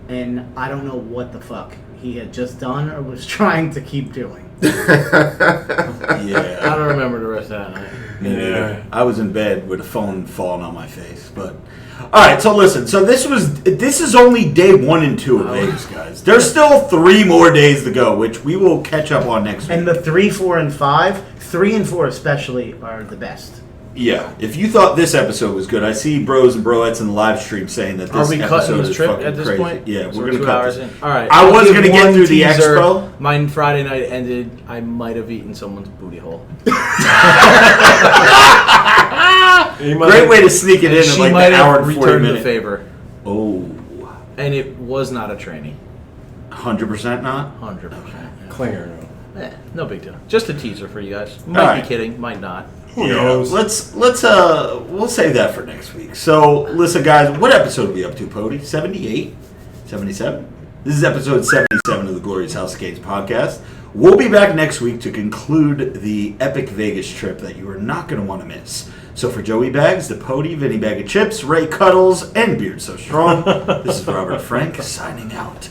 And I don't know what the fuck he had just done or was trying to keep doing. Yeah. I don't remember the rest of that night. Me neither. I was in bed with a phone falling on my face. But all right, so listen. So this is only day 1 and 2 of Vegas, guys. There's still 3 more days to go, which we will catch up on next week. And the 3, 4, and 5, 3 and 4 especially, are the best. Yeah, if you thought this episode was good, I see bros and broettes in the live stream saying that Are this we episode cutting this is trip fucking at this crazy. point? Yeah, So we're gonna 2 cut hours this. in. All right. I I'll was give gonna get one through the teaser. expo. Mine Friday night ended. I might have eaten someone's booty hole. Great way to sneak it in She like might the hour have and 40 returned the minutes. favor, Oh, and it was not a trainee. 100% not. 100%. Klinger. No big deal. Just a teaser for you guys. Might All right. be kidding. Might not. Who knows? Let's we'll save that for next week. So listen, guys, what episode are we up to, Pody? 78? 77? This is episode 77 of the Glorious House of Games podcast. We'll be back next week to conclude the epic Vegas trip that you are not going to want to miss. So for Joey Bags, the Pody, Vinny Bag of Chips, Ray Cuddles, and Beard So Strong, this is Robert Frank signing out.